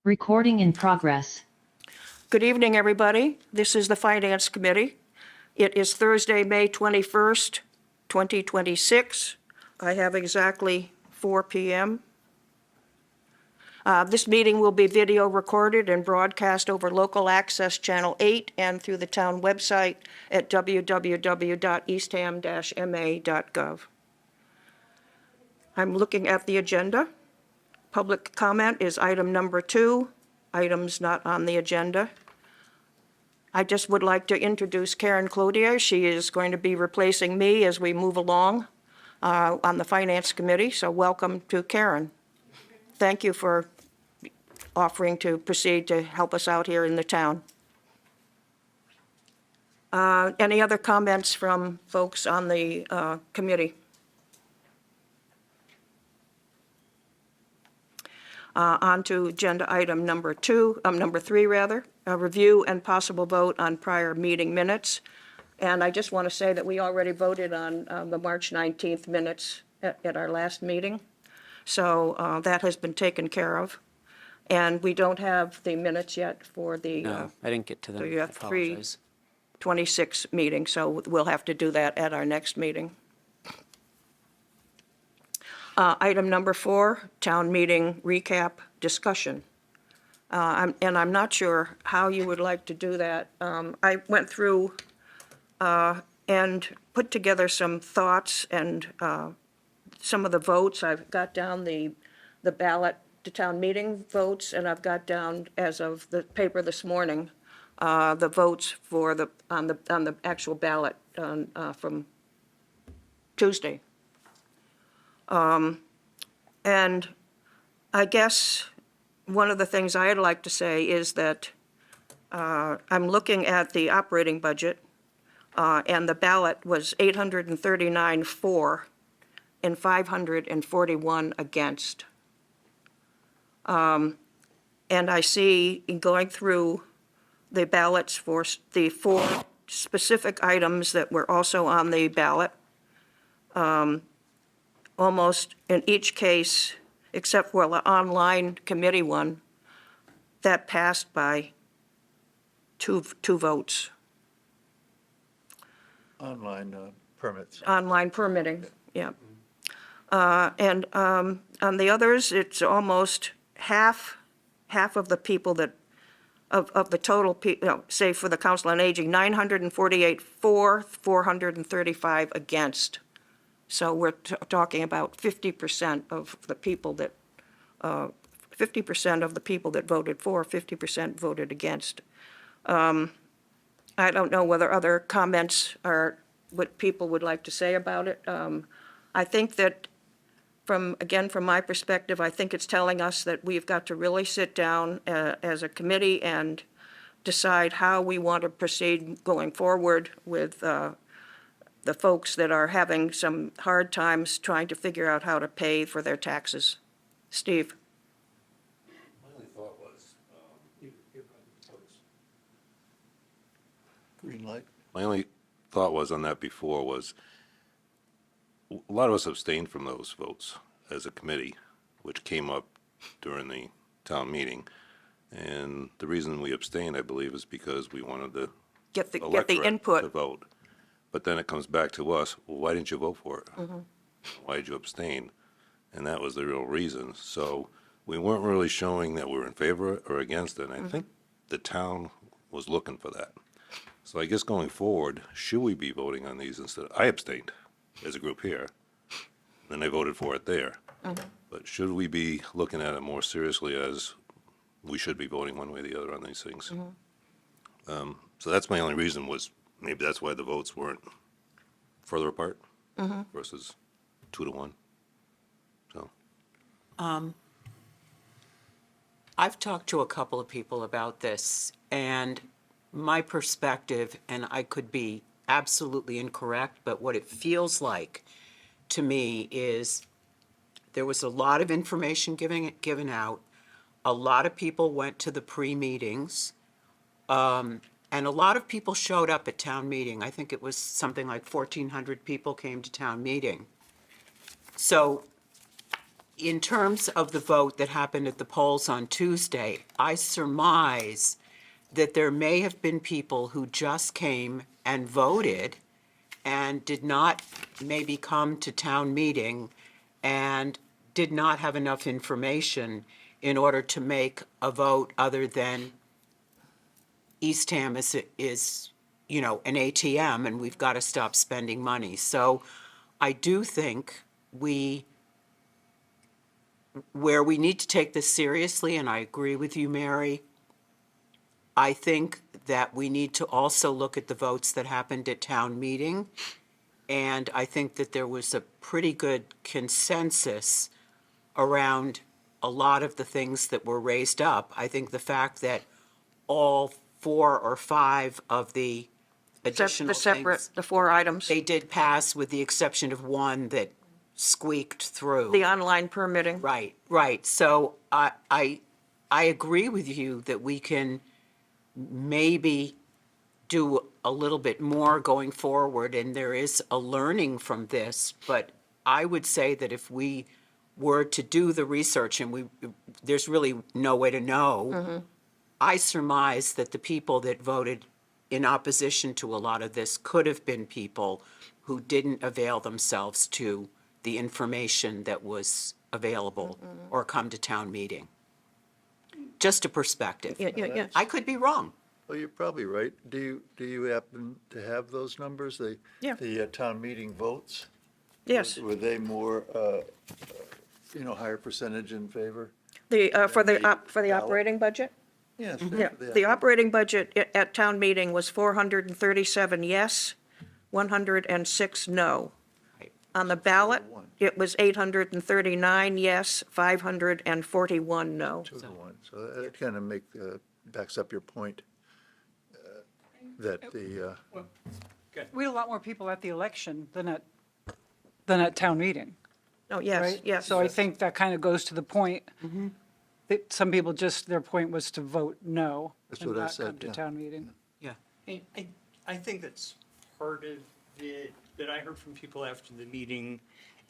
Recording in progress. Good evening, everybody. This is the Finance Committee. It is Thursday, May 21st, 2026. I have exactly 4 p.m. This meeting will be video recorded and broadcast over Local Access Channel 8 and through the town website at www.eastham-ma.gov. I'm looking at the agenda. Public comment is item number 2, items not on the agenda. I just would like to introduce Karen Cloutier. She is going to be replacing me as we move along on the Finance Committee, so welcome to Karen. Thank you for offering to proceed to help us out here in the town. Any other comments from folks on the committee? On to agenda item number 3, a review and possible vote on prior meeting minutes. And I just want to say that we already voted on the March 19th minutes at our last meeting. So that has been taken care of. And we don't have the minutes yet for the No, I didn't get to them. you I have 3 apologize. 26 meeting, so we'll have to do that at our next meeting. Item number 4, town meeting recap discussion. And I'm not sure how you would like to do that. I went through and put together some thoughts and some of the votes. I've got down the ballot to town meeting votes, and I've got down, as of the paper this morning, the votes for on the actual ballot from Tuesday. And I guess one of the things I'd like to say is that I'm looking at the operating budget, and the ballot was 839 for and 541 against. And I see, in going through the ballots for the 4 specific items that were also on the ballot, almost in each case, except for the online committee one, that passed by two votes. Online permits. Online permitting, yeah. And on the others, it's almost half of the people that, of the total, say for the Council on Aging, 948 for, 435 against. So we're talking about 50% of the people that, 50% of the people that voted for, 50% voted against. I don't know whether other comments are what people would like to say about it. I think that from my perspective, I think it's telling us that we've got to really sit down as a committee and decide how we want to proceed going forward with the folks that are having some hard times trying to figure out how to pay for their taxes. Steve? My only thought was, Green light. my only thought was on that before was, a lot of us abstained from those votes as a committee, which came up during the town meeting. And the reason we abstained, I believe, is because we wanted the Get the electorate to input. vote. But then it comes back to us, well, why didn't you vote for it? Why did you abstain? And that was the real reason. So we weren't really showing that we were in favor or against it. And I think the town was looking for that. So I guess going forward, should we be voting on these instead? I abstained as a group here, then I voted for it there. But should we be looking at it more seriously as we should be voting one way or the other on these things? So that's my only reason, was maybe that's why the votes weren't further apart versus 2-1. So. I've talked to a couple of people about this, and my perspective, and I could be absolutely incorrect, but what it feels like to me is there was a lot of information given out. A lot of people went to the pre-meetings. And a lot of people showed up at town meeting. I think it was something like 1,400 people came to town meeting. So in terms of the vote that happened at the polls on Tuesday, I surmise that there may have been people who just came and voted and did not maybe come to town meeting and did not have enough information in order to make a vote other than Eastham is, you know, an ATM and we've got to stop spending money. So I do think where we need to take this seriously, and I agree with you, Mary, I think that we need to also look at the votes that happened at town meeting. And I think that there was a pretty good consensus around a lot of the things that were raised up. I think the fact that all 4 or 5 of the additional things, The 4 items, they did pass with the exception of one that squeaked through. the online permitting. Right, right. So I agree with you that we can maybe do a little bit more going forward, and there is a learning from this, but I would say that if we were to do the research, and there's really no way to know, I surmise that the people that voted in opposition to a lot of this could have been people who didn't avail themselves to the information that was available or come to town meeting. Just a perspective. Yeah. I could be wrong. Well, you're probably right. Do you happen to have those numbers? Yeah. The town meeting votes? Yes. Were they more, higher percentage in favor? For the ballot? operating budget? Yes. Yeah, the operating budget at town meeting was 437 yes, 106 no. Right. On the ballot, 2-1. it was 839 yes, 541 no. 2-1. So that kind of backs up your point that the, We had a lot more people at the election than at town meeting, Oh, yes, right? yes. So I think that kind of goes to the point that some people their point was to vote no. That's and what I not said, come to yeah. town meeting. Yeah. I think that's part of it that I heard from people after the meeting,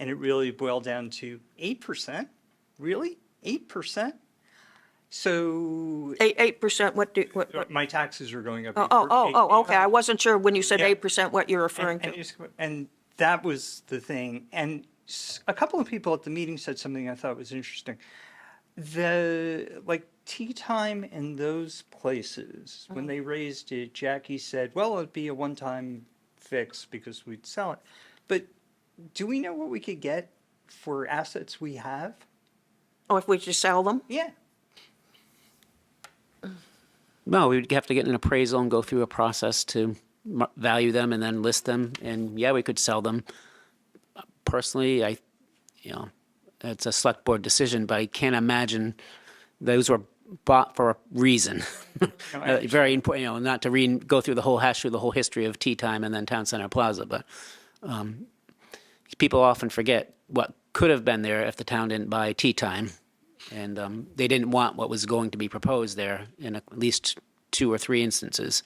and it really boiled down to 8%? Really? 8%? So 8%, what, my taxes are going up. okay, I wasn't sure when you said Yeah. 8% what you're referring And, to. and that was the thing. And a couple of people at the meeting said something I thought was interesting. Tea Time in those places, when they raised it, Jackie said, well, it'd be a one-time fix because we'd sell it. But do we know what we could get for assets we have? Oh, if we just sell them? Yeah. No, we'd have to get an appraisal and go through a process to value them and then list them. And yeah, we could sell them. Personally, it's a select board decision, but I can't imagine those were bought for a reason. Very important, not to go through the whole history of Tea Time and then Town Center Plaza, but people often forget what could have been there if the town didn't buy Tea Time. And they didn't want what was going to be proposed there in at least 2 or 3 instances.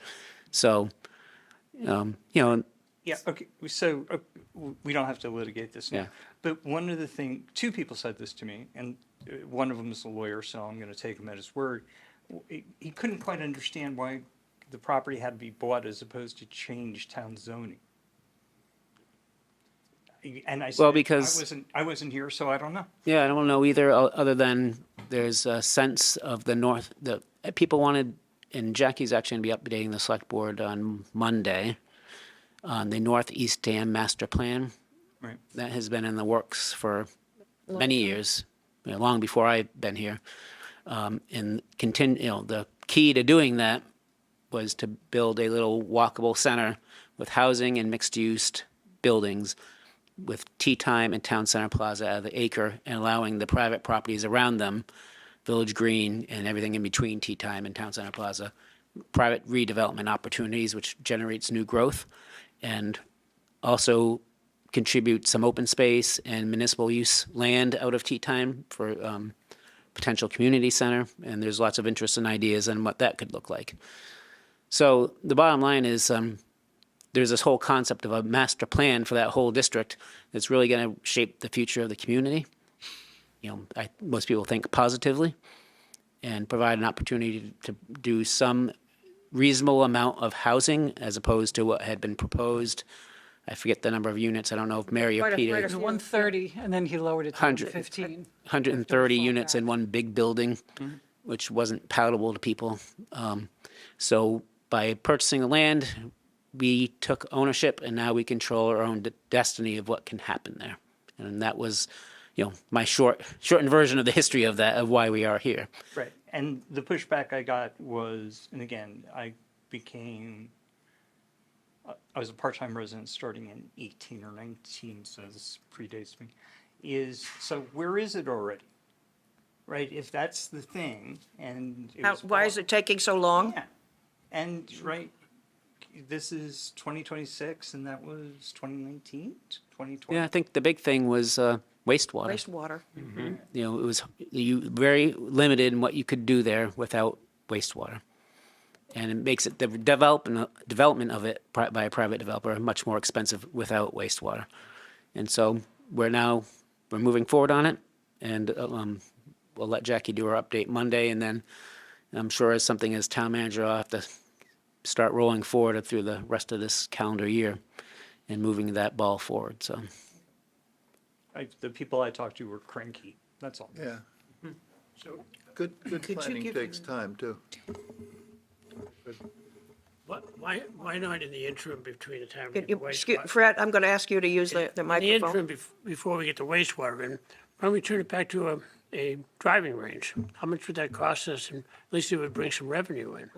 So, Yeah, okay, so we don't have to litigate this now. Yeah. But one of the things, 2 people said this to me, and one of them is a lawyer, so I'm going to take him at his word. He couldn't quite understand why the property had to be bought as opposed to change town zoning. And I said, Well, because- I wasn't here, so I don't know. yeah, I don't know either, other than there's a sense of the north, people wanted, and Jackie's actually going to be updating the select board on Monday on the Northeast Dam Master Plan. Right. That has been in the works for many years, long before I've been here. And the key to doing that was to build a little walkable center with housing and mixed-use buildings with Tea Time and Town Center Plaza out of the acre, and allowing the private properties around them, Village Green and everything in between Tea Time and Town Center Plaza, private redevelopment opportunities, which generates new growth, and also contribute some open space and municipal use land out of Tea Time for potential community center. And there's lots of interest and ideas on what that could look like. So the bottom line is, there's this whole concept of a master plan for that whole district that's really going to shape the future of the community. Most people think positively, and provide an opportunity to do some reasonable amount of housing as opposed to what had been proposed. I forget the number of units. I don't know if Mary or Quite a- Peter. quite It was 130, and then he lowered it to 100. 115. 130 fall units in back. one big building, which wasn't palatable to people. So by purchasing the land, we took ownership, and now we control our own destiny of what can happen there. And that was, my shortened version of the history of that, of why we are here. Right. And the pushback I got was, and again, I was a part-time resident starting in 18 or 19, so this predates me, so where is it already? Right, if that's the thing, and. Why is it taking so long? Yeah, and, right, this is 2026, and that was 2019, 2020? Yeah, I think the big thing was wastewater. Wastewater. It was very limited in what you could do there without wastewater. And it makes it the development of it by a private developer much more expensive without wastewater. And so we're moving forward on it, and we'll let Jackie do her update Monday, and then I'm sure as something as town manager, I'll have to start rolling forward through the rest of this calendar year and moving that ball forward. So The people I talked to were cranky, that's all. Yeah, So good you planning give takes him- time, too. why not in the interim between the time we get the wastewater? Fred, I'm going to ask you to use the In the microphone. interim, before we get the wastewater in, why don't we turn it back to a driving range? How much would that cost us? And at least it would bring some revenue in.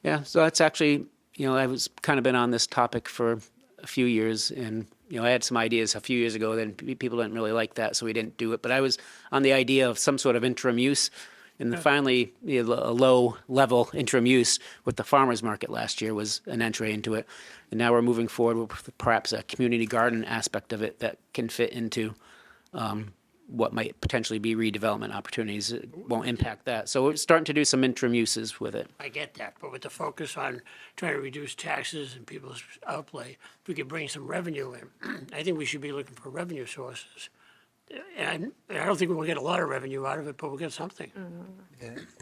yeah, so that's actually, I was kind of been on this topic for a few years, and I had some ideas a few years ago. Then people didn't really like that, so we didn't do it. But I was on the idea of some sort of interim use, and then finally, a low-level interim use with the farmers market last year was an entry into it, and now we're moving forward with perhaps a community garden aspect of it that can fit into what might potentially be redevelopment opportunities. It won't impact that. So we're starting to do some interim uses with it. I get that, but with the focus on trying to reduce taxes and people's outlay, if we could bring some revenue in, I think we should be looking for revenue sources. And I don't think we'll get a lot of revenue out of it, but we'll get something.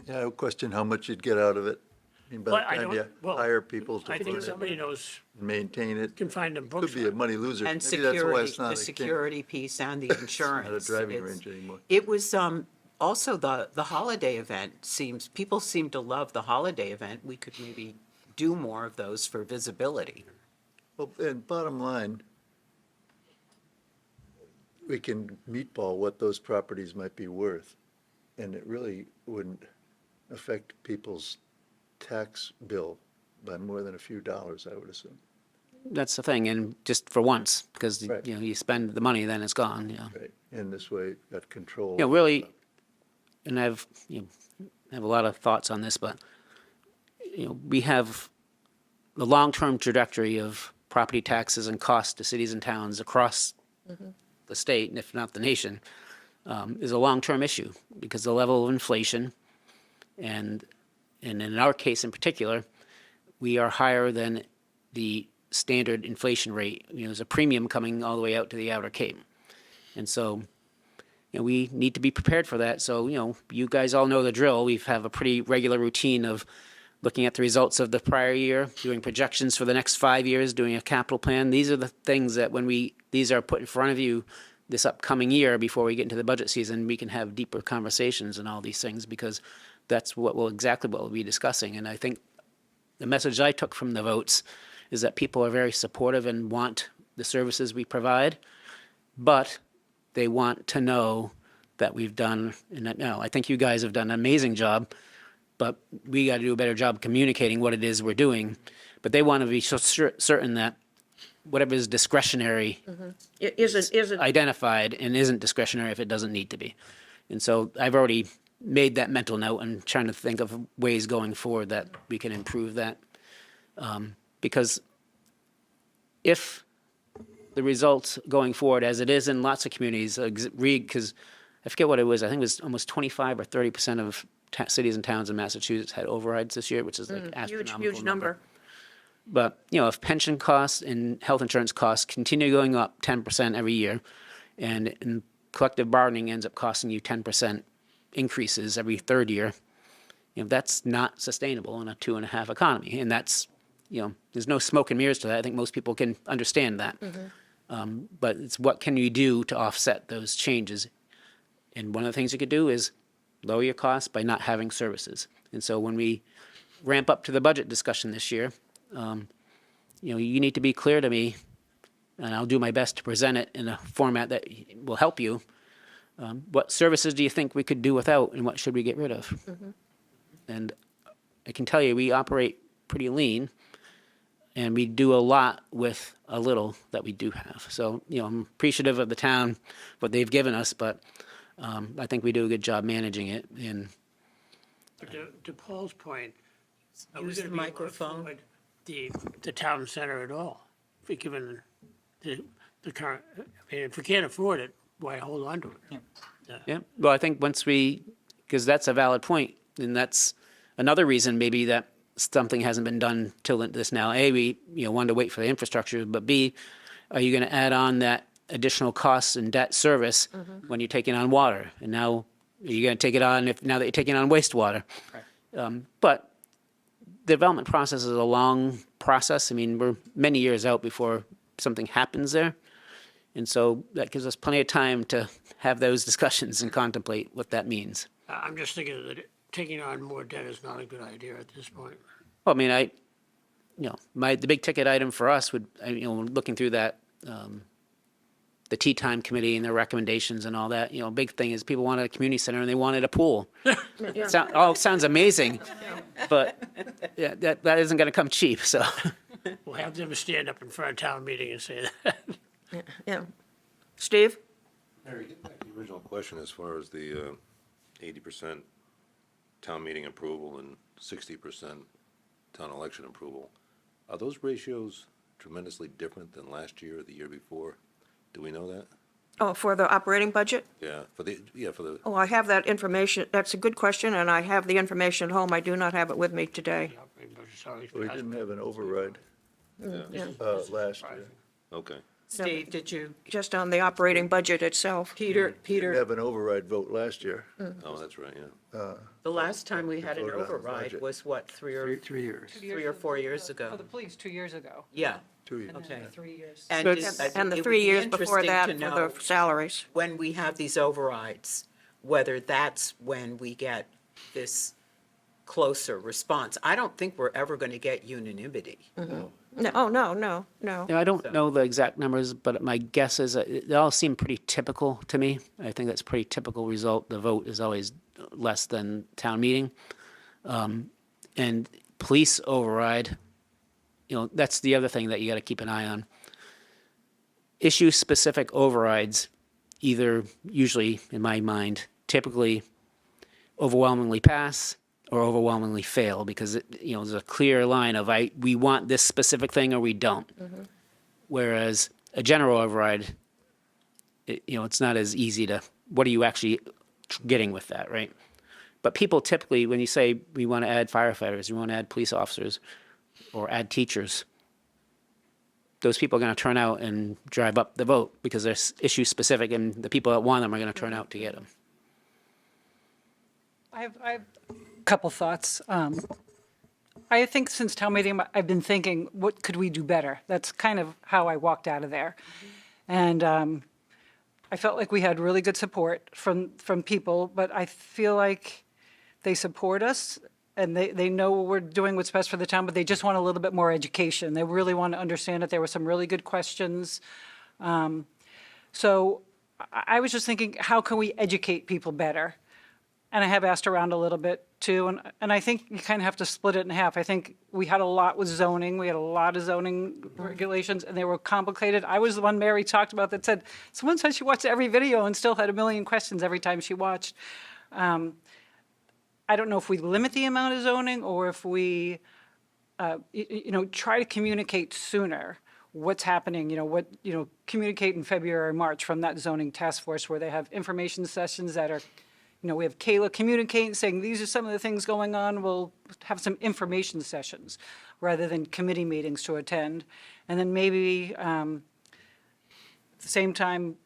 Yeah, I would question how much you'd get out of it. I mean, by Well, I the time you don't- well, hire people to I put think it, somebody knows, maintain it, can find them books. could be a money loser. And Maybe that's why security, it's not. the It can't- security piece and the insurance. Not a driving It's- range anymore. It was also the holiday event people seem to love the holiday event. We could maybe do more of those for visibility. Well, and bottom line, we can meatball what those properties might be worth, and it really wouldn't affect people's tax bill by more than a few dollars, I would assume. That's the thing, and just for once, because Right. you spend the money, then it's gone. Right, and this way, you've got control. Really, and I have a lot of thoughts on this, but we have the long-term trajectory of property taxes and costs to cities and towns across the state, and if not the nation, is a long-term issue because the level of inflation, and in our case in particular, we are higher than the standard inflation rate. There's a premium coming all the way out to the Outer Cape, and so we need to be prepared for that. So you guys all know the drill. We have a pretty regular routine of looking at the results of the prior year, doing projections for the next 5 years, doing a capital plan. These are the things that these are put in front of you this upcoming year before we get into the budget season, we can have deeper conversations and all these things, because that's exactly what we'll be discussing. And I think the message I took from the votes is that people are very supportive and want the services we provide, but they want to know that we've done, and I think you guys have done an amazing job, but we got to do a better job communicating what it is we're doing. But they want to be so certain that whatever is discretionary It isn't, identified and isn't discretionary if it doesn't need to be. And so I've already made that mental note and trying to think of ways going forward that we can improve that. Because if the results going forward, as it is in lots of communities, because I forget what it was, I think it was almost 25 or 30% of cities and towns in Massachusetts had overrides this year, which is like Huge, astronomical huge number. But, if pension costs and health insurance costs continue going up 10% every year, and collective bargaining ends up costing you 10% increases every third year, that's not sustainable in a 2.5 economy. And that's, there's no smoke and mirrors to that. I think most people can understand that. But it's what can you do to offset those changes? And one of the things you could do is lower your costs by not having services. And so when we ramp up to the budget discussion this year, you need to be clear to me, and I'll do my best to present it in a format that will help you. What services do you think we could do without, and what should we get rid of? And I can tell you, we operate pretty lean, and we do a lot with a little that we do have. So, I'm appreciative of the town, what they've given us, but I think we do a good job managing it. And But to Paul's point, are we Use gonna the be able to microphone. afford the town center at all? If we given the current, I mean, if we can't afford it, why hold on to it? yeah, well, I think because that's a valid point, and that's another reason maybe that something hasn't been done till this now. A, we wanted to wait for the infrastructure, but B, are you going to add on that additional costs and debt service when you're taking on water? And now you're going to take it on now that you're taking on wastewater. But the development process is a long process. I mean, we're many years out before something happens there. And so that gives us plenty of time to have those discussions and contemplate what that means. I'm just thinking that taking on more debt is not a good idea at this point. Well, I mean, the big ticket item for us would, looking through that, the Tea Time Committee and their recommendations and all that, big thing is people wanted a community center and they wanted a pool. Sounds amazing, but yeah, that isn't going to come cheap, so. We'll have them stand up in front of town meeting and say that. Yeah. Steve? Mary, getting back to the original question as far as the 80% town meeting approval and 60% town election approval, are those ratios tremendously different than last year or the year before? Do we know that? Oh, for the operating budget? Yeah, for the, Oh, I have that information. That's a good question, and I have the information at home. I do not have it with me today. We didn't have an override last year. okay. Steve, did you, Just on the operating budget itself. We Peter, have an override vote last year. Oh, that's right, yeah. the last time we had an voted on the override budget. was what, 3 or 3 years. 3 or 4 years For ago? the police, 2 years ago. Yeah, 2 years. okay. 3 years. And So just- it's- And the it would 3 be years before interesting that to for know the salaries. when we have these overrides, whether that's when we get this closer response. I don't think we're ever going to get unanimity. No, oh, no. I don't know the exact numbers, but my guess is that they all seem pretty typical to me. I think that's a pretty typical result. The vote is always less than town meeting. And police override, that's the other thing that you got to keep an eye on. Issue-specific overrides either usually, in my mind, typically overwhelmingly pass or overwhelmingly fail because there's a clear line of we want this specific thing or we don't. Whereas a general override, it's not as easy to what are you actually getting with that, right? But people typically, when you say we want to add firefighters, we want to add police officers, or add teachers, those people are going to turn out and drive up the vote because they're issue specific, and the people that want them are going to turn out to get them. I have a couple thoughts. I think since town meeting, I've been thinking, what could we do better? That's kind of how I walked out of there. And I felt like we had really good support from people, but I feel like they support us and they know we're doing what's best for the town, but they just want a little bit more education. They really want to understand that there were some really good questions. So I was just thinking, how can we educate people better? And I have asked around a little bit too, and I think you kind of have to split it in half. I think we had a lot with zoning. We had a lot of zoning regulations, and they were complicated. I was the one Mary talked about that said, someone said she watched every video and still had a million questions every time she watched. I don't know if we limit the amount of zoning or if we, try to communicate sooner what's happening, communicate in February or March from that zoning task force where they have information sessions that are we have Kayla communicating, saying, these are some of the things going on. We'll have some information sessions rather than committee meetings to attend. And then maybe at the same time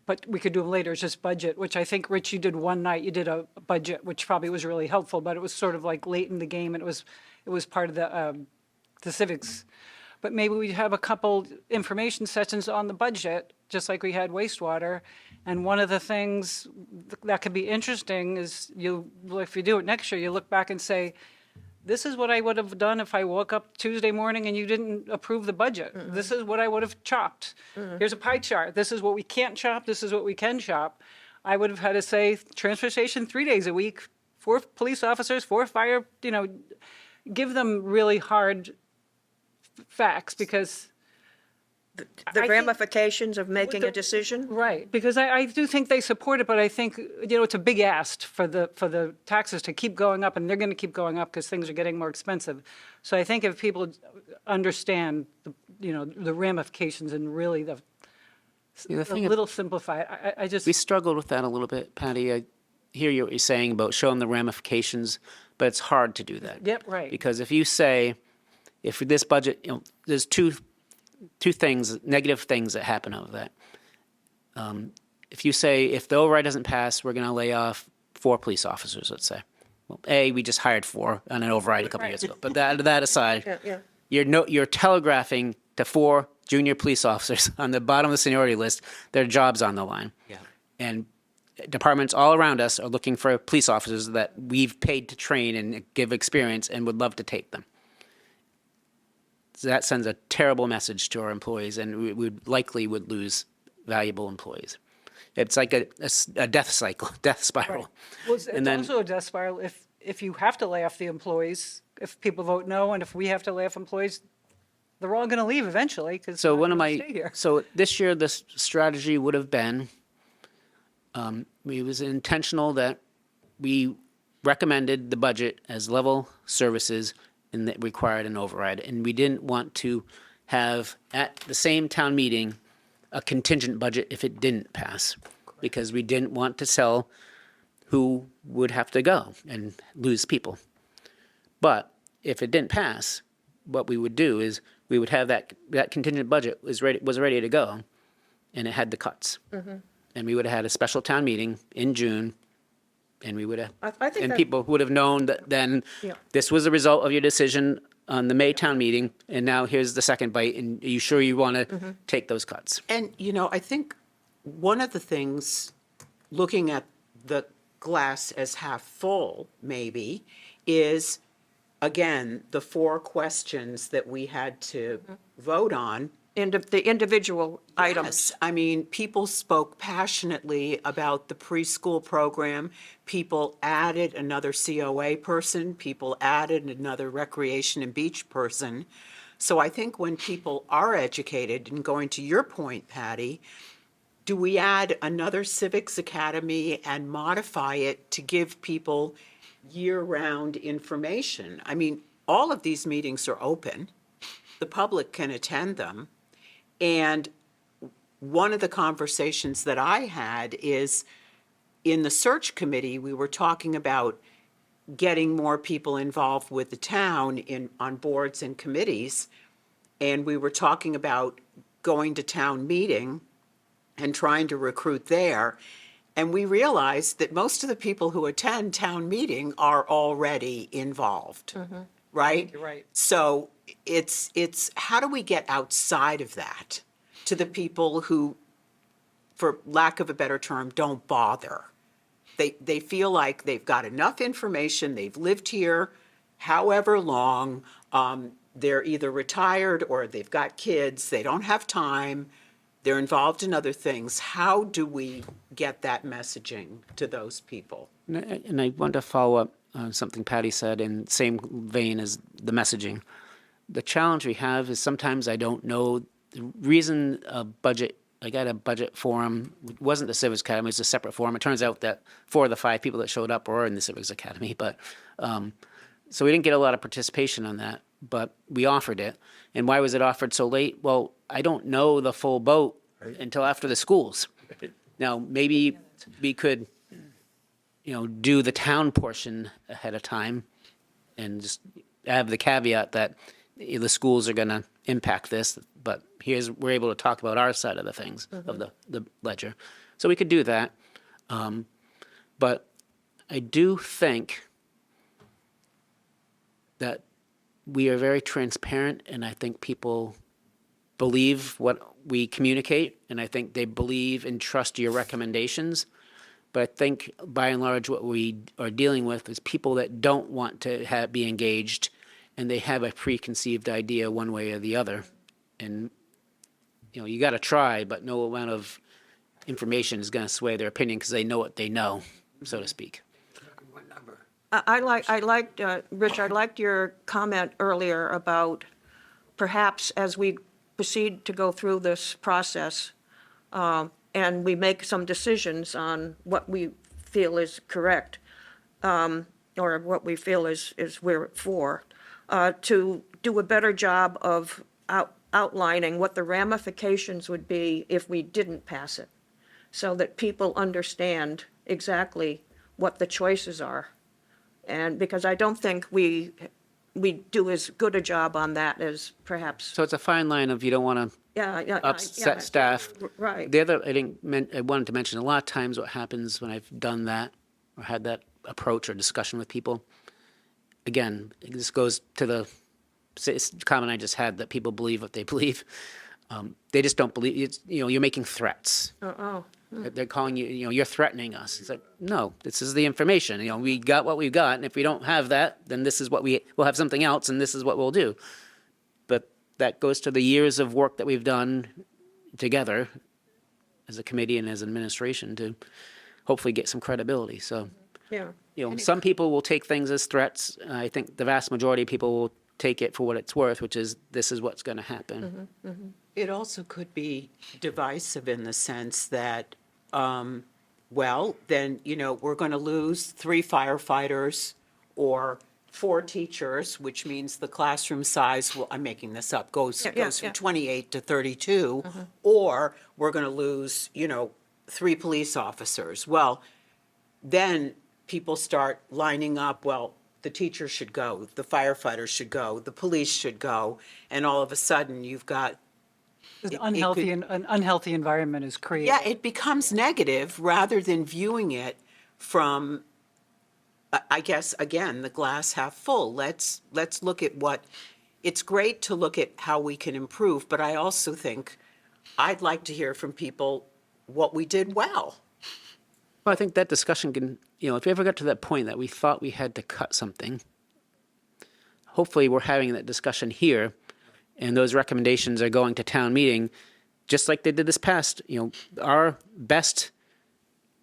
but we could do them later, it's just budget, which I think, Rich, you did one night, you did a budget, which probably was really helpful, but it was sort of like late in the game, and it was part of the civics. But maybe we have a couple information sessions on the budget, just like we had wastewater. And one of the things that could be interesting is if you do it next year, you look back and say, this is what I would have done if I woke up Tuesday morning and you didn't approve the budget. This is what I would have chopped. Here's a pie chart. This is what we can't chop. This is what we can chop. I would have had to say transfer station 3 days a week, 4 police officers, 4 fire, give them really hard facts, because The think- ramifications of making a decision? right, because I do think they support it, but I think it's a big ask for the taxes to keep going up, and they're going to keep going up because things are getting more expensive. So I think if people understand the ramifications and really The a thing little simplified, I just we struggled with that a little bit, Patty. I hear you what you're saying about showing the ramifications, but it's hard to do that. Yep, right. Because if you say, if this budget, there's two things, negative things that happen out of that. If you say, if the override doesn't pass, we're going to lay off 4 police officers, let's say. Well, we just hired 4 on an override a couple years ago. But that aside, Yeah. you're telegraphing to 4 junior police officers on the bottom of the seniority list their jobs on the line. Yeah. And departments all around us are looking for police officers that we've paid to train and give experience and would love to take them. So that sends a terrible message to our employees, and we would lose valuable employees. It's like a death cycle, death spiral. Well, it's And then- also a death spiral if you have to lay off the employees, if people vote no, and if we have to lay off employees, they're all going to leave eventually because So stay here. so this year, this strategy would have been, it was intentional that we recommended the budget as level services and that required an override. And we didn't want to have at the same town meeting a contingent budget if it didn't pass, because we didn't want to sell who would have to go and lose people. But if it didn't pass, what we would do is we would have that contingent budget was ready to go, and it had the cuts. And we would have had a special town meeting in June, and we would have, I think and that- people would have known that then Yeah. this was the result of your decision on the May town meeting, and now here's the second bite, and are you sure you want to take those cuts? And, I think one of the things, looking at the glass as half full, maybe, is, again, the 4 questions that we had to vote on. The individual items. Yes, I mean, people spoke passionately about the preschool program. People added another COA person. People added another recreation and beach person. So I think when people are educated, and going to your point, Patty, do we add another civics academy and modify it to give people year-round information? I mean, all of these meetings are open. The public can attend them. And one of the conversations that I had is, in the search committee, we were talking about getting more people involved with the town on boards and committees. And we were talking about going to town meeting and trying to recruit there. And we realized that most of the people who attend town meeting are already involved, right? You're right. So it's how do we get outside of that to the people who, for lack of a better term, don't bother? They feel like they've got enough information, they've lived here however long, they're either retired or they've got kids, they don't have time, they're involved in other things. How do we get that messaging to those people? And I want to follow up on something Patty said in the same vein as the messaging. The challenge we have is sometimes I don't know the reason a budget. I got a budget forum. It wasn't the Civics Academy, it was a separate forum. It turns out that 4 of the 5 people that showed up were in the Civics Academy. But so we didn't get a lot of participation on that, but we offered it. And why was it offered so late? Well, I don't know the full boat until after the schools. Now, maybe we could do the town portion ahead of time and just have the caveat that the schools are going to impact this, but we're able to talk about our side of the things, of the ledger. So we could do that. But I do think that we are very transparent, and I think people believe what we communicate, and I think they believe and trust your recommendations. But I think, by and large, what we are dealing with is people that don't want to be engaged, and they have a preconceived idea one way or the other. And, you got to try, but no amount of information is going to sway their opinion because they know what they know, so to speak. What number? Rich, I liked your comment earlier about perhaps as we proceed to go through this process, and we make some decisions on what we feel is correct, or what we feel is we're for, to do a better job of outlining what the ramifications would be if we didn't pass it, so that people understand exactly what the choices are. And because I don't think we do as good a job on that as perhaps, So it's a fine line of you don't want to yeah. upset staff. Right. The other, I wanted to mention, a lot of times what happens when I've done that or had that approach or discussion with people, again, this goes to the comment I just had, that people believe what they believe. They just don't believe, you're making threats. They're calling you, you're threatening us. It's like, no, this is the information. We got what we've got, and if we don't have that, then this is what we'll have something else, and this is what we'll do. But that goes to the years of work that we've done together as a committee and as administration to hopefully get some credibility. So, Yeah. some people will take things as threats. I think the vast majority of people will take it for what it's worth, which is this is what's going to happen. It also could be divisive in the sense that, well, then, we're going to lose 3 firefighters or 4 teachers, which means the classroom size will, I'm making this up, goes from 28 to 32, or we're going to lose, 3 police officers. Well, then people start lining up, well, the teacher should go, the firefighters should go, the police should go, and all of a sudden you've got An unhealthy environment is created. yeah, it becomes negative rather than viewing it from, I guess, again, the glass half full. Let's look at it's great to look at how we can improve, but I also think I'd like to hear from people what we did well. Well, I think that discussion can, if we ever got to that point that we thought we had to cut something, hopefully we're having that discussion here, and those recommendations are going to town meeting, just like they did this past. Our best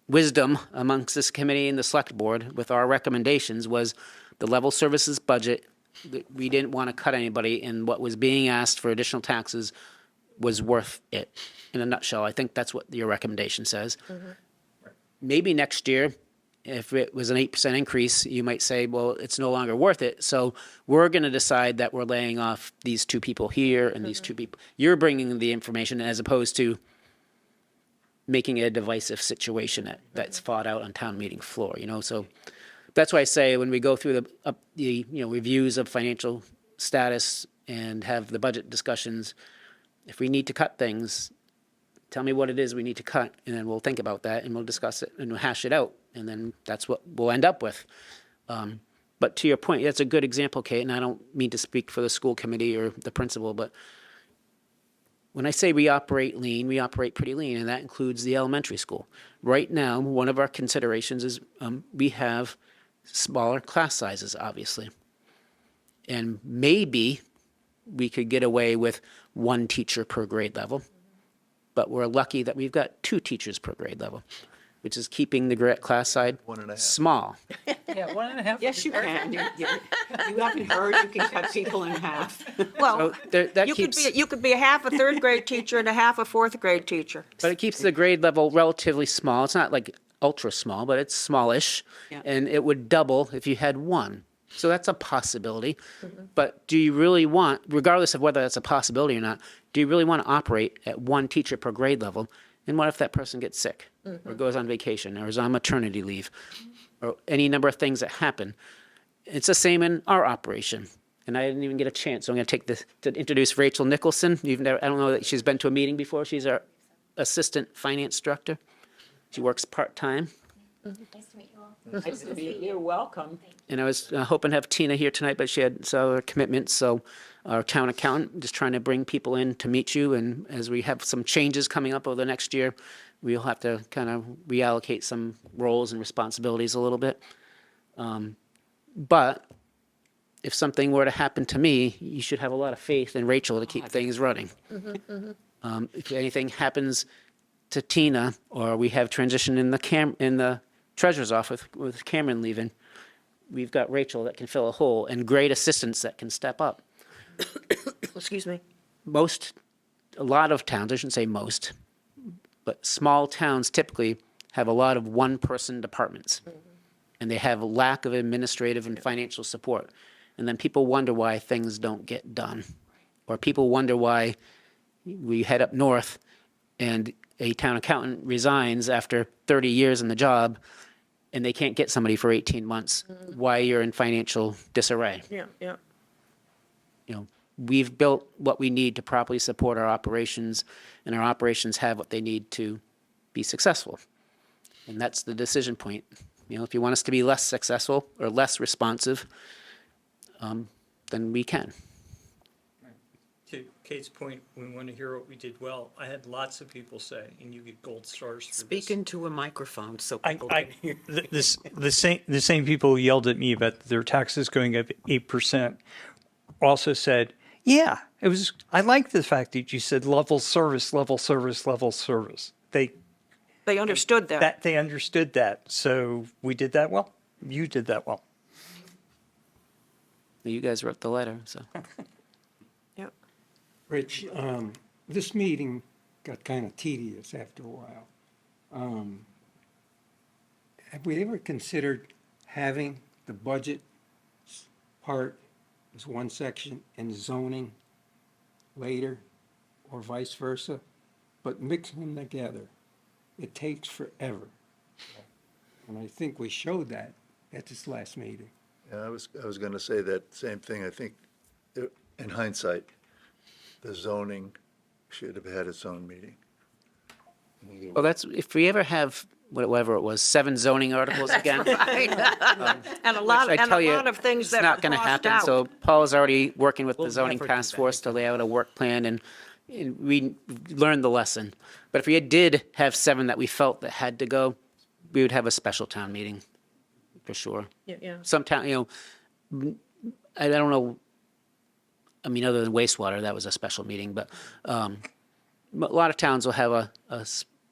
wisdom amongst this committee and the select board with our recommendations was the level services budget. We didn't want to cut anybody, and what was being asked for additional taxes was worth it. In a nutshell, I think that's what your recommendation says. Maybe next year, if it was an 8% increase, you might say, well, it's no longer worth it. So we're going to decide that we're laying off these 2 people here and these 2 people. You're bringing the information as opposed to making it a divisive situation that's fought out on town meeting floor, So that's why I say when we go through the reviews of financial status and have the budget discussions, if we need to cut things, tell me what it is we need to cut, and then we'll think about that, and we'll discuss it, and we'll hash it out, and then that's what we'll end up with. But to your point, that's a good example, Kate, and I don't mean to speak for the school committee or the principal, but when I say we operate lean, we operate pretty lean, and that includes the elementary school. Right now, one of our considerations is we have smaller class sizes, obviously. And maybe we could get away with 1 teacher per grade level. But we're lucky that we've got 2 teachers per grade level, which is keeping the class size 1.5. small. Yeah, 1.5. Yes, you can. You haven't heard you can cut people in half. Well, That you keeps, could be a half a 3rd grade teacher and a half a 4th grade teacher. but it keeps the grade level relatively small. It's not like ultra small, but it's smallish, Yeah. and it would double if you had 1. So that's a possibility. But do you really want, regardless of whether that's a possibility or not, do you really want to operate at 1 teacher per grade level? And what if that person gets sick or goes on vacation or is on maternity leave? or any number of things that happen. It's the same in our operation. And I didn't even get a chance, so I'm going to take this to introduce Rachel Nicholson. I don't know that she's been to a meeting before. She's our assistant finance director. She works part-time. Nice to meet you all. Nice to meet you. Welcome. And I was hoping to have Tina here tonight, but she had some other commitments. So our town accountant, just trying to bring people in to meet you. And as we have some changes coming up over the next year, we'll have to kind of reallocate some roles and responsibilities a little bit. But if something were to happen to me, you should have a lot of faith in Rachel to keep things running. If anything happens to Tina, or we have transition in the treasurer's office with Cameron leaving, we've got Rachel that can fill a hole and great assistants that can step up. Excuse me. A lot of towns, I shouldn't say most, but small towns typically have a lot of one-person departments. And they have a lack of administrative and financial support. And then people wonder why things don't get done. Or people wonder why we head up north and a town accountant resigns after 30 years in the job and they can't get somebody for 18 months. Why you're in financial disarray. Yeah, yeah. We've built what we need to properly support our operations, and our operations have what they need to be successful. And that's the decision point. If you want us to be less successful or less responsive, then we can. To Kate's point, we want to hear what we did well. I had lots of people say, and you get gold stars for this. Speak into a microphone so I, people can I, hear. the same people who yelled at me about their taxes going up 8% also said, yeah, I like the fact that you said level service, level service, level service. They understood that. They understood that. So we did that well. You did that well. You guys wrote the letter, so. Yep. Rich, this meeting got kind of tedious after a while. Have we ever considered having the budget part as one section and zoning later, or vice versa, but mixing them together? It takes forever. And I think we showed that at this last meeting. Yeah, I was going to say that same thing. I think in hindsight, the zoning should have had its own meeting. Well, if we ever have, whatever it was, 7 zoning articles again. And a lot Which I tell you, of things that it's not were going to crossed happen. out. So Paul is already working with the We'll zoning never do task that force to lay out a work plan, and we learned the lesson. But if we did have 7 that we felt that had to go, we would have a special town meeting, for sure. Yeah. Some town, I don't know, other than wastewater, that was a special meeting, but a lot of towns will have a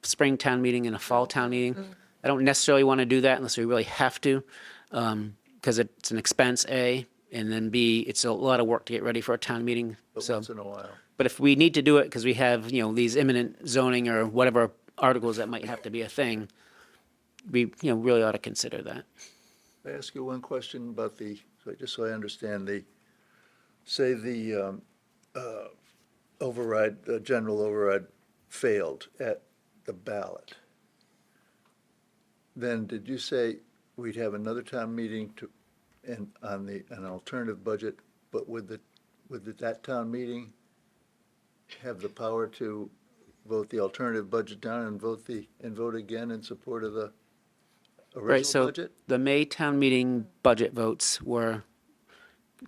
spring town meeting and a fall town meeting. I don't necessarily want to do that unless we really have to, because it's an expense, A, and then B, it's a lot of work to get ready for a town meeting. But So, once in a while. but if we need to do it because we have, these imminent zoning or whatever articles that might have to be a thing, we, really ought to consider that. Can I ask you one question about just so I understand say the general override failed at the ballot. Then did you say we'd have another town meeting on an alternative budget, but would that town meeting have the power to vote the alternative budget down and vote again in support of the Right, original so budget? the May town meeting budget votes were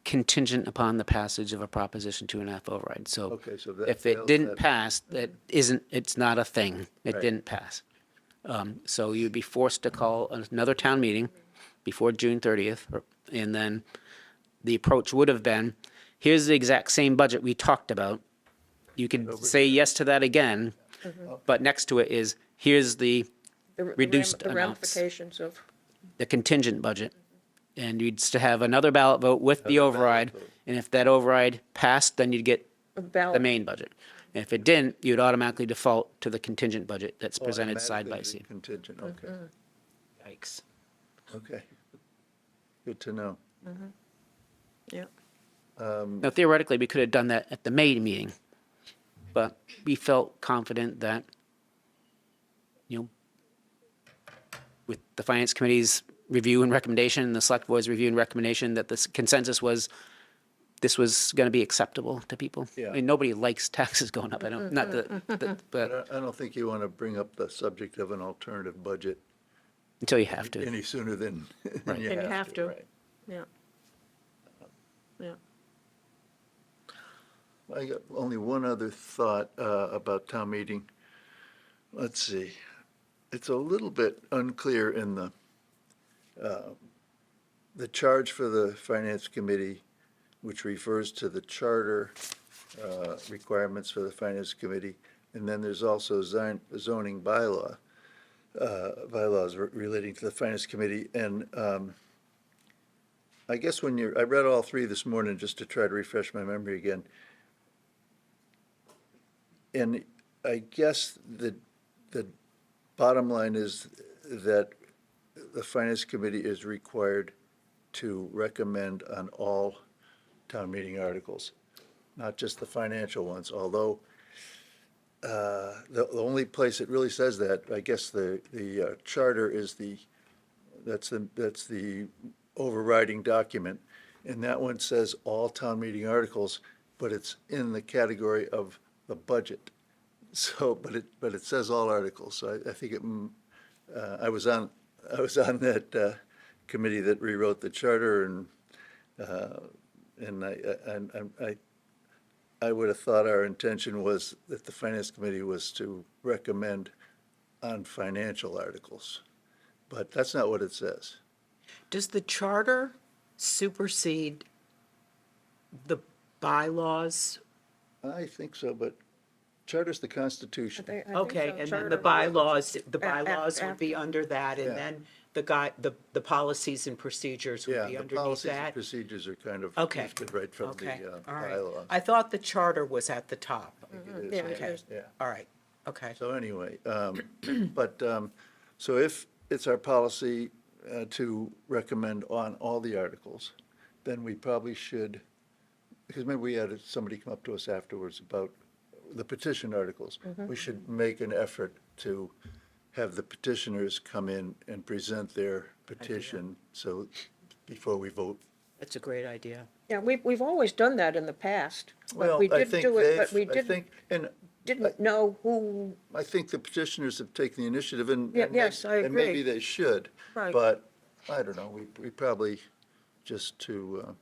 contingent upon the passage of a Proposition 2.5 override. So Okay, so that if it fails, didn't that- pass, it's not a thing. It Right. didn't pass. So you'd be forced to call another town meeting before June 30th, and then the approach would have been, here's the exact same budget we talked about. You could say yes to that again, but next to it is, here's the reduced The amounts. ramifications of, the contingent budget. And you'd still have another ballot vote with the override. And if that override passed, then you'd get the ballot. main budget. And if it didn't, you'd automatically default to the contingent budget that's Oh, presented side by automatically side. Contingent, okay, Yikes. okay. Good to know. yeah. Now theoretically, we could have done that at the May meeting. But we felt confident that, with the finance committee's review and recommendation, the select board's review and recommendation, that the consensus was this was going to be acceptable to people. Yeah. I mean, nobody likes taxes going up. I don't, not that, but I don't think you want to bring up the subject of an alternative budget until you have to. any sooner than than you And you have to. right. Yeah. Yeah. I got only one other thought about town meeting. Let's see. It's a little bit unclear in the charge for the Finance Committee, which refers to the charter requirements for the Finance Committee, and then there's also zoning bylaws relating to the Finance Committee. And I guess I read all three this morning just to try to refresh my memory again. And I guess the bottom line is that the Finance Committee is required to recommend on all town meeting articles, not just the financial ones, although the only place it really says that, I guess the charter is that's the overriding document, and that one says all town meeting articles, but it's in the category of the budget. So, but it says all articles, so I think I was on that committee that rewrote the charter, and I would have thought our intention was that the Finance Committee was to recommend on financial articles, but that's not what it says. Does the charter supersede the bylaws? I think so, but charter's the Constitution. Okay, and then the bylaws would be under that, and then the policies and procedures would Yeah, be the underneath policies and that? procedures are kind of Okay. lifted right from the Okay, all right. bylaws. I thought the charter was at the top. It is, Yeah, it yeah, is. yeah. All right, okay. So anyway, so if it's our policy to recommend on all the articles, then we probably should, because maybe we had somebody come up to us afterwards about the petition articles. We should make an effort to have the petitioners come in and present their petition, so before we vote. That's a great idea. Yeah, we've always done that in the past. But Well, we I did think do it, but they've, we I think, and didn't know who, I think the petitioners have taken the initiative, and Yeah, yes, I and maybe agree. they should. Right. But, I don't know, we probably, just to,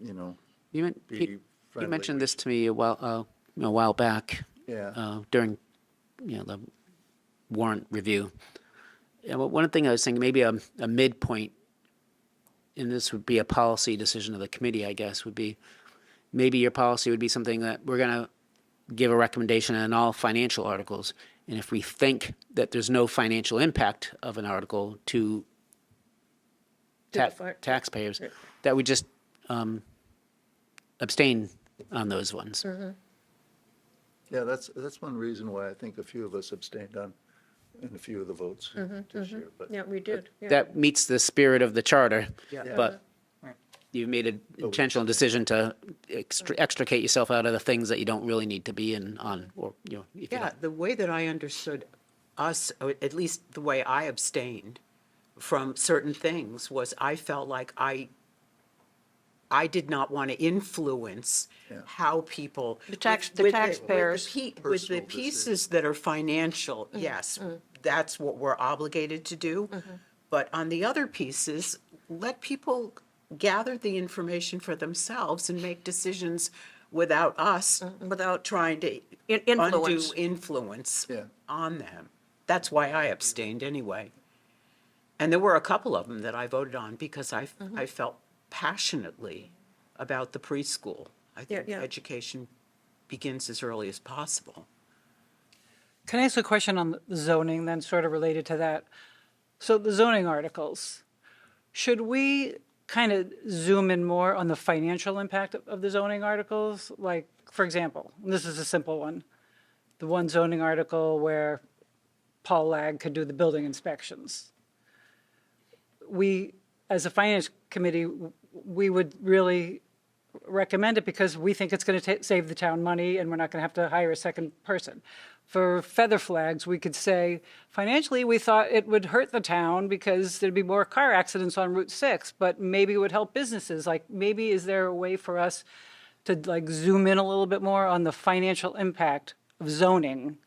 You be friendly. mentioned this to me a while back. Yeah. During, the warrant review. And one thing I was thinking, maybe a midpoint, and this would be a policy decision of the committee, I guess, would be, maybe your policy would be something that we're going to give a recommendation on all financial articles. And if we think that there's no financial impact of an article to taxpayers, that we just abstain on those ones. Yeah, that's one reason why I think a few of us abstained on, in a few of the votes this year, but. yeah, we did. Yeah. That meets the spirit of the charter, Yeah. but you've made an intentional decision to extricate yourself out of the things that you don't really need to be in on, or, if you Yeah, don't. the way that I understood us, or at least the way I abstained from certain things, was I felt like I did not want to influence how people. The taxpayers. With the Personal pieces that are financial, yes, that's what we're obligated to do. But on the other pieces, let people gather the information for themselves and make decisions without us, without trying to Influence. undue influence Yeah. on them. That's why I abstained anyway. And there were a couple of them that I voted on because I felt passionately about the preschool. I think yeah. education begins as early as possible. Can I ask a question on the zoning then, sort of related to that? So the zoning articles, should we kind of zoom in more on the financial impact of the zoning articles? Like, for example, and this is a simple one, the one zoning article where Paul Lag could do the building inspections. We, as a finance committee, we would really recommend it because we think it's going to save the town money and we're not going to have to hire a second person. for feather flags, we could say, financially, we thought it would hurt the town because there'd be more car accidents on Route 6, but maybe it would help businesses. Like, maybe is there a way for us to like zoom in a little bit more on the financial impact of zoning?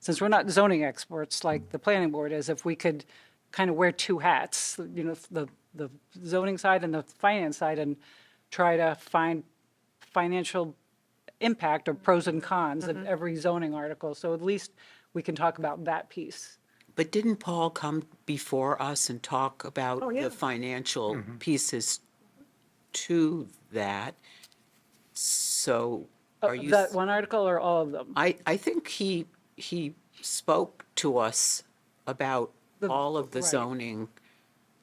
Since we're not zoning experts like the planning board is, if we could kind of wear two hats, you know, the zoning side and the finance side, and try to find financial impact or pros and cons in every zoning article. So at least we can talk about that piece. But didn't Paul come before us and talk about Oh, yeah. the financial pieces to that? So are you? That one article or all of them? I think he spoke to us about all of the right. zoning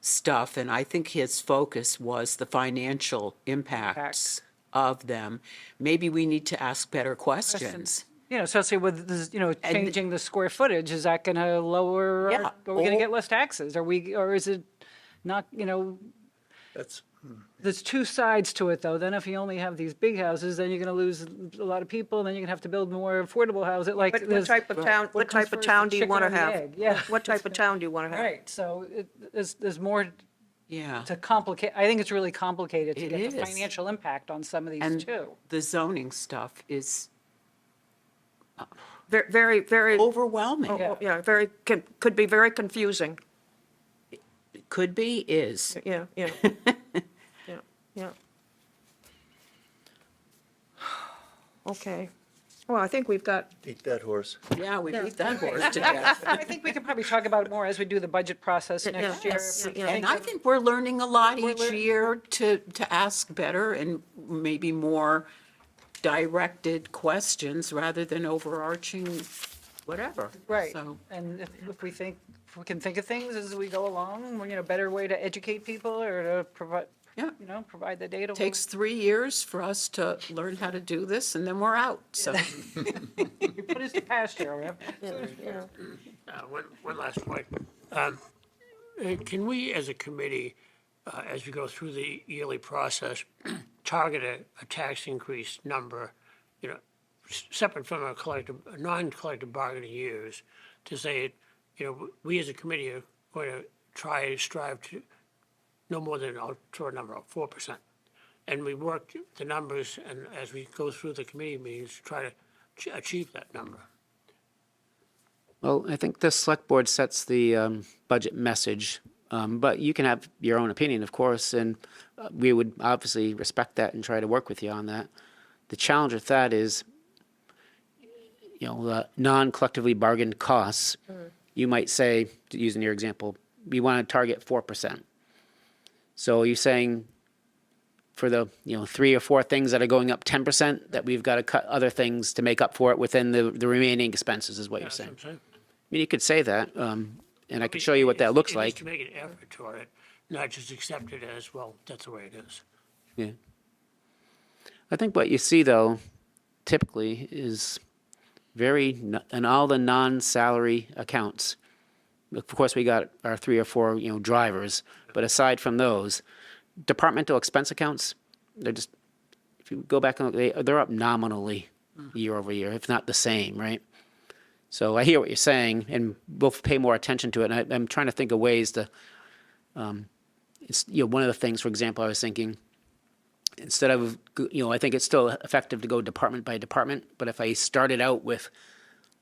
stuff, and I think his focus was the financial impacts of them. Maybe we need to ask better questions. You know, especially with, this, you know, changing the square footage, is that going to lower, Yeah, are we going to or- get less taxes? Or is it not, you know, That's, there's two sides to it, though. Then if you only have these big houses, then you're going to lose a lot of people, and then you're going to have to build more affordable houses. Like, What there's- type of town, what what comes type of first, town the do you want to chicken or the have? egg? Yeah. What type of town do you want to have? Right, so there's more Yeah. to complicate. I think it's really complicated to It get the is. financial impact on some of these, And too. the zoning stuff is Very, very, overwhelming. yeah, very, could be very confusing. Could be, is. Yeah, yeah. Yeah, yeah. Okay. Well, I think we've got, eat that horse. Yeah, we beat that horse to death. I think we could probably talk about it more as we do the budget process next year. yes, If we yeah. think And I of- think we're learning a lot We're each lear- year to ask better and maybe more directed questions rather than overarching whatever. Right, So, and if we think, if we can think of things as we go along, you know, better way to educate people or to provide, yeah, you know, provide the data. takes 3 years for us to learn how to do this and then we're out, so. You put us to pasture, right? One last point. Can we, as a committee, as we go through the yearly process, target a tax increase number, you know, separate from a non-collective bargaining years, to say, you know, we as a committee are going to strive to no more than, I'll throw a number out, 4%. And we work the numbers, and as we go through the committee meetings, try to achieve that number. Well, I think the select board sets the budget message, but you can have your own opinion, of course, and we would obviously respect that and try to work with you on that. The challenge with that is, you know, non-collectively bargained costs. You might say, using your example, we want to target 4%. So you're saying for the, you know, 3 or 4 things that are going up 10%, that we've got to cut other things to make up for it within the remaining expenses, is what you're That's what saying. I'm saying. I mean, you could say that, and I could show you what that looks It is like. to make an effort toward it, not just accept it as, well, that's the way it is. Yeah. I think what you see, though, typically is in all the non-salary accounts. Of course, we got our 3 or 4, you know, drivers, but aside from those, departmental expense accounts, they're just, if you go back and look, they're up nominally year over year, if not the same, right? So I hear what you're saying, and we'll pay more attention to it. And I'm trying to think of ways to, it's, you know, one of the things, for example, I was thinking, instead of, you know, I think it's still effective to go department by department, but if I started out with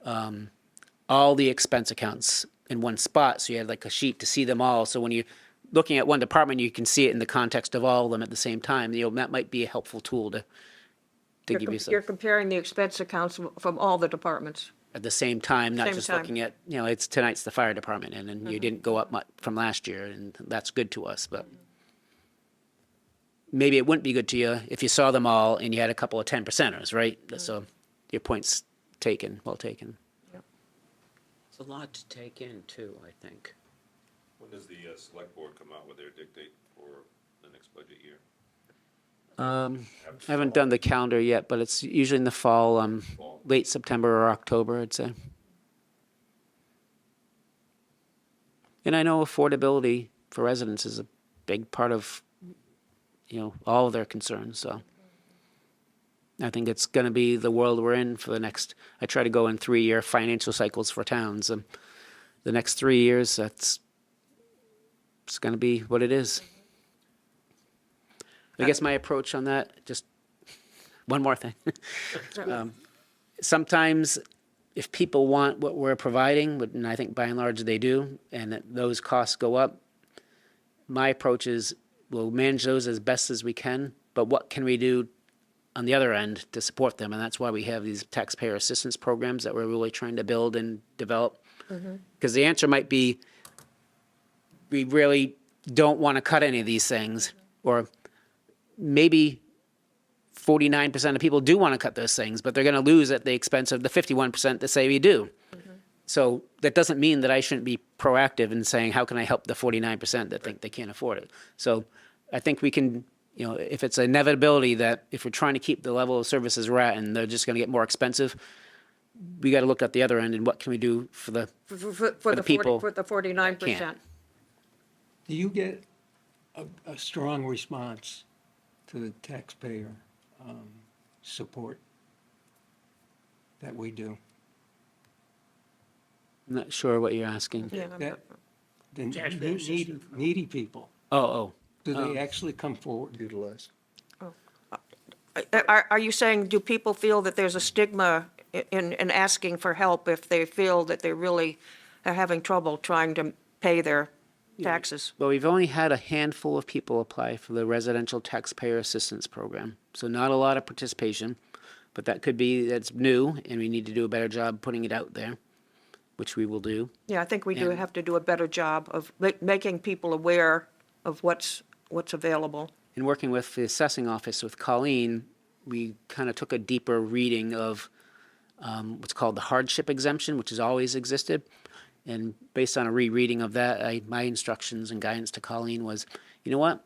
all the expense accounts in one spot, so you had like a sheet to see them all, so when you're looking at one department, you can see it in the context of all of them at the same time, you know, that might be a helpful tool to give you some, You're comparing the expense accounts from all the departments. at the same time, not Same just time. looking at, you know, tonight's the fire department, and you didn't go up much from last year, and that's good to us, but maybe it wouldn't be good to you if you saw them all and you had a couple of 10%ers, right? So your point's taken, well taken. It's a lot to take in too, I think. When does the select board come out with their dictate for the next budget year? I haven't done the calendar yet, but it's usually in the fall, late September or October, I'd say. And I know affordability for residents is a big part of, you know, all of their concerns, so. I think it's going to be the world we're in for the next, I try to go in 3-year financial cycles for towns. The next 3 years, it's going to be what it is. I guess my approach on that, just one more thing. Sometimes if people want what we're providing, and I think by and large they do, and that those costs go up, my approach is we'll manage those as best as we can, but what can we do on the other end to support them? And that's why we have these taxpayer assistance programs that we're really trying to build and develop. Because the answer might be, we really don't want to cut any of these things, or maybe 49% of people do want to cut those things, but they're going to lose at the expense of the 51% that say we do. So that doesn't mean that I shouldn't be proactive in saying, how can I help the 49% that think they can't afford it? So I think we can, you know, if it's an inevitability that if we're trying to keep the level of services we're at and they're just going to get more expensive, we got to look at the other end and what can we do for the For the people 49%. can't. Do you get a strong response to the taxpayer support that we do? I'm not sure what you're asking. Yeah, That the Taxpayer needy people, Oh. do they actually come forward? Utilize. Are you saying, do people feel that there's a stigma in asking for help if they feel that they really are having trouble trying to pay their taxes? Well, we've only had a handful of people apply for the residential taxpayer assistance program. So not a lot of participation, but that could be, that's new and we need to do a better job putting it out there, which we will do. Yeah, I think we do And- have to do a better job of making people aware of what's available. In working with the assessing office with Colleen, we kind of took a deeper reading of what's called the hardship exemption, which has always existed. And based on a rereading of that, my instructions and guidance to Colleen was, you know what?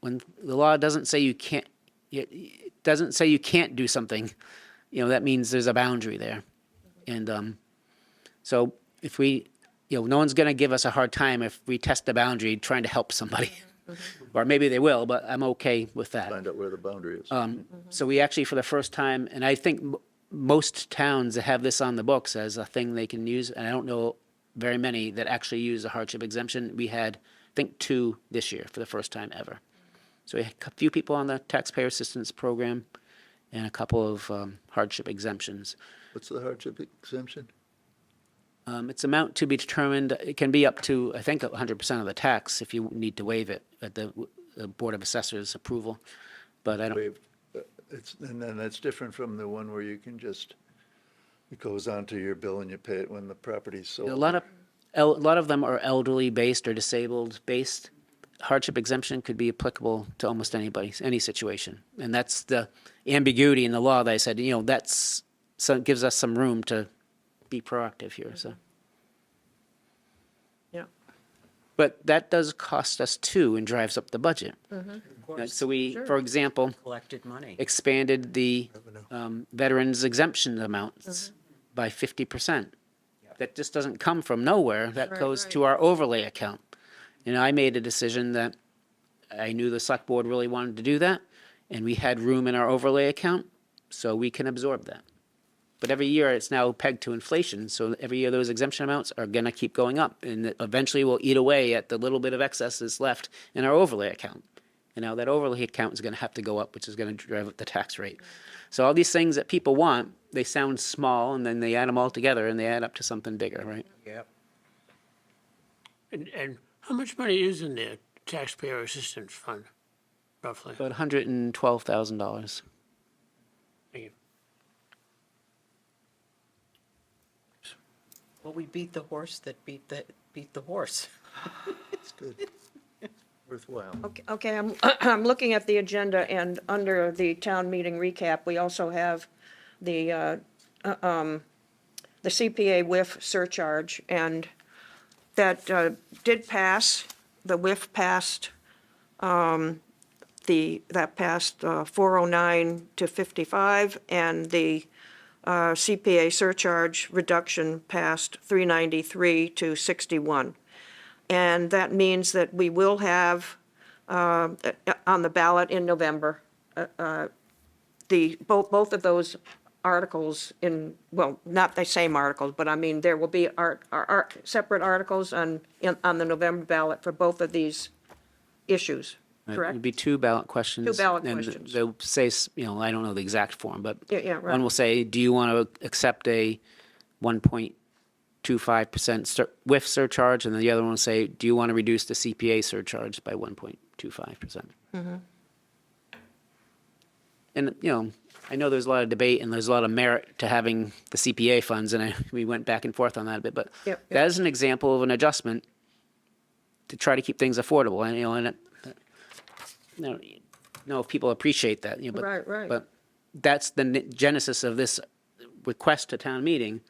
When the law doesn't say you can't, it doesn't say you can't do something, you know, that means there's a boundary there. And so if we, you know, no one's going to give us a hard time if we test the boundary trying to help somebody. Or maybe they will, but I'm okay with that. Find out where the boundary is. So we actually, for the first time, and I think most towns have this on the books as a thing they can use, and I don't know very many that actually use a hardship exemption. We had, I think, 2 this year for the first time ever. So we had a few people on the taxpayer assistance program and a couple of hardship exemptions. What's the hardship exemption? It's amount to be determined. It can be up to, I think, 100% of the tax if you need to waive it at the Board of Assessors approval. But I don't, Waived. And then that's different from the one where you can just, it goes onto your bill and you pay it when the property's sold. a lot of them are elderly based or disabled based. Hardship exemption could be applicable to almost anybody, any situation. And that's the ambiguity in the law that I said, you know, that's, so it gives us some room to be proactive here, so. Yeah. But that does cost us too and drives up the budget. So we, for example, Collected money. expanded the veterans exemption amounts by 50%. That just doesn't come from nowhere. That goes to our overlay account. And I made a decision that I knew the select board really wanted to do that, and we had room in our overlay account, so we can absorb that. But every year, it's now pegged to inflation, so every year those exemption amounts are gonna keep going up, and eventually will eat away at the little bit of excess that's left in our overlay account. And now that overlay account is gonna have to go up, which is gonna drive up the tax rate. So all these things that people want, they sound small, and then they add them all together, and they add up to something bigger, right? Yep. And how much money is in the taxpayer assistance fund, roughly? About $112,000. Thank you. Well, we beat the horse that beat the horse. It's good. Worthwhile. Okay, I'm looking at the agenda, and under the town meeting recap, we also have the CPA whiff surcharge, and that did pass. The whiff passed, that passed 409 to 55, and the CPA surcharge reduction passed 393 to 61. And that means that we will have on the ballot in November both of those articles in, well, not the same articles, but I mean, there will be separate articles on the November ballot for both of these issues, Right, correct? It'd be two ballot questions. Two ballot and questions. They'll say, I don't know the exact form, but Yeah, right. one will say, do you want to accept a 1.25% WIF surcharge? And then the other one will say, do you want to reduce the CPA surcharge by 1.25%? And, I know there's a lot of debate and there's a lot of merit to having the CPA funds, and we went back and forth on that a bit, but Yep, yep. that is an example of an adjustment to try to keep things affordable. And, know if people appreciate that, but. Right. But that's the genesis of this request to town meeting,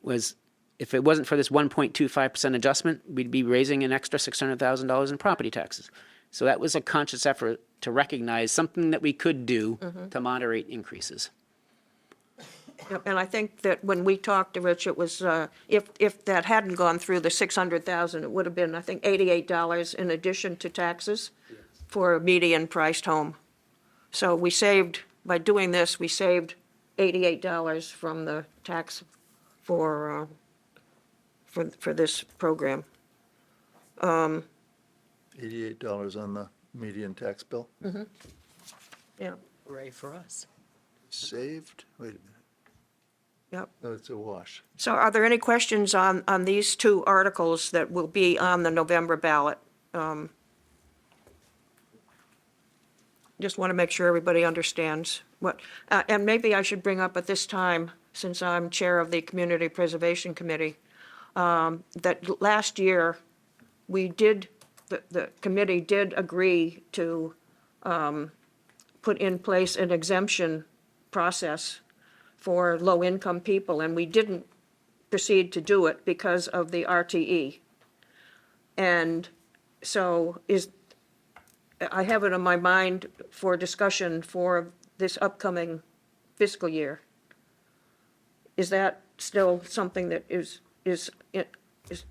was if it wasn't for this 1.25% adjustment, we'd be raising an extra $600,000 in property taxes. So that was a conscious effort to recognize something that we could do to moderate increases. Yep, and I think that when we talked to Rich, it was, if that hadn't gone through the 600,000, it would have been, I think, $88 in addition to taxes for a median priced home. So we saved, by doing this, we saved $88 from the tax for this program. $88 on the median tax bill? Yeah, Hooray for us. Saved? Wait a minute. yep. No, it's a wash. So are there any questions on these two articles that will be on the November ballot? Just want to make sure everybody understands what, and maybe I should bring up at this time, since I'm chair of the Community Preservation Committee, that last year, the committee did agree to put in place an exemption process for low-income people, and we didn't proceed to do it because of the RTE. And so I have it on my mind for discussion for this upcoming fiscal year. Is that still something that is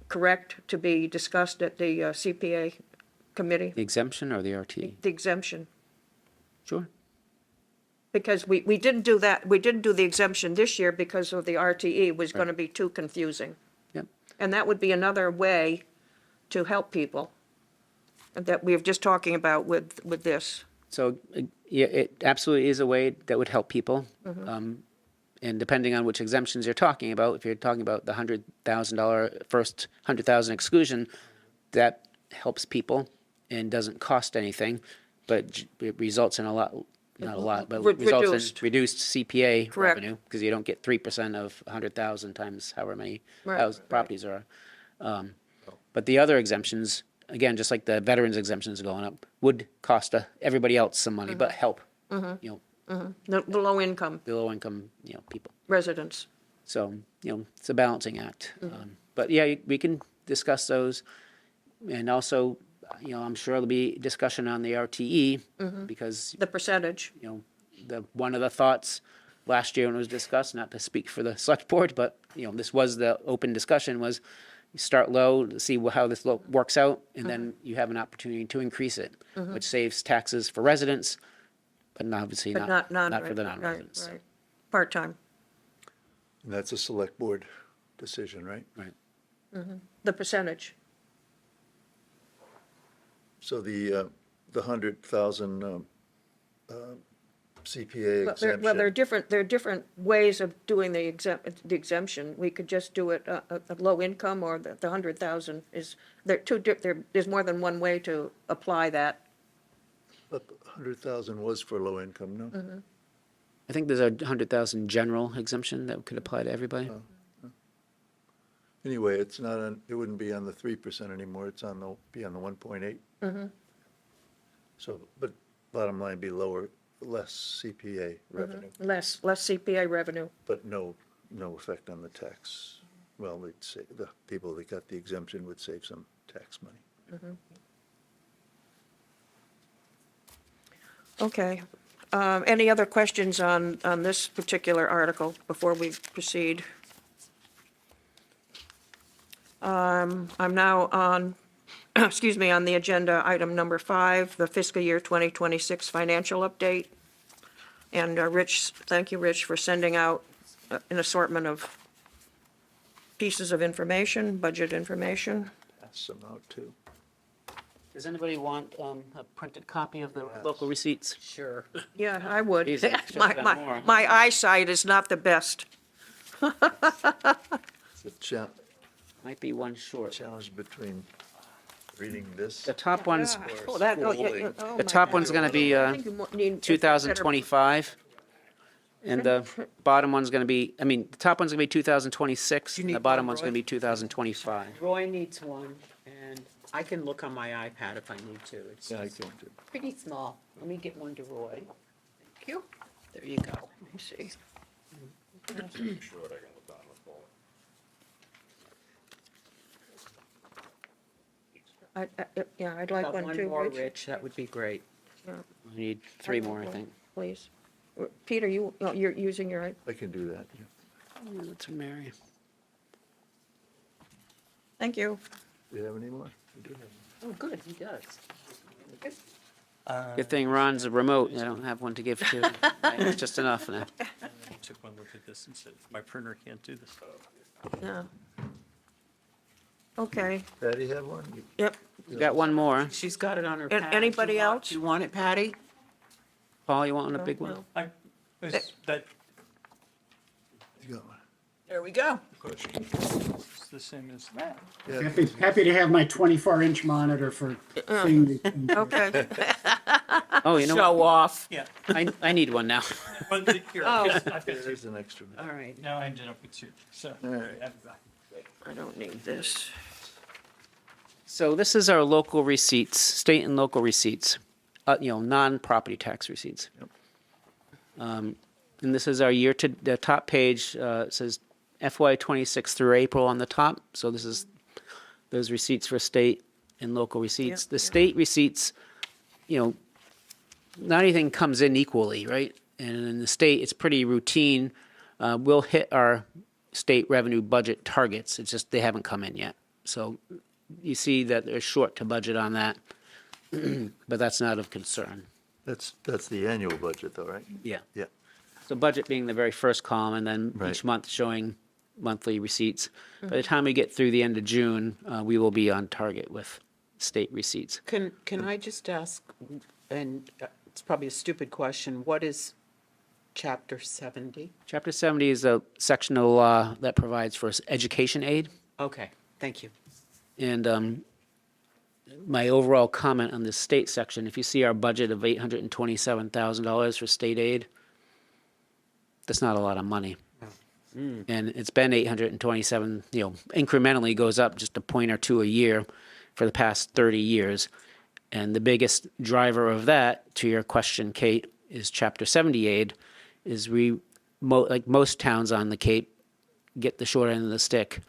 correct to be discussed at the CPA committee, The exemption or the RT? the exemption? Sure. Because we didn't do that, we didn't do the exemption this year because of the RTE was going to be too confusing. Yep. And that would be another way to help people that we were just talking about with this. So, yeah, it absolutely is a way that would help people. And depending on which exemptions you're talking about, if you're talking about the $100,000 first $100,000 exclusion, that helps people and doesn't cost anything, but it results in a lot, not a lot, but results in reduced CPA Correct. revenue, because you don't get 3% of 100,000 times however many Right. properties there are. But the other exemptions, again, just like the veterans exemptions going up, would cost everybody else some money, but help, The low-income the low income, people. residents. So, it's a balancing act. But yeah, we can discuss those. And also, I'm sure there'll be discussion on the RTE because, The percentage. one of the thoughts last year when it was discussed, not to speak for the select board, but, this was the open discussion, was you start low, see how this works out, and then you have an opportunity to increase it, which saves taxes for residents, but obviously But not not for the right, non-residents. right. Part-time. And that's a select board decision, right? Right. The percentage. So the 100,000 CPA Well, exemption. there are different ways of doing the exemption. We could just do it at low income, or the 100,000 is, there's more than one way to apply that. But 100,000 was for low income, no? I think there's a 100,000 general exemption that could apply to everybody. Anyway, it's not on, it wouldn't be on the 3% anymore, it's on the, be on the 1.8. So, but bottom line be lower, less CPA revenue, Less CPA revenue. but no effect on the tax. Well, they'd say, the people that got the exemption would save some tax money. Okay. Any other questions on this particular article before we proceed? I'm now on, excuse me, on the agenda, item number 5, the fiscal year 2026 financial update. And Rich, thank you, Rich, for sending out an assortment of pieces of information, budget information. Pass them out too. Does anybody want a printed copy of the local receipts? Sure. Yeah, I would. Geez, I should've My, done my, more. my eyesight is not the best. It's a Might be one short. challenge between reading this. The top one's, Oh, that, oh, yeah, yeah, oh the my top God. one's gonna be I think you need better- 2025. And the bottom one's gonna be, I mean, the top one's gonna be 2026, You and need the bottom one, one's Roy? gonna be 2025. Roy needs one, and I can look on my iPad if I need to. It's Yeah, I can do. pretty small. Let me get one to Roy. Thank you. There you go. Let me see. Yeah, I'd like Got one one too, more, Rich, Rich, that would be great. We need 3 more, I think. please. Peter, you're using your, I can do that. Yeah. That's for Mary. thank you. Do you have any more? I do have. Oh, good, he does. Good thing Ron's a remote, I don't have one to give to. It's just enough now. I took one look at this and said, my printer can't do this. Yeah. Okay, Patty have one? You- yep. We got one more. She's got it on her And pad. anybody Do you want- else? Do you want it, Patty? Paul, you want a big one? Is that You got one? There we go. it's the same as that? Happy to have my 24-inch monitor for seeing the. Okay. Oh, you know what? Show off. Yeah. I need one now. Here, Oh. I've got two. There's an extra. All right. Now I ended up with two, so. All right. I don't need this. So this is our local receipts, state and local receipts, non-property tax receipts. And this is our the top page, it says FY '26 through April on the top. So this is those receipts for state and local receipts. Yep, The yep. state receipts, not anything comes in equally, right? And in the state, it's pretty routine. We'll hit our state revenue budget targets. It's just they haven't come in yet. So you see that they're short to budget on that, but that's not of concern. That's the annual budget though, right? Yeah. Yeah. So budget being the very first column, and then Right. each month showing monthly receipts. By the time we get through the end of June, we will be on target with state receipts. Can I just ask, and it's probably a stupid question, what is Chapter 70? Chapter 70 is a section of the law that provides for education aid. Okay, thank you. And my overall comment on the state section, if you see our budget of $827,000 for state aid, that's not a lot of money. And it's been 827, incrementally goes up just a point or two a year for the past 30 years. And the biggest driver of that, to your question, Kate, is Chapter 70 aid, is like most towns on the Cape, get the short end of the stick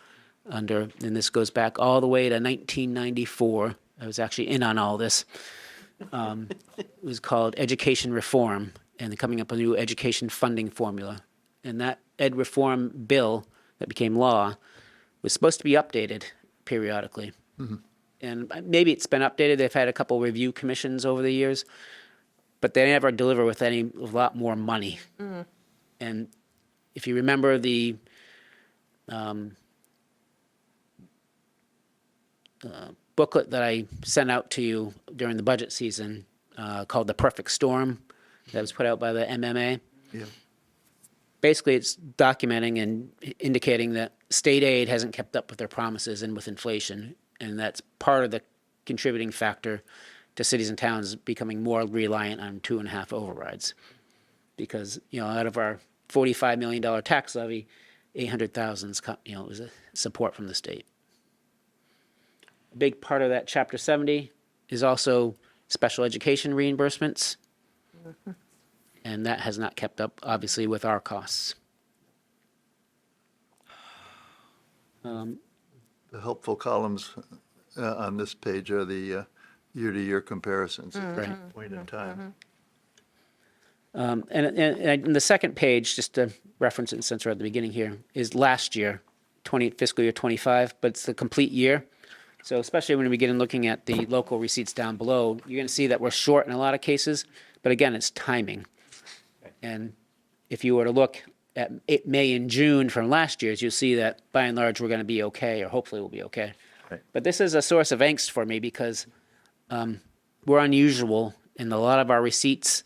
and this goes back all the way to 1994. I was actually in on all this. It was called education reform, and they're coming up with a new education funding formula. And that ed reform bill that became law was supposed to be updated periodically. And maybe it's been updated. They've had a couple review commissions over the years, but they never deliver with a lot more money. And if you remember the booklet that I sent out to you during the budget season called The Perfect Storm that was put out by the MMA. Yeah. Basically, it's documenting and indicating that state aid hasn't kept up with their promises and with inflation, and that's part of the contributing factor to cities and towns becoming more reliant on 2.5 overrides. Because, out of our $45 million tax levy, 800,000 is a support from the state. A big part of that Chapter 70 is also special education reimbursements. And that has not kept up, obviously, with our costs. The helpful columns on this page are the year-to-year comparisons at Right. that point in time. And the second page, just to reference it since we're at the beginning here, is last year, fiscal year 25, but it's the complete year. So especially when we begin looking at the local receipts down below, you're going to see that we're short in a lot of cases, but again, it's timing. And if you were to look at May and June from last year's, you'll see that by and large, we're going to be okay, or hopefully we'll be okay. Right. But this is a source of angst for me because we're unusual in a lot of our receipts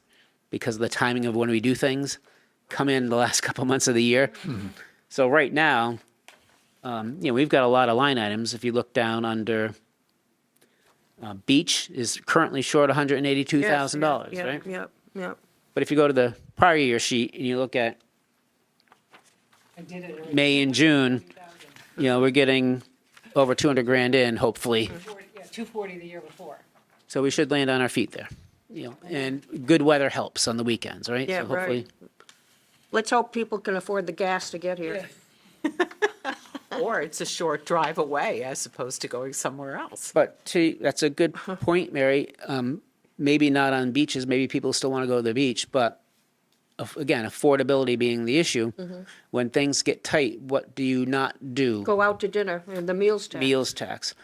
because of the timing of when we do things come in the last couple months of the year. So right now, we've got a lot of line items. If you look down under beach is currently short $182,000, Yep, right? Yep, yep. But if you go to the prior year sheet and you look at I did it already. May and June, we're getting over 200 grand in, hopefully. 240 the year before. So we should land on our feet there. And good weather helps on the weekends, right? Yeah, So hopefully, right. Let's hope people can afford the gas to get here. Or it's a short drive away as opposed to going somewhere else. But that's a good point, Mary. Maybe not on beaches, maybe people still want to go to the beach, but again, affordability being the issue. When things get tight, what do you not do? Go out to dinner and the meals tax. Meals tax.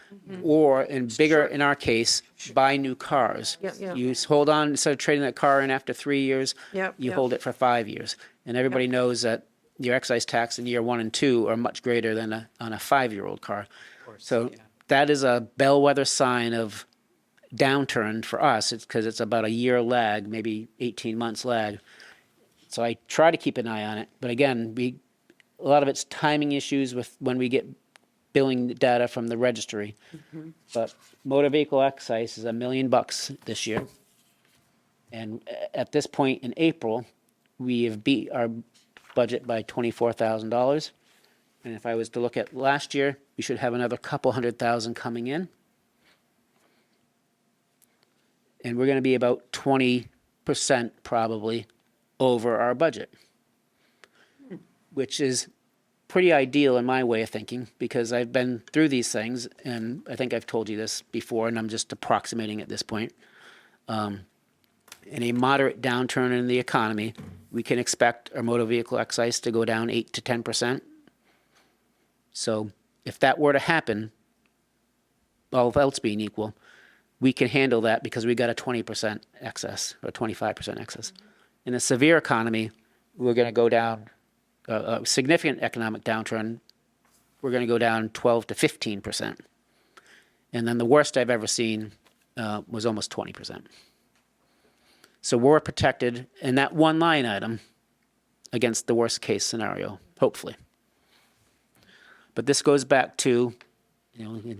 Or, in our case, buy new cars. Yeah, yeah. You hold on, instead of trading that car in after 3 years, Yep, you yep. hold it for 5 years. And everybody knows that your excise tax in year 1 and 2 are much greater than on a 5-year-old car. So that is a bellwether sign of downturn for us. It's because it's about a year lag, maybe 18 months lag. So I try to keep an eye on it. But again, a lot of it's timing issues with when we get billing data from the registry. But motor vehicle excise is $1 million this year. And at this point in April, we have beat our budget by $24,000. And if I was to look at last year, we should have another couple $100,000 coming in. And we're going to be about 20% probably over our budget, which is pretty ideal in my way of thinking because I've been through these things, and I think I've told you this before, and I'm just approximating at this point. In a moderate downturn in the economy, we can expect our motor vehicle excise to go down 8 to 10%. So if that were to happen, all else being equal, we can handle that because we got a 20% excess or 25% excess. In a severe economy, we're going to go down, a significant economic downturn, we're going to go down 12 to 15%. And then the worst I've ever seen was almost 20%. So we're protected in that one line item against the worst case scenario, hopefully. But this goes back to,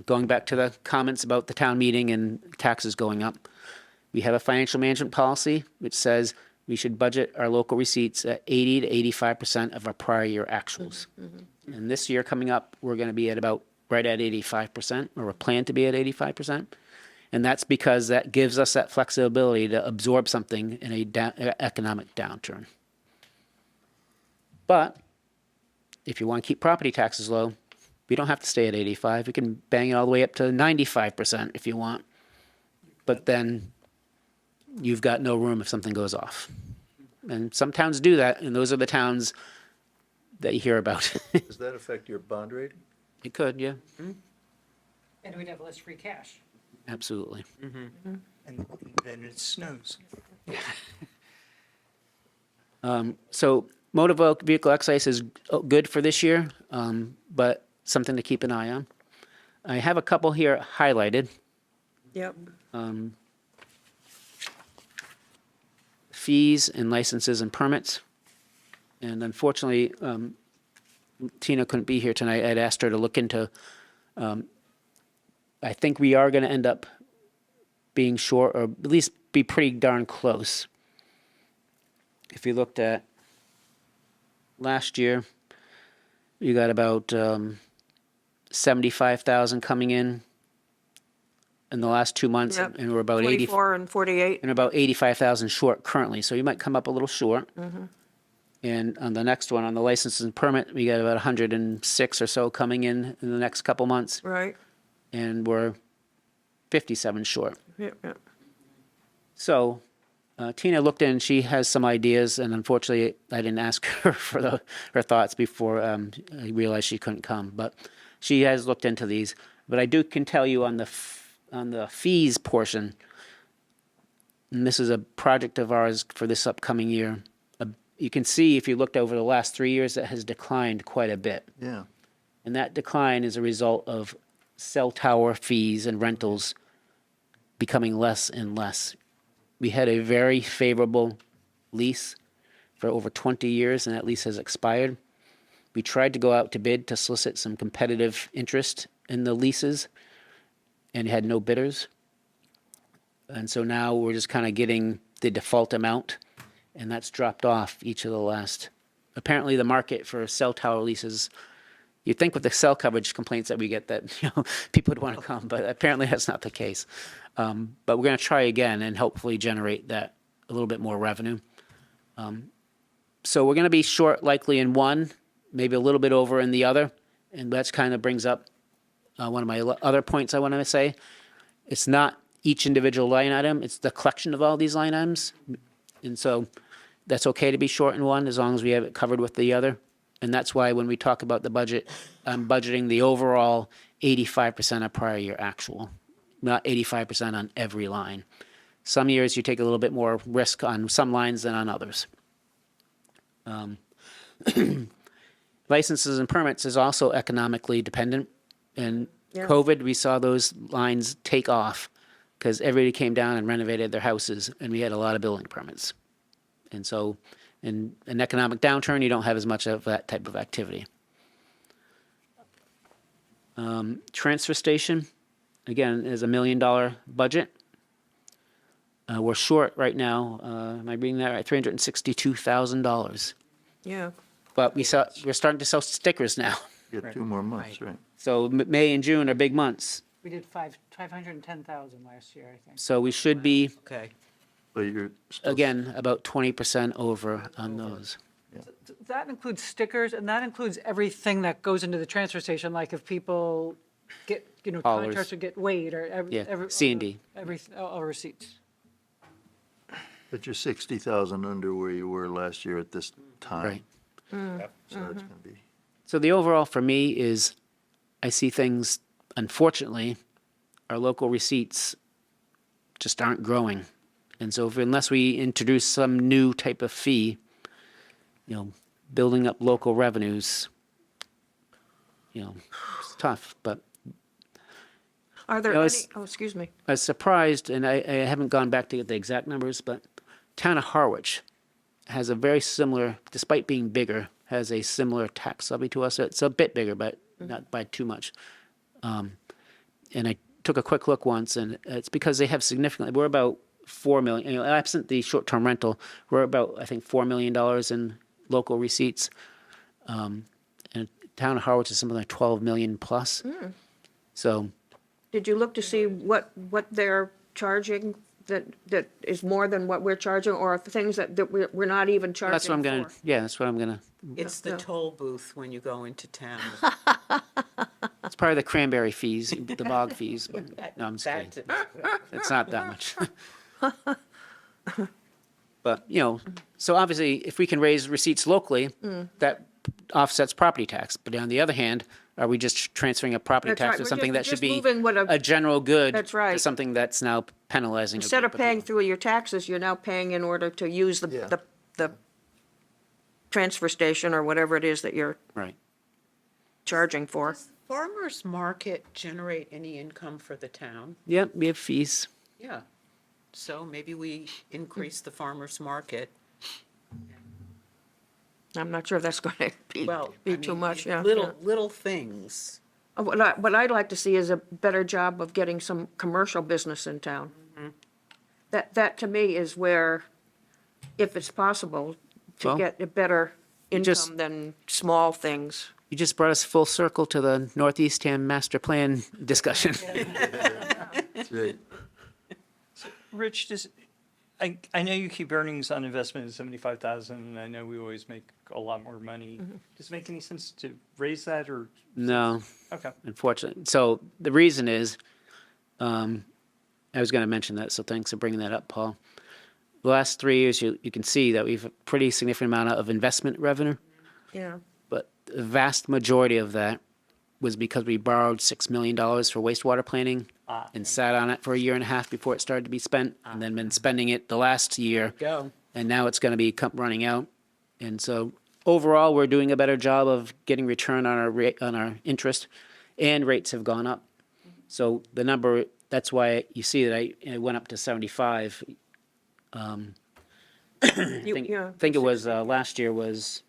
going back to the comments about the town meeting and taxes going up. We have a financial management policy which says we should budget our local receipts at 80 to 85% of our prior year actuals. And this year coming up, we're going to be at about right at 85%, or we plan to be at 85%. And that's because that gives us that flexibility to absorb something in a economic downturn. But if you want to keep property taxes low, we don't have to stay at 85. We can bang it all the way up to 95% if you want. But then you've got no room if something goes off. And some towns do that, and those are the towns that you hear about. Does that affect your bond rating? It could, yeah, And we'd have less free cash. absolutely. And then it snows. So motor vehicle excise is good for this year, but something to keep an eye on. I have a couple here highlighted. Yep. Fees and licenses and permits. And unfortunately, Tina couldn't be here tonight. I'd asked her to look into, I think we are going to end up being short, or at least be pretty darn close. If you looked at last year, you got about 75,000 coming in the last 2 months, Yep. and we're about 80, 24 and 48. and about 85,000 short currently. So you might come up a little short. And on the next one, on the licenses and permit, we got about 106 or so coming in the next couple months, Right. and we're 57 short. Yep, yep. So Tina looked in, she has some ideas, and unfortunately, I didn't ask her for her thoughts before I realized she couldn't come. But she has looked into these. But I can tell you on the fees portion, and this is a project of ours for this upcoming year, a you can see if you looked over the last 3 years, that has declined quite a bit. Yeah. And that decline is a result of cell tower fees and rentals becoming less and less. We had a very favorable lease for over 20 years, and that lease has expired. We tried to go out to bid to solicit some competitive interest in the leases and had no bidders. And so now we're just kind of getting the default amount, and that's dropped off each of the last. Apparently, the market for cell tower leases, you'd think with the cell coverage complaints that we get that people would want to come, but apparently that's not the case. But we're going to try again and hopefully generate that a little bit more revenue. So we're going to be short likely in one, maybe a little bit over in the other, and that kind of brings up one of my other points I want to say. It's not each individual line item, it's the collection of all these line items. And so that's okay to be short in one as long as we have it covered with the other. And that's why when we talk about the budget, I'm budgeting the overall 85% of prior year actual, not 85% on every line. Some years you take a little bit more risk on some lines than on others. Licenses and permits is also economically dependent. And Yeah. COVID, we saw those lines take off because everybody came down and renovated their houses, and we had a lot of building permits. And so in an economic downturn, you don't have as much of that type of activity. Transfer station, again, is $1 million budget. We're short right now, am I reading that right? $362,000. Yeah. But we're starting to sell stickers now. Get 2 more months, right? So May and June are big months. We did 510,000 last year, I think. So we should be, Okay. But you're still. again, about 20% over on those. That includes stickers, and that includes everything that goes into the transfer station, like if people get, Haulers. contracts or get weighed or Yeah, C&D. all receipts. But you're 60,000 under where you were last year at this time. Right. So that's going to be. So the overall for me is, I see things, unfortunately, our local receipts just aren't growing. And so unless we introduce some new type of fee, building up local revenues, it's tough. But Are there You know, any, it's- oh, excuse me. I was surprised, and I haven't gone back to get the exact numbers, but town of Harwich has a very similar, despite being bigger, has a similar tax levy to us. It's a bit bigger, but not by too much. And I took a quick look once, and it's because they have significantly, we're about $4 million, absent the short-term rental, we're about, I think, $4 million in local receipts. And town of Harwich is something like 12 million plus. So Did you look to see what they're charging that is more than what we're charging, or things that we're not even charging that's what I'm gonna, for? that's what I'm gonna, It's the Yeah. toll booth when you go into town. it's part of the cranberry fees, the bog fees, but, no, I'm just kidding. It's not that much. But, so obviously, if we can raise receipts locally, that offsets property tax. But on the other hand, are we just transferring a property That's right. tax to We're something that just- should just be moving what a general good? That's right. To something that's now penalizing. a Instead of group paying people. through your taxes, you're now paying in order to use Yeah. the transfer station or whatever it is that you're Right. charging for. Does farmer's market generate any income for the town? Yep, we have fees. Yeah. So maybe we increase the farmer's market. I'm not sure if that's going to Well, be I too mean, much, yeah. Little things. What I'd like to see is a better job of getting some commercial business in town. That to me is where, if it's possible, to Well, get a better just- income than small things. You just brought us full circle to the Northeastham Master Plan discussion. That's right. Rich, I know you keep earnings on investment at 75,000, and I know we always make a lot more money. Does it make any sense to raise that, or? No. Okay. Unfortunately. So the reason is, I was going to mention that, so thanks for bringing that up, Paul. The last 3 years, you can see that we've a pretty significant amount of investment revenue, Yeah. but the vast majority of that was because we borrowed $6 million for wastewater planning and sat on it for a year and a half before it started to be spent, and then been spending it the last year, Go. and now it's going to be running out. And so overall, we're doing a better job of getting return on our rate, on our interest, and rates have gone up. So the number, that's why you see that I went up to 75. I think, yeah, think it was, last year was,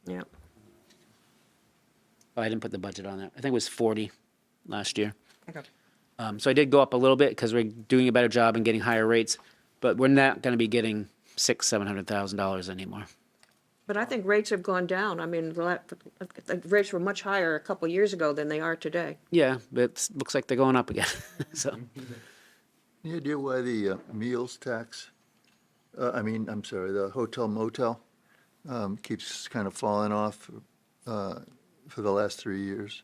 Yeah. oh, I didn't put the budget on that. I think it was 40 last year. Okay. So I did go up a little bit because we're doing a better job and getting higher rates, but we're not going to be getting $700,000 anymore. But I think rates have gone down. I mean, the rates were much higher a couple years ago than they are today. Yeah, but it looks like they're going up again. So Any idea why the meals tax, I'm sorry, the hotel motel keeps kind of falling off for the last 3 years?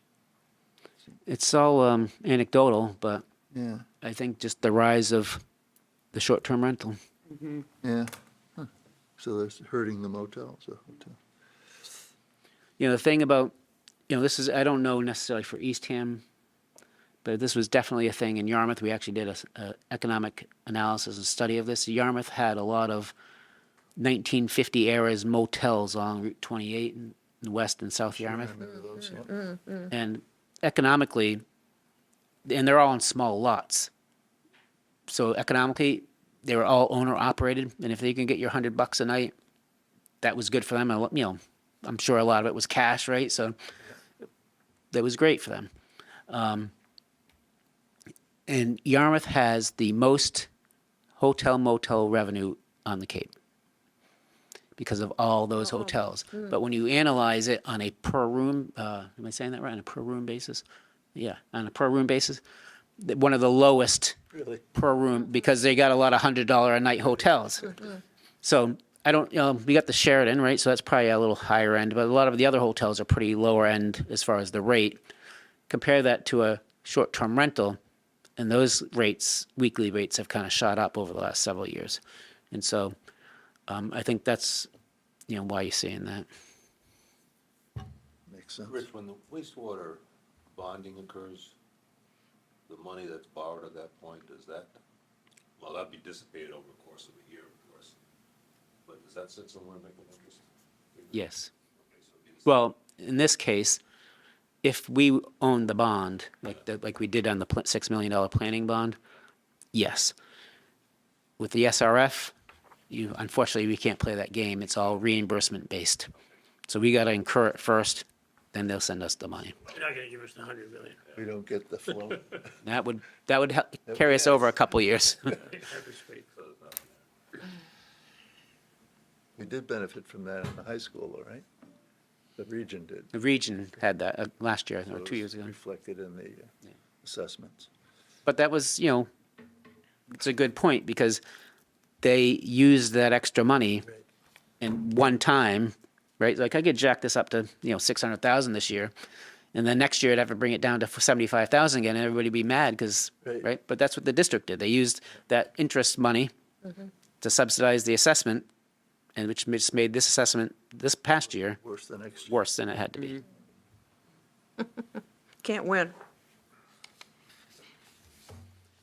it's all anecdotal, but Yeah, I think just the rise of the short-term rental. yeah. Huh. So that's hurting the motels, the hotel. You know, the thing about, this is, I don't know necessarily for Eastham, but this was definitely a thing in Yarmouth. We actually did a economic analysis and study of this. Yarmouth had a lot of 1950 eras motels along Route 28 in West and South Yarmouth. Remember those? Yeah. And economically, and they're all in small lots. So economically, they were all owner operated, and if they can get your $100 a night, that was good for them. I'm sure a lot of it was cash, right? So that was great for them. And Yarmouth has the most hotel motel revenue on the Cape because of all those hotels. But when you analyze it on a per room, am I saying that right? On a per room basis? Yeah, on a per room basis, one of the lowest Really? per room because they got a lot of $100 a night hotels. So I don't, we got the Sheraton, right? So that's probably a little higher end, but a lot of the other hotels are pretty lower end as far as the rate. Compare that to a short-term rental, and those rates, weekly rates, have kind of shot up over the last several years. And so I think that's, why you're seeing that. Makes sense. Rich, when the wastewater bonding occurs, the money that's borrowed at that point, well, that'd be dissipated over the course of a year, of course. But does that sit somewhere in making interest? Yes. Okay, so it'd be the Well, in this case, if we own the bond, like we did on the $6 million planning bond, yes. With the SRF, unfortunately, we can't play that game. It's all reimbursement based. So we got to incur it first, then they'll send us the money. They're not gonna give us the 100 million. We don't get the flow. That would help carry us over a couple years. That'd be sweet. We did benefit from that in the high school, though, right? The region did. The region had that last year, So or it 2 was years ago. reflected in the assessments. But that was, it's a good point because they used that extra money in one time, right? Like I could jack this up to, 600,000 this year. And then next year I'd have to bring it down to 75,000 again and everybody would be mad because, Right. right? But that's what the district did. They used that interest money to subsidize the assessment and which just made this assessment this past year Worse than next year. worse than it had to be. Can't win.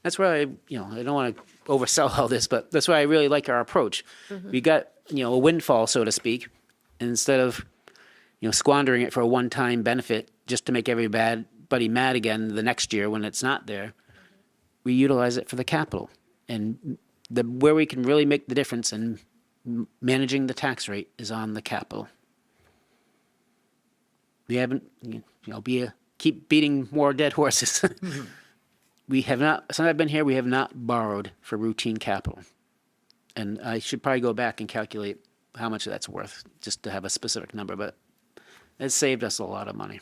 That's why I don't want to oversell all this, but that's why I really like our approach. We got, a windfall, so to speak, and instead of, squandering it for a one-time benefit just to make everybody mad again the next year when it's not there, we utilize it for the capital. And where we can really make the difference in managing the tax rate is on the capital. We haven't, keep beating more dead horses. We have not, since I've been here, we have not borrowed for routine capital. And I should probably go back and calculate how much that's worth, just to have a specific number, but it saved us a lot of money.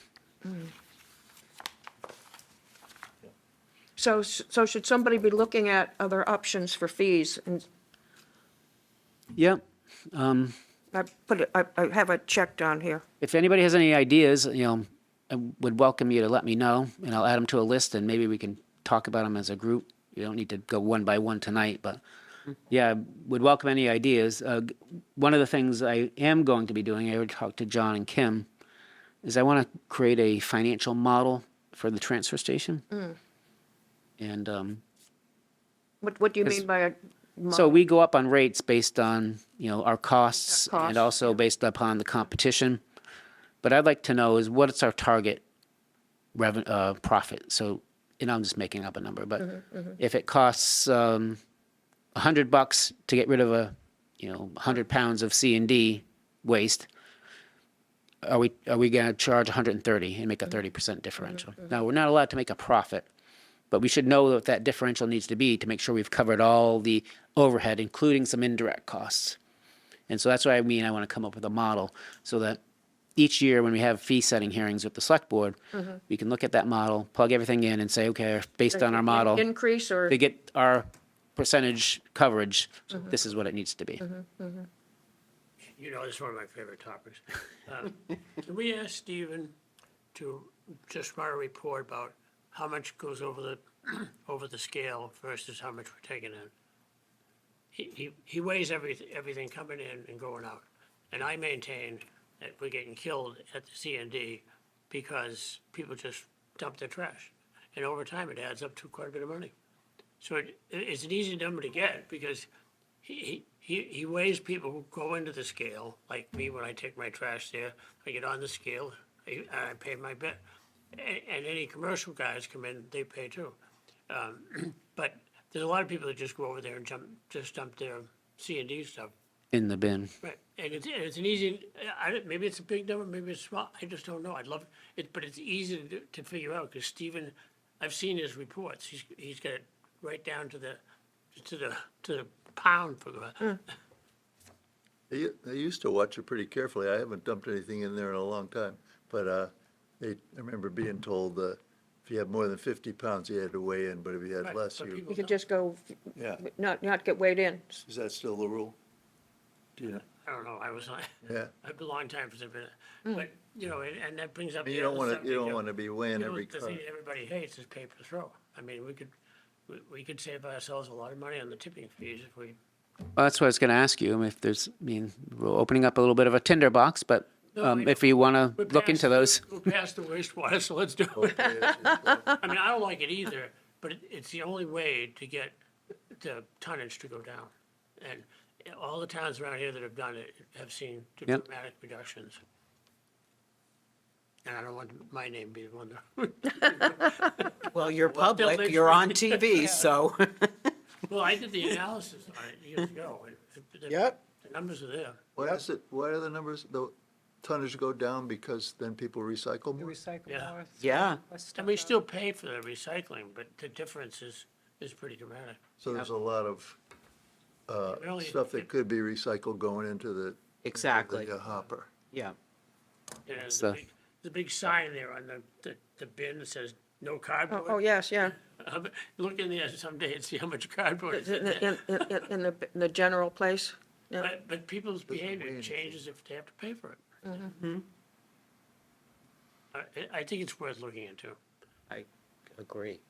So should somebody be looking at other options for fees? And Yep. I have it checked on here. If anybody has any ideas, I would welcome you to let me know, and I'll add them to a list, and maybe we can talk about them as a group. You don't need to go one by one tonight, but yeah, I would welcome any ideas. One of the things I am going to be doing, I already talked to John and Kim, is I want to create a financial model for the transfer station. And What do you Yes. mean by So we go up on rates based on, our costs Yeah, and costs, also based upon the competition. But I'd like to know is what's our target profit? So, I'm just making up a number, but if it costs $100 to get rid of 100 pounds of C&D waste, are we going to charge 130 and make a 30% differential? Now, we're not allowed to make a profit, but we should know what that differential needs to be to make sure we've covered all the overhead, including some indirect costs. And so that's what I mean. I want to come up with a model so that each year when we have fee setting hearings with the select board, we can look at that model, plug everything in and say, okay, based on our model, Increase or? to get our percentage coverage, this is what it needs to be. You know, this is one of my favorite topics. Can we ask Stephen to just write a report about how much goes over the scale versus how much we're taking in? He weighs everything coming in and going out. And I maintain that we're getting killed at the C&D because people just dump their trash. And over time, it adds up to quite a bit of money. So it's an easy number to get because he weighs people who go into the scale, like me when I take my trash there. I get on the scale, I pay my bit. And any commercial guys come in, they pay too. But there's a lot of people that just go over there and just dump their C&D stuff. In the bin. Right, and it's an easy, maybe it's a big number, maybe it's small, I just don't know. I'd love it, but it's easy to figure out, because Stephen, I've seen his reports, he's got it right down to the pound for the. They used to watch it pretty carefully. I haven't dumped anything in there in a long time, but I remember being told if you had more than 50 pounds, you had to weigh in, but if you had Right, less, but you, people You could just go, yeah. not get weighed in. Is that still the rule? Do you know? I don't know, I was like, Yeah. I've been a long time since I've been, but, and that brings up You the don't other want to, subject you don't of, want to be weighing every the car. thing that everybody hates is paper throw. I mean, we could save ourselves a lot of money on the tipping fees if we. Well, that's what I was going to ask you. If there's, we're opening up a little bit of a tinderbox, but No, I know. if you want to We're look past into the- those. We're past the wastewater, so let's do it. I mean, I don't like it either, but it's the only way to get the tonnage to go down. And all the towns around here that have done it have seen Yep. dramatic reductions. And I don't want my name to be the one to. Well, you're Bill public, Lynch you're on would- TV, so. Well, I did the analysis on it years ago. and the- Yep. The numbers are there. Why are the numbers, the tonnage go down because then people recycle more? Recycle Yeah. more. Yeah. less And we stuff out. still pay for the recycling, but the difference is pretty dramatic. So there's a lot of Really, stuff that could be recycled going into the Exactly. the hopper. Yeah. You know, So- the big sign there on the bin that says no cardboard. Oh, yes, yeah. Look in there someday and see how much cardboard is in In, there. in the general place. Yeah. But people's behavior way changes if they have to pay for it. I think it's worth looking into. I agree.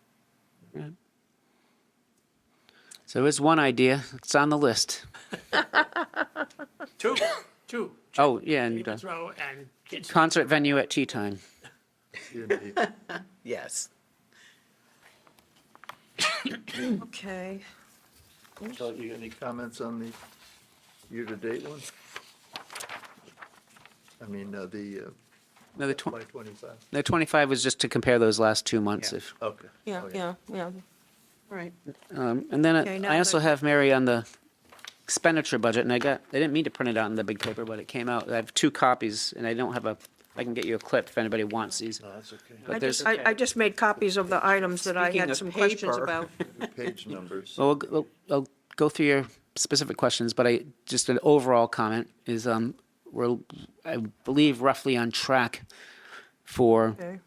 So there's one idea. It's on the list. Two. Oh, yeah, and Paper throw and kids. concert venue at tea time. Yes. Okay. So you got any comments on the year-to-date one? I mean, the No, the FY '25. 25 was just to compare those last 2 months. If Okay. Yeah, Okay. yeah. Right. And then Okay, now I also that- have Mary on the expenditure budget, and I didn't mean to print it out in the big paper, but it came out. I have 2 copies, and I don't have I can get you a clip if anybody wants these. No, that's okay. But I there's, I just made copies of the items that I Speaking had of some questions paper. about. Page numbers. well, I'll go through your specific questions, but just an overall comment is, we're, I believe, roughly on track for, Okay.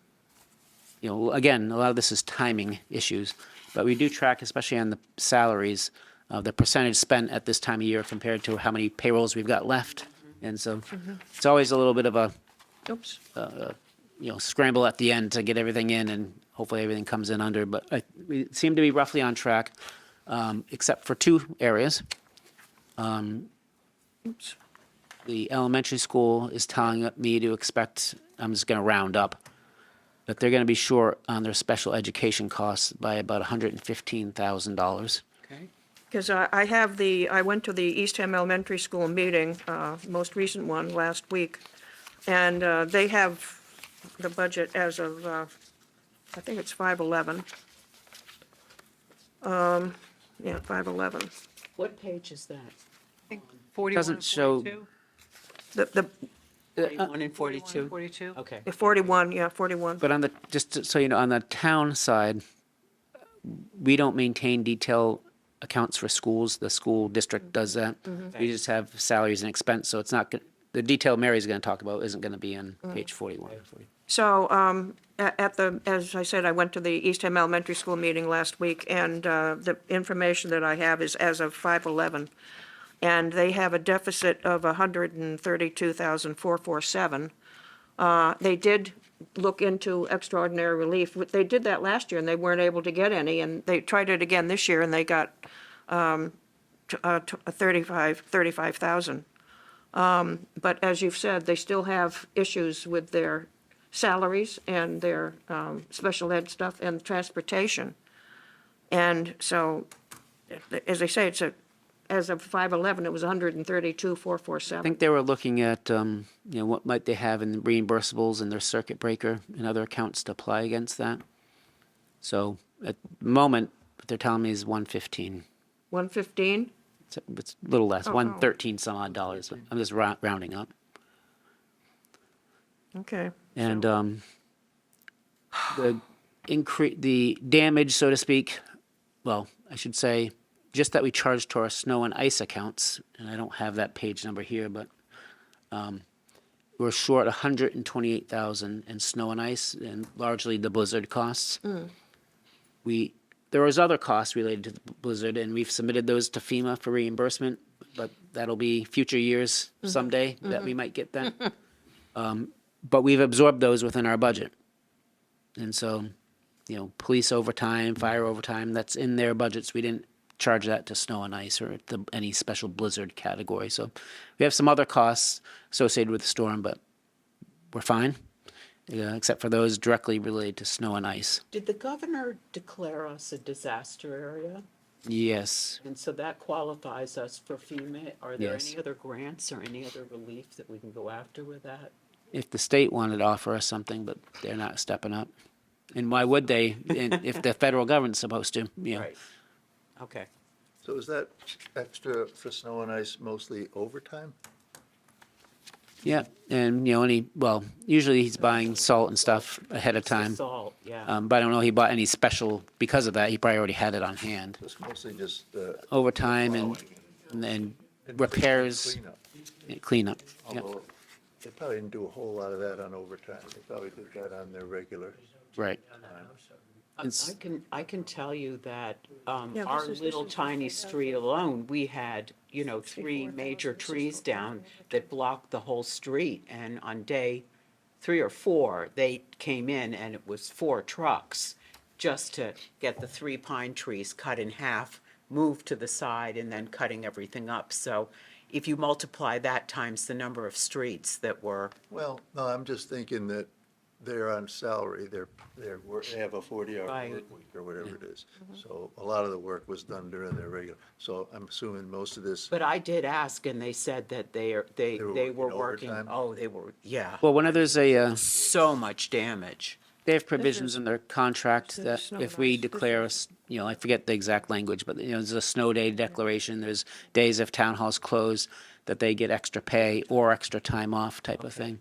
again, a lot of this is timing issues, but we do track, especially on the salaries, the percentage spent at this time of year compared to how many payrolls we've got left. And so it's always a little bit of a, Oops. scramble at the end to get everything in, and hopefully everything comes in under, but we seem to be roughly on track, except for 2 areas. The elementary school is telling me to expect, I'm just going to round up, that they're going to be short on their special education costs by about $115,000. Okay. because I have I went to the Eastham Elementary School meeting, most recent one, last week, and they have the budget as of, I think it's 5/11. Yeah, 5/11. What page is that? 41 Doesn't and show- 42? The 41 and 42? 42? Okay. 41, yeah, 41. But on the, so you know, on the town side, we don't maintain detailed accounts for schools. The school district does that. We just have salaries and expense, so it's not, the detail Mary's gonna talk about isn't gonna be on page 41. So, as I said, I went to the Eastham Elementary School meeting last week, and the information that I have is as of 5/11. And they have a deficit of 132,447. They did look into extraordinary relief. They did that last year, and they weren't able to get any, and they tried it again this year, and they got 35,000. But as you've said, they still have issues with their salaries and their special ed stuff and transportation. And so, as I say, as of 5/11, it was 132,447. I think they were looking at, you know, what might they have in reimbursables and their circuit breaker and other accounts to apply against that. So at the moment, what they're telling me is 115. 115? It's a little less, Oh, 113 some odd dollars. But I'm just rounding up. Okay. And the damage, so to speak, well, I should say, just that we charged to our snow and ice accounts, and I don't have that page number here, but we're short 128,000 in snow and ice, and largely the blizzard costs. There was other costs related to the blizzard, and we've submitted those to FEMA for reimbursement, but that'll be future years someday that we might get that. But we've absorbed those within our budget. And so, you know, police overtime, fire overtime, that's in their budgets. We didn't charge that to snow and ice or any special blizzard category. So we have some other costs associated with the storm, but we're fine, except for those directly related to snow and ice. Did the governor declare us a disaster area? Yes. And so that qualifies us for FEMA. Are there Yes. any other grants or any other relief that we can go after with that? If the state wanted to offer us something, but they're not stepping up. And why would they, if the federal government's supposed to, you know? Right. Okay. So is that extra for snow and ice mostly overtime? Yeah, and, you know, usually he's buying salt and stuff ahead of time. Salt, yeah. But I don't know he bought any special, because of that, he probably already had it on hand. It's mostly just Overtime and repairs, cleanup. cleanup, yeah, Although they probably didn't do a whole lot of that on overtime. They probably did that on their regular right. I can tell you that Yeah, our this little is tiny street alone, we had, you know, 3 major trees down that blocked the whole street. And on day 3 or 4, they came in and it was 4 trucks just to get the 3 pine trees cut in half, moved to the side, and then cutting everything up. So if you multiply that times the number of streets that were, Well, no, I'm just thinking that they're on salary, they have a 40-hour Right. work week or whatever it is. So a lot of the work was done during their regular, so I'm assuming most of this, but I did ask and they said that they were were working working, overtime? oh, they were, yeah, Well, whenever there's so much damage. they have provisions in their contract that snow if and we ice. This declare, you know, I forget the exact language, but, you know, there's a snow day declaration, there's days if town hall's closed, that they get extra pay or extra time off type of thing.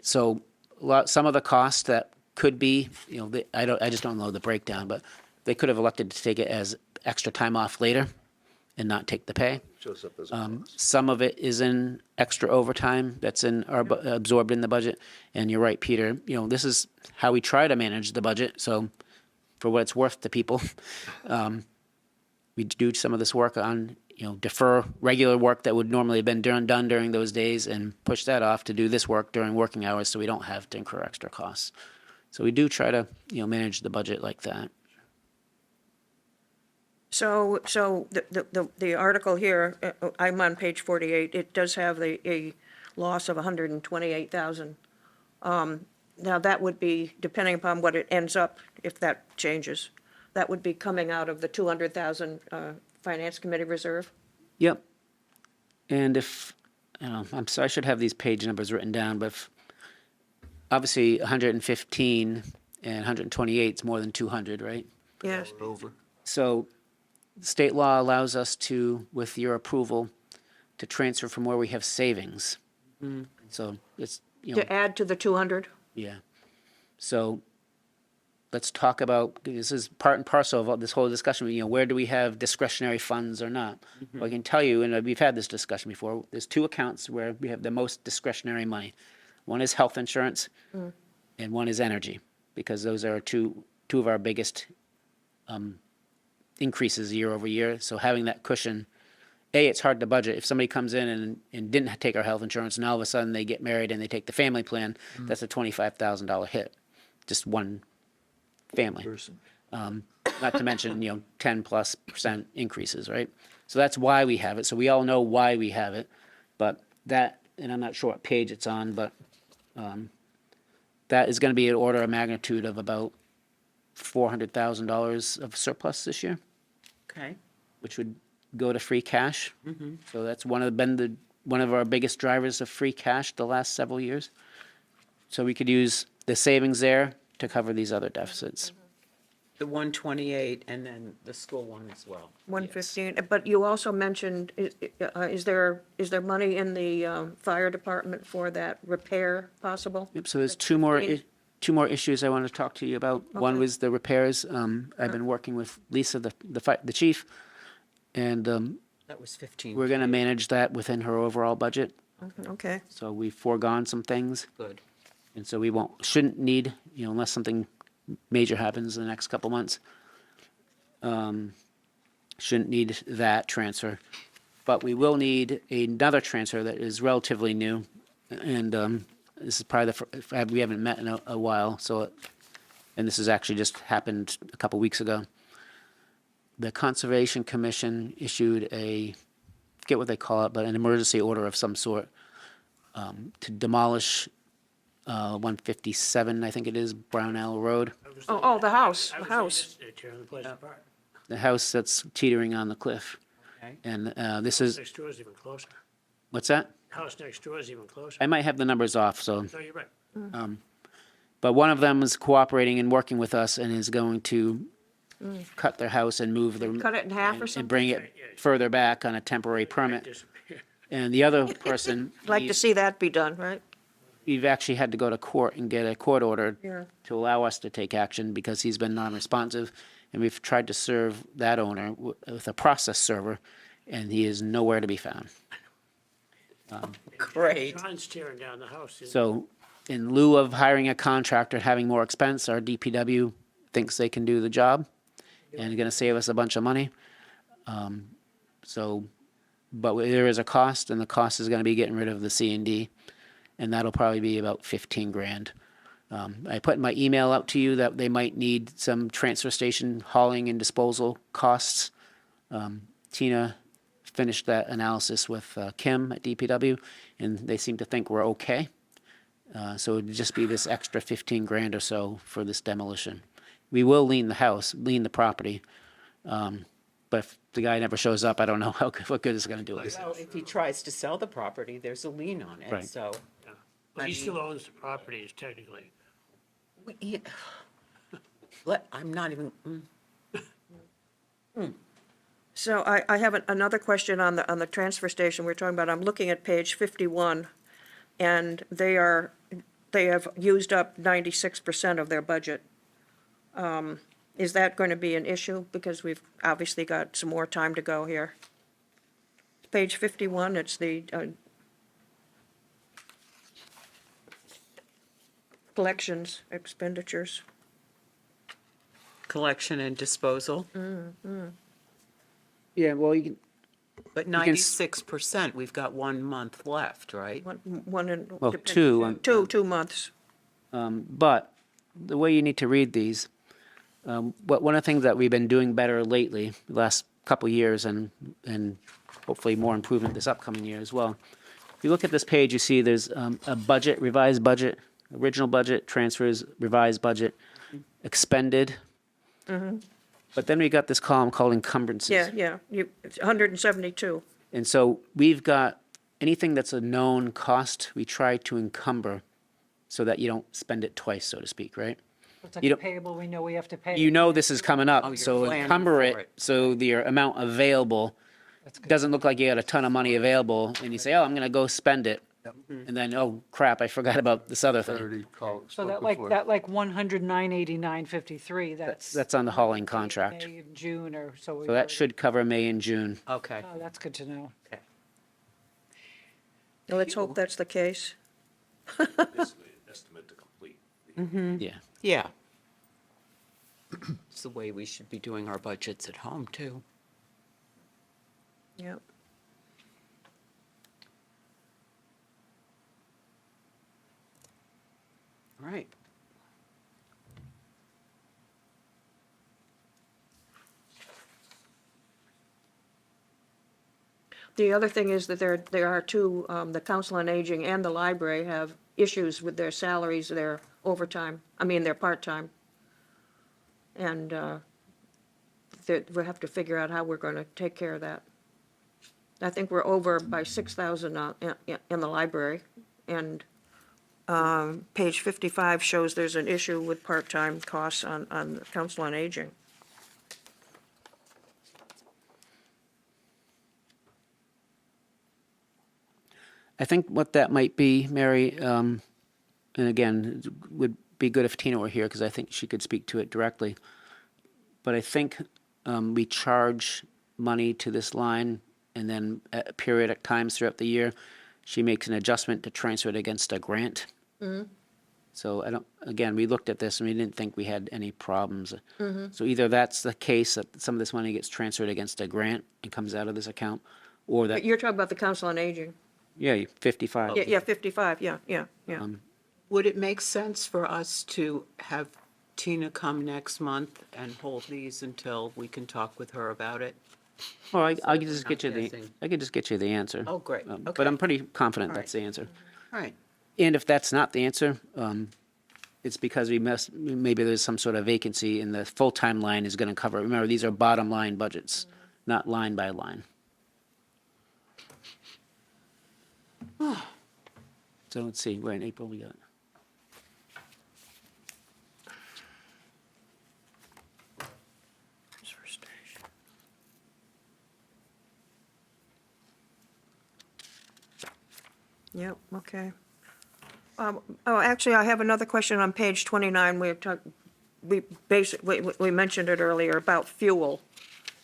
So some of the costs that could be, you know, I just don't know the breakdown, but they could have elected to take it as extra time off later and not take the pay. shows up as a cost. Some of it is in extra overtime that's in our, absorbed in the budget. And you're right, Peter, you know, this is how we try to manage the budget. So for what it's worth to people, we do some of this work on, you know, defer regular work that would normally have been done during those days and push that off to do this work during working hours so we don't have to incur extra costs. So we do try to, you know, manage the budget like that. So the article here, I'm on page 48, it does have a loss of 128,000. Now, that would be, depending upon what it ends up, if that changes, that would be coming out of the 200,000 Finance Committee reserve? Yep. And if, I'm sorry, I should have these page numbers written down, but if, obviously 115 and 128 is more than 200, right? Yes. So state law allows us to, with your approval, to transfer from where we have savings. So it's, To add to the 200? yeah. So let's talk about, this is part and parcel of this whole discussion, where do we have discretionary funds or not? Well, I can tell you, and we've had this discussion before, there's two accounts where we have the most discretionary money. One is health insurance and one is energy, because those are two of our biggest increases year over year. So having that cushion, it's hard to budget. If somebody comes in and didn't take our health insurance and all of a sudden they get married and they take the family plan, that's a $25,000 hit. Just one family. Not to mention, 10+% increases, right? So that's why we have it. So we all know why we have it. But that, and I'm not sure what page it's on, but that is going to be an order of magnitude of about $400,000 of surplus this year, Okay. which would go to free cash. So that's one of our biggest drivers of free cash the last several years. So we could use the savings there to cover these other deficits. The 128 and then the school one as well. 115, but you also mentioned, is there money in the fire department for that repair possible? Yep, so there's two more issues I want to talk to you about. One Okay. was the repairs. I've been working with Lisa, the chief, and That was 15. we're going to manage that within her overall budget. Okay, So we've foregone some things, Good. and so we shouldn't need, unless something major happens in the next couple months, shouldn't need that transfer. But we will need another transfer that is relatively new, and this is probably we haven't met in a while, and this has actually just happened a couple weeks ago. The Conservation Commission issued forget what they call it, but an emergency order of some sort to demolish 157, I think it is, Brownell Road, oh, the house, I the was house. there tearing the place apart. the house that's teetering on the cliff. Okay. And this is, Next door is even closer. what's that? House next door is even closer. I might have the numbers off, so. No, you're right. But one of them is cooperating and working with us and is going to cut their house and move the. Cut it in half or and something? bring it further back on a temporary permit. Disappear. And the other person, Like to see that be done, right? we've actually had to go to court and get a court order Yeah. to allow us to take action because he's been non-responsive. And we've tried to serve that owner with a process server, and he is nowhere to be found. Great. John's tearing down the house. So in lieu of hiring a contractor, having more expense, our DPW thinks they can do the job and going to save us a bunch of money. But there is a cost, and the cost is going to be getting rid of the C&D, and that'll probably be about 15 grand. I put in my email out to you that they might need some transfer station hauling and disposal costs. Tina finished that analysis with Kim at DPW, and they seem to think we're okay. So it'd just be this extra 15 grand or so for this demolition. We will lien the property. But if the guy never shows up, I don't know what good it's gonna do us. Well, if he tries to sell the property, there's a lien on it, Right. so. But he still owns the properties technically. I'm not even, So I have another question on the transfer station we're talking about. I'm looking at page 51, and they have used up 96% of their budget. Is that going to be an issue? Because we've obviously got some more time to go here. Page 51, it's the collections expenditures. collection and disposal, Yeah, well, you can, but can s- 96%, we've got 1 month left, right? One in. well, two, Two months. but the way you need to read these, one of the things that we've been doing better lately, the last couple of years, and hopefully more improvement this upcoming year as well. If you look at this page, you see there's a budget, revised budget, original budget, transfers, revised budget, expended. But then we got this column called encumbrances. Yeah, it's 172. And so we've got anything that's a known cost, we try to encumber so that you don't spend it twice, so to speak, right? It's You like don't- payable, we know we have to pay. You know this is coming up, you're so planning encumber for it, it. so the amount available doesn't look like you got a ton of money available, and you say, oh, I'm gonna go spend it. And then, oh crap, I forgot about this other thing. Already called, So spoke before. that 109.89.53, That's on the hauling contract. May and June or so. we So that already- should cover May and June. Okay. Oh, that's good to know. Well, let's hope that's the case. Basically, estimate to complete. Yeah. Yeah. It's the way we should be doing our budgets at home, too. Yep. All right. The other thing is that there are two, the Council on Aging and the library have issues with their salaries, their overtime, their part-time. And we have to figure out how we're going to take care of that. I think we're over by 6,000 in the library. And page 55 shows there's an issue with part-time costs on the Council on Aging. I think what that might be, Mary, and again, it would be good if Tina were here, because I think she could speak to it directly. But I think we charge money to this line, and then at periodic times throughout the year, she makes an adjustment to transfer it against a grant. So again, we looked at this and we didn't think we had any problems. So either that's the case, that some of this money gets transferred against a grant and comes out of this account, or that, But you're talking about the Council on Aging. yeah, 55. Yeah, 55, yeah. Would it make sense for us to have Tina come next month and hold these until we can talk with her about it? Well, I that can we're just not get you guessing. I can just get you the answer. Oh, great. But Okay. I'm pretty confident All that's right. the answer. All right. And if that's not the answer, it's because maybe there's some sort of vacancy and the full-time line is gonna cover it. Remember, these are bottom line budgets, not line by line. So let's see, we're in April, we got. Yep, okay. Actually, I have another question on page 29. We mentioned it earlier about fuel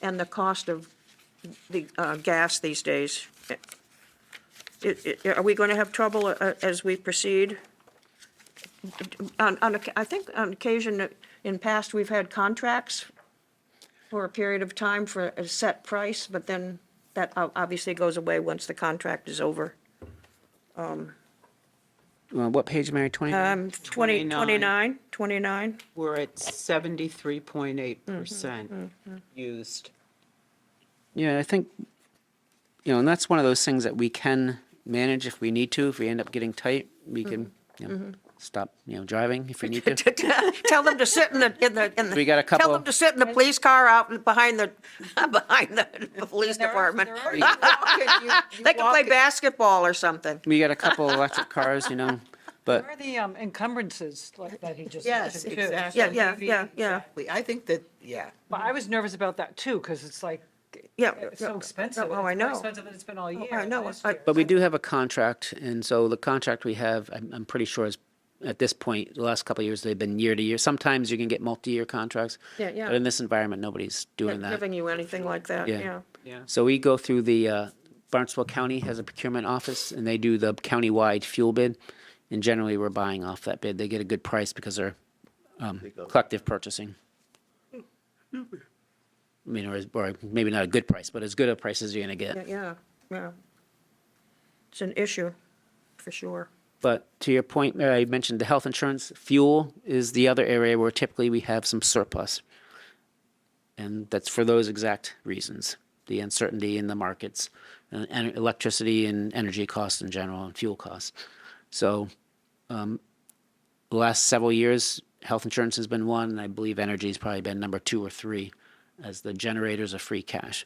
and the cost of the gas these days. Are we going to have trouble as we proceed? I think on occasion, in past, we've had contracts for a period of time for a set price, but then that obviously goes away once the contract is over. What page, Mary, 20? 29. We're at 73.8% used. Yeah, I think, and that's one of those things that we can manage if we need to. If we end up getting tight, we can, stop, driving if we need to. Tell them to sit in the. We got a Tell couple- them to sit in the police car out behind the police department. They can play basketball or something. We got a couple electric cars, but Where are the encumbrances like that he just Yes, mentioned too? exactly. Yeah. Exactly. I think that, yeah. But I was nervous about that too, because it's like, Yeah. it's so expensive. Oh, I It's more know. expensive than it's been all year. I know. last I- year. But we do have a contract, and so the contract we have, I'm pretty sure is, at this point, the last couple of years, they've been year to year. Sometimes you can get multi-year contracts. Yeah. But in this environment, nobody's doing Not that. giving you anything like that, Yeah. yeah. So we go through the, Barnstable County has a procurement office, and they do the county-wide fuel bid. And generally, we're buying off that bid. They get a good price because they're collective purchasing. I mean, or maybe not a good price, but as good a price as you're gonna get. Yeah. It's an issue, for sure. But to your point, Mary, I mentioned the health insurance. Fuel is the other area where typically we have some surplus. And that's for those exact reasons, the uncertainty in the markets, and electricity and energy costs in general, and fuel costs. So the last several years, health insurance has been one, and I believe energy has probably been number 2 or 3 as the generators of free cash.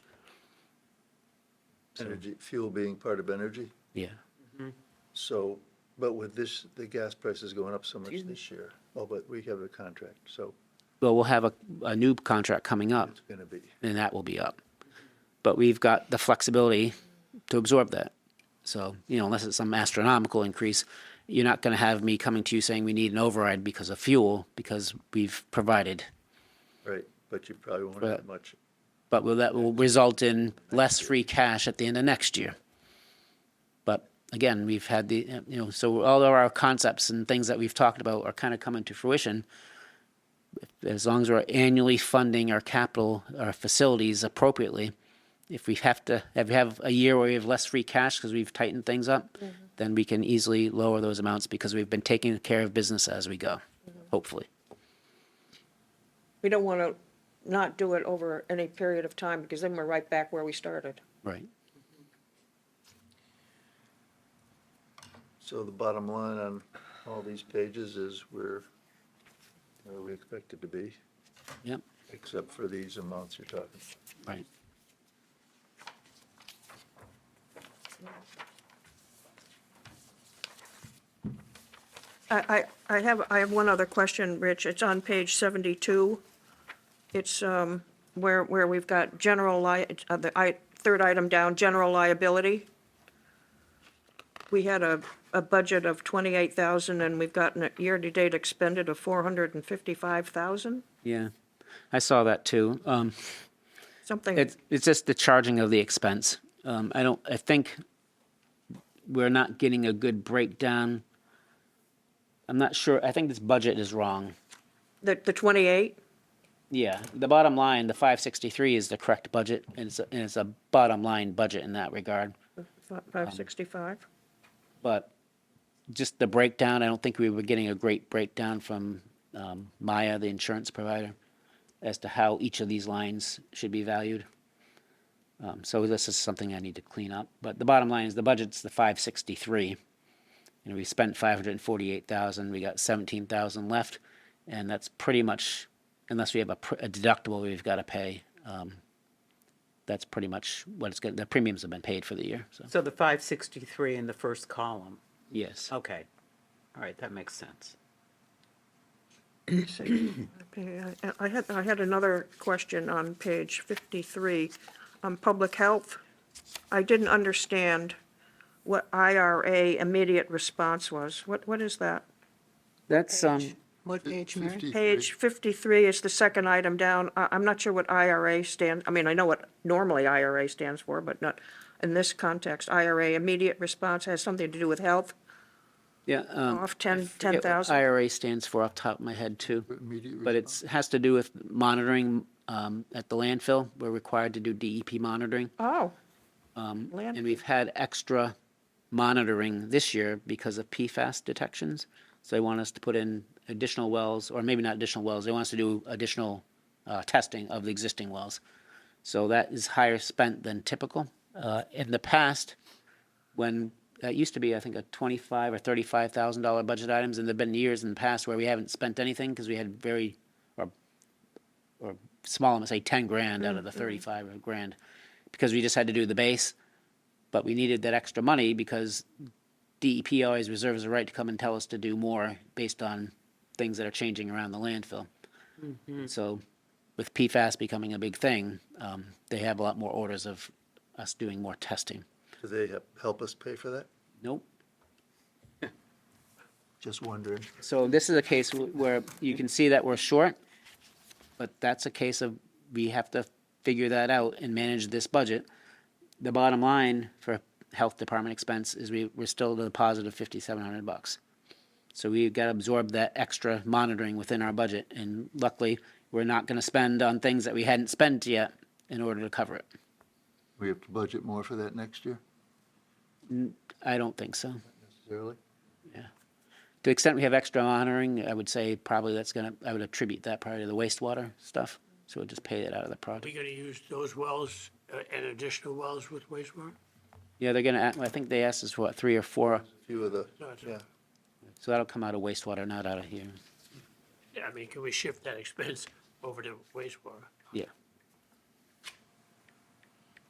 Energy, fuel being part of energy. Yeah. So, but with this, the gas prices going up so much this year. Oh, but we have a contract, so Well, we'll have a new contract coming up, it's gonna be. and that will be up. But we've got the flexibility to absorb that. So, unless it's some astronomical increase, you're not going to have me coming to you saying we need an override because of fuel, because we've provided. Right, but you probably won't But- have much. But that will result in less free cash at the end of next year. But again, we've had so all of our concepts and things that we've talked about are kind of coming to fruition. As long as we're annually funding our capital, our facilities appropriately, if we have a year where we have less free cash because we've tightened things up, then we can easily lower those amounts because we've been taking care of business as we go, hopefully. We don't want to not do it over any period of time, because then we're right back where we started. Right. So the bottom line on all these pages is where we expect it to be, Yep. except for these amounts you're talking. Right. I have one other question, Rich. It's on page 72. It's where we've got the third item down, general liability. We had a budget of 28,000 and we've gotten a year-to-date expended of 455,000, Yeah. I saw that too. something. It's just the charging of the expense. I think we're not getting a good breakdown. I'm not sure. I think this budget is wrong. The 28? Yeah, the bottom line, the 563 is the correct budget, and it's a bottom line budget in that regard. 565? But just the breakdown, I don't think we were getting a great breakdown from Maya, the insurance provider, as to how each of these lines should be valued. So this is something I need to clean up. But the bottom line is the budget's the 563. We spent 548,000. We got 17,000 left, and that's pretty much, unless we have a deductible we've got to pay. That's pretty much what it's going. The premiums have been paid for the year. So So the 563 in the first column. yes. Okay. All right, that makes sense. Okay, I had another question on page 53, on public health. I didn't understand what IRA immediate response was. What is that? That's What page, Mary? Page 53 is the second item down. I'm not sure what IRA stands, I mean, I know what normally IRA stands for, but not in this context. IRA immediate response has something to do with health, yeah. off 10 forget what 10,000. IRA stands for off the top of my head too, Immediate but it has to do with monitoring at the landfill. We're required to do DEP monitoring. Oh, And landfill. we've had extra monitoring this year because of PFAS detections. So they want us to put in additional wells, or maybe not additional wells, they want us to do additional testing of the existing wells. So that is higher spent than typical. In the past, when that used to be, I think, a $25,000 or $35,000 budget items, and there've been years in the past where we haven't spent anything because we had very, or small, I'm gonna say 10 grand out of the 35 grand, because we just had to do the base. But we needed that extra money because DEP always reserves the right to come and tell us to do more based on things that are changing around the landfill. So with PFAS becoming a big thing, they have a lot more orders of us doing more testing. Do they help us pay for that? Nope. Just wondering. So this is a case where you can see that we're short, but that's a case of we have to figure that out and manage this budget. The bottom line for health department expense is we're still at a positive $5,700. So we've got to absorb that extra monitoring within our budget, and luckily, we're not going to spend on things that we hadn't spent yet in order to cover it. We have to budget more for that next year, I don't think so. necessarily? To the extent we have extra monitoring, I would say probably I would attribute that probably to the wastewater stuff. So we'll just pay it out of the Are project. we gonna use those wells and additional wells with wastewater? Yeah, they're gonna, I think they asked us for what, 3 or 4, A few of the, Gotcha. yeah. so that'll come out of wastewater, not out of here. Yeah, I mean, can we shift that expense over to wastewater? Yeah.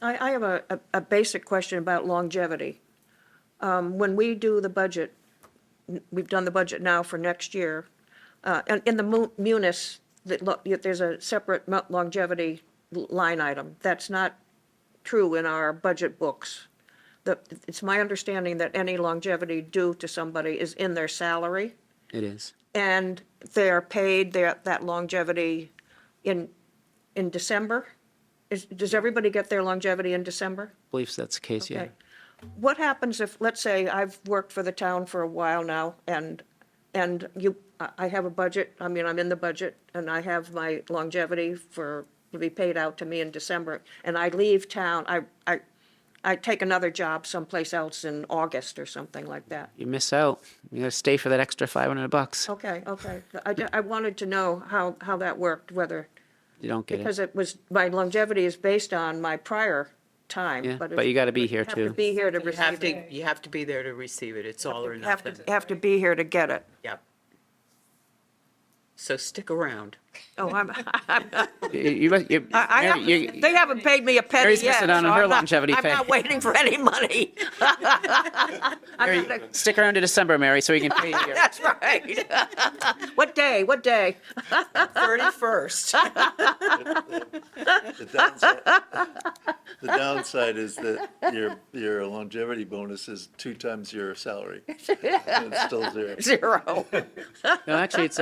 I have a basic question about longevity. When we do the budget, we've done the budget now for next year, and in the munis, there's a separate longevity line item. That's not true in our budget books. It's my understanding that any longevity due to somebody is in their salary, It is. and they are paid that longevity in December? Does everybody get their longevity in December? I believe that's the case, yeah. Okay. What happens if, let's say, I've worked for the town for a while now, and I have a budget, I mean, I'm in the budget, and I have my longevity to be paid out to me in December, and I leave town, I take another job someplace else in August or something like that. You miss out. You gotta stay for that extra $500. Okay. I wanted to know how that worked, whether, You don't get because it. my longevity is based on my prior time, Yeah, but. but you gotta be here You have to too. be here to You receive have it. to, you have to be there to receive it. It's all or Have nothing. to be here to get it. Yep. So stick around. Oh, they haven't paid me a penny Mary's yet. missing out so on her I'm not- longevity I'm pay. not waiting for any money. Mary, stick around to December, Mary, so we can pay you. That's right. What day? 31st. The downside is that your longevity bonus is 2 times your salary. And it's still 0. Zero. No, actually, it's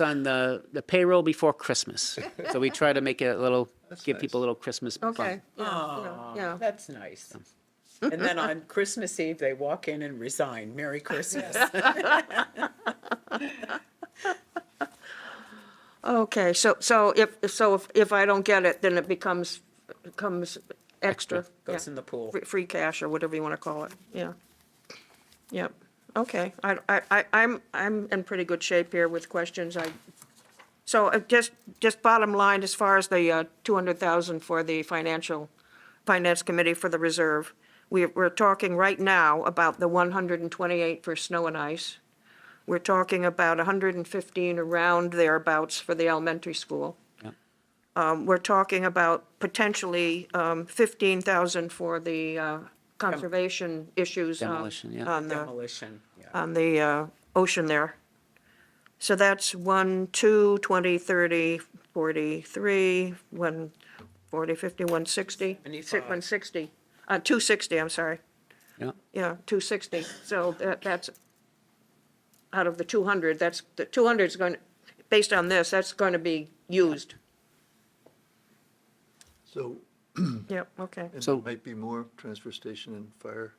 on the payroll before Christmas. So we try to make it a little, give people a little Christmas fun. Okay. Yeah. That's nice. And then on Christmas Eve, they walk in and resign. Merry Christmas. Okay, so if I don't get it, then it becomes extra. Goes Yeah. in the pool. Free cash or whatever you want to call it, yeah. Yep, okay, I'm in pretty good shape here with questions, so just bottom line, as far as the 200,000 for the Finance Committee for the reserve, we're talking right now about the 128 for snow and ice. We're talking about 115 around thereabouts for the elementary school. We're talking about potentially 15,000 for the conservation issues Demolition, yeah. on the Demolition. Yeah. on the ocean there. So that's 1, 2, 20, 30, 43, 1, 40, 50, 160. 75. 160, 260, I'm sorry. Yeah. Yeah, 260. So that's, out of the 200, the 200 is going, based on this, that's going to be used. So, Yep, okay. and So- there might be more transfer station and fire.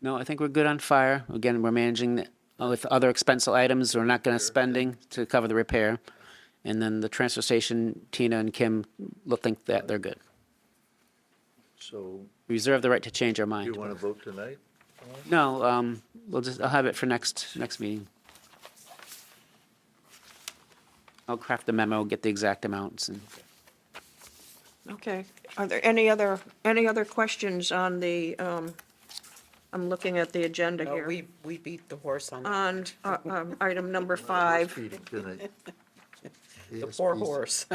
No, I think we're good on fire. Again, we're managing with other expensive items. We're not gonna spending to cover the repair. And then the transfer station, Tina and Kim will think that they're good. So We reserve the right to change our do mind. you want to vote tonight? No, I'll have it for next meeting. I'll craft a memo, get the exact amounts and. Okay. Are there any other questions on the, I'm looking at the agenda No, here. we beat the horse on that. On item number 5. Speeding tonight. The poor horse.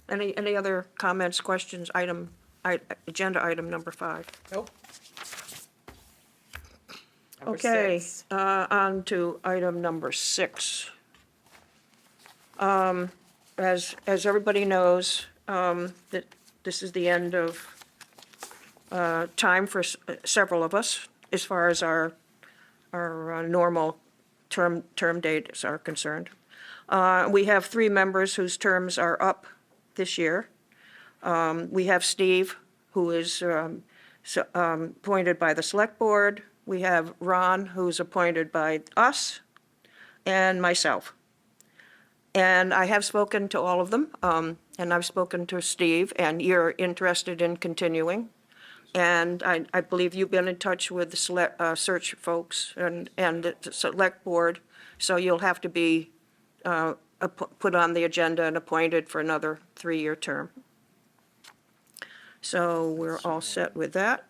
Any other comments, questions, agenda item number 5? Nope. Number Okay, 6. on to item number 6. As everybody knows, that this is the end of time for several of us, as far as our normal term dates are concerned. We have 3 members whose terms are up this year. We have Steve, who is appointed by the Select Board. We have Ron, who's appointed by us, and myself. And I have spoken to all of them, and I've spoken to Steve, and you're interested in continuing. And I believe you've been in touch with the search folks and the Select Board, so you'll have to be put on the agenda and appointed for another 3-year term. So we're all set with that.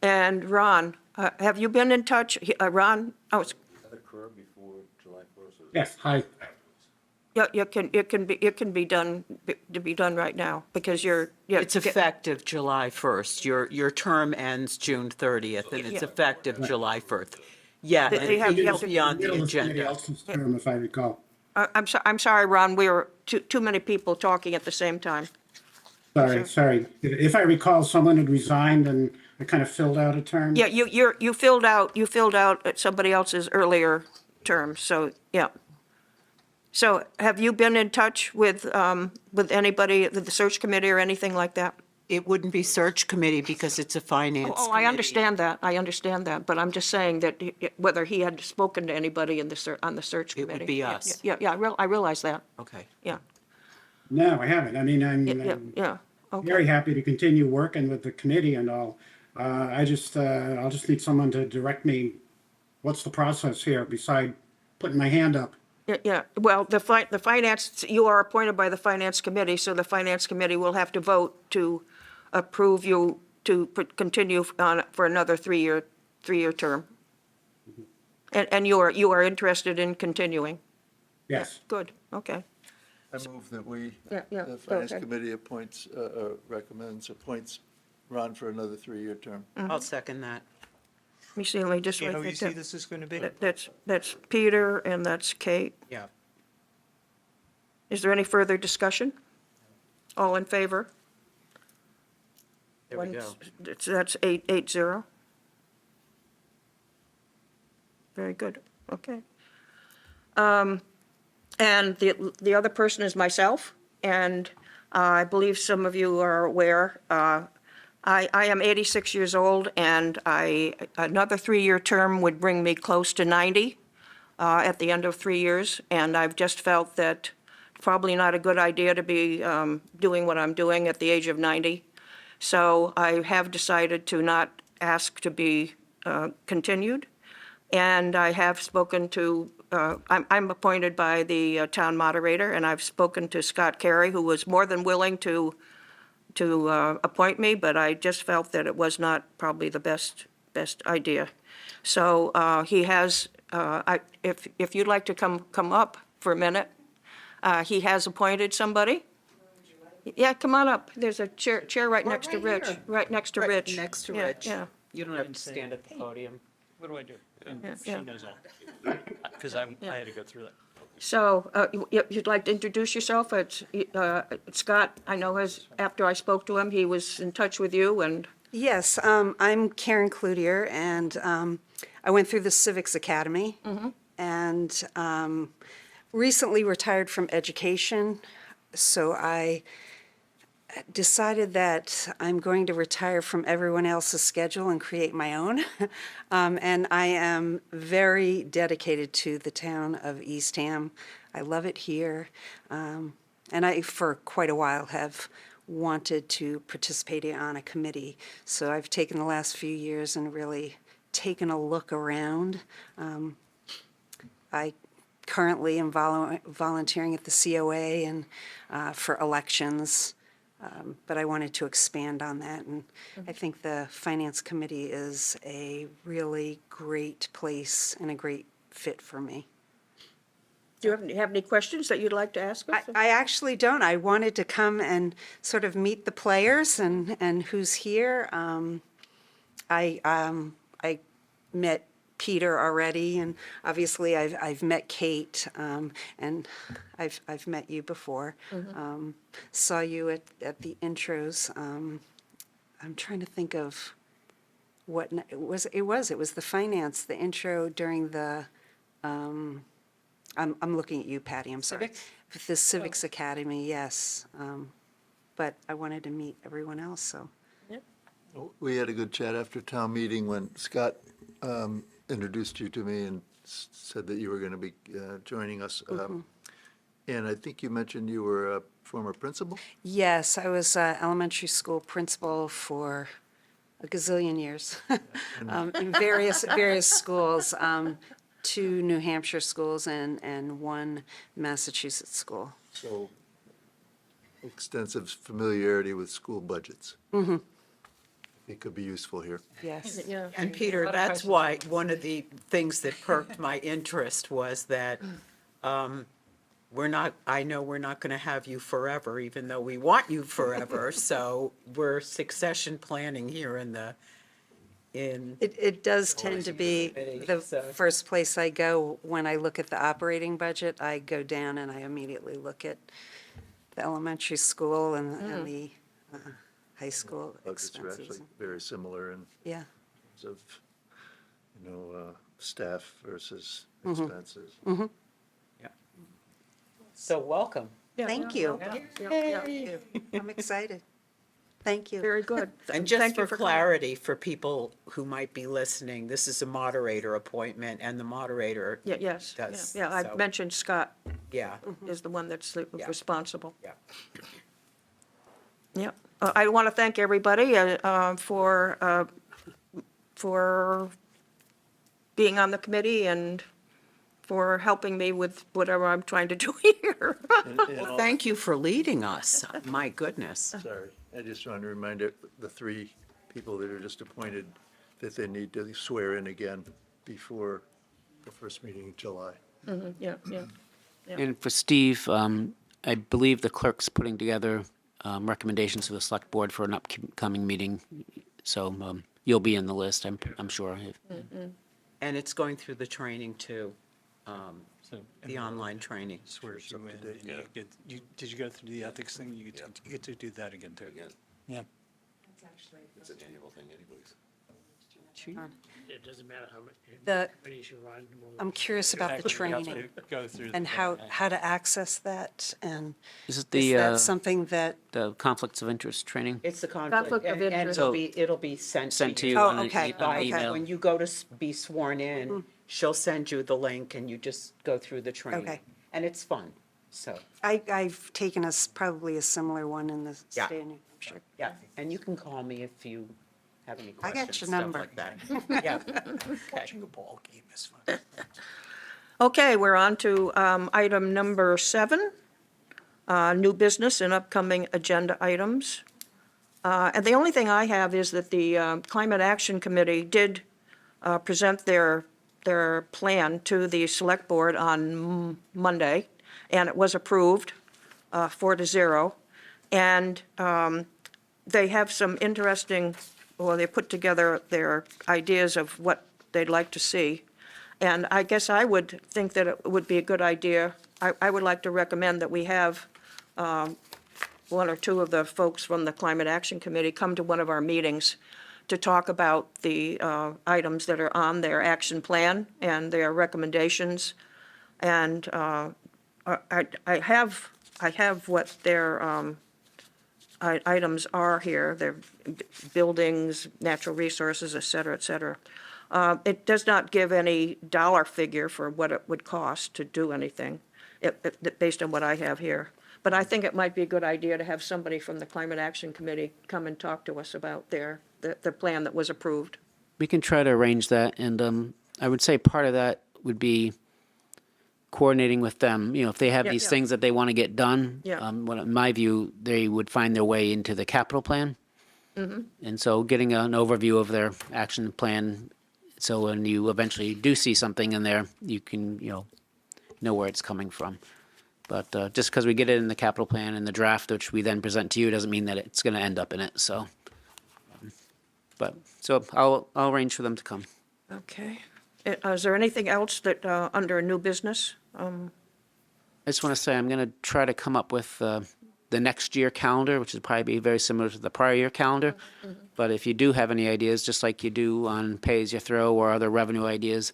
And Ron, have you been in touch? Ron, Occur before July 1st. Yes, hi. Yeah, it can be done, to be done right now, because you're, yeah. It's effective July 1st. Your term ends June 30th, and it's effective July 1st. Yeah, and They have- you have it'll to- be on the Middle of somebody agenda. else's term, if I recall. I'm sorry, Ron, we were too many people talking at the same time. Sorry. If I recall, someone had resigned and I kind of filled out a term. Yeah, you filled out somebody else's earlier term, so, yeah. So have you been in touch with anybody, with the search committee or anything like that? It wouldn't be search committee because it's a finance Oh, committee. I understand that, but I'm just saying that whether he had spoken to anybody in the on the search It would committee. be us. Yeah, I realize that, Okay. yeah, No, I haven't. I mean, yeah, I'm yeah, okay. very happy to continue working with the committee and all. I'll just need someone to direct me. What's the process here beside putting my hand up? Yeah, well, the finance, you are appointed by the finance committee, so the finance committee will have to vote to approve you to continue on for another three-year term. And you are interested in continuing? Yes. Good, okay. I move that we, Yeah, yeah, the go Finance ahead. Committee appoints Ron for another 3-year term. I'll second that. Let me see, let me just You know write who you that see down. this is going to be? That's Peter and that's Kate. Yeah. Is there any further discussion? All in favor? There we go. That's 8-0. Very good, okay. And the other person is myself, and I believe some of you are aware, I am 86 years old, and another 3-year term would bring me close to 90 at the end of 3 years, and I've just felt that probably not a good idea to be doing what I'm doing at the age of 90. So I have decided to not ask to be continued, and I have spoken to, I'm appointed by the town moderator, and I've spoken to Scott Carey, who was more than willing to appoint me, but I just felt that it was not probably the best idea. So he has, if you'd like to come up for a minute, he has appointed somebody. Yeah, come on up. There's a chair right next to right Rich, here. right next to Rich. Next to Yeah, Rich. Yeah, You don't have to stand at the podium. What do I do? And Yeah, she yeah. knows all. Because I had to go through that. so you'd like to introduce yourself? It's Scott, I know after I spoke to him, he was in touch with you and, Yes, I'm Karen Cloutier, and I went through the Civics Academy and recently retired from education. So I decided that I'm going to retire from everyone else's schedule and create my own. And I am very dedicated to the town of Eastham. I love it here. And I, for quite a while, have wanted to participate on a committee. So I've taken the last few years and really taken a look around. I currently am volunteering at the COA and for elections, but I wanted to expand on that. And I think the Finance Committee is a really great place and a great fit for me. do you have any questions that you'd like to ask us? I actually don't. I wanted to come and sort of meet the players and who's here. I met Peter already, and obviously I've met Kate, and I've met you before. Saw you at the intros. I'm trying to think of what it was. It was the finance, the intro during the. I'm looking at you, Patty. I'm sorry. The Civics Academy, yes. But I wanted to meet everyone else. So We had a good chat after town meeting when Scott introduced you to me and said that you were going to be joining us. And I think you mentioned you were a former principal? yes, I was elementary school principal for a gazillion years in various schools. 2 New Hampshire schools and 1 Massachusetts school. So extensive familiarity with school budgets. It could be useful here. Yes. Yeah. And Peter, that's why, one of the things that perked my interest was that I know we're not going to have you forever, even though we want you forever. So we're succession planning here It does tend to be the so- first place I go when I look at the operating budget. I go down and I immediately look at the elementary school and the high school Budgets are expenses. actually very similar in Yeah. terms of, staff versus Mm-hmm. expenses. So welcome. Thank you. Yeah. I'm excited. Thank you. Very good. And just Thank you for coming. clarity, for people who might be listening, this is a moderator appointment, and the moderator, Yes, Does, yeah, I so- mentioned Scott yeah, is the one that's Yeah. responsible. yeah. Yep. I want to thank everybody for being on the committee and for helping me with whatever I'm trying to do here. Well, thank you for leading us. My goodness. Sorry, I just wanted to remind the three people that are just appointed that they need to swear in again before the first meeting in July. Yeah, yeah. And for Steve, I believe the clerk's putting together recommendations for the select board for an upcoming meeting. So you'll be in the list, I'm sure. And it's going through the training too, So, the online training. swear you in, and you get, did you go through the ethics thing? You get to do that again, too. Yeah. It's an annual thing anyways. It doesn't matter how The- many committees you're on. I'm curious about the Actually, you have training to Go through. and how to access that, and Is it is that the something that, conflicts of interest training? It's the conflict. Conflict of and interest. it'll be sent Sent to you Oh, on an okay, on an okay. email? When you go to be sworn in, she'll send you the link and you just go through the training. Okay. And it's fun, so, I've taken probably a similar one in the Yeah. state of New Hampshire. yeah. And you can call me if you have any I got questions, your stuff number. like that. Yeah. Okay. Watching a ball game is fun. Okay, we're on to item number 7, new business and upcoming agenda items. And the only thing I have is that the Climate Action Committee did present their plan to the Select Board on Monday, and it was approved 4-0. And they have some interesting, well, they put together their ideas of what they'd like to see. And I guess I would think that it would be a good idea, I would like to recommend that we have one or two of the folks from the Climate Action Committee come to one of our meetings to talk about the items that are on their action plan and their recommendations. And I have what their items are here. They're buildings, natural resources, et cetera, et cetera. It does not give any dollar figure for what it would cost to do anything, based on what I have here. But I think it might be a good idea to have somebody from the Climate Action Committee come and talk to us about the plan that was approved. We can try to arrange that, and I would say part of that would be coordinating with them. You know, if they have Yeah, these yeah. things that they want to get done, Yeah. in my view, they would find their way into the capital plan. Mm-hmm. And so getting an overview of their action plan, so when you eventually do see something in there, you can, know where it's coming from. But just because we get it in the capital plan and the draft, which we then present to you, doesn't mean that it's going to end up in it, so. So I'll arrange for them to come. Okay. Is there anything else that, under new business? I just want to say I'm going to try to come up with the next year calendar, which would probably be very similar to the prior year calendar. But if you do have any ideas, just like you do on pay as you throw or other revenue ideas,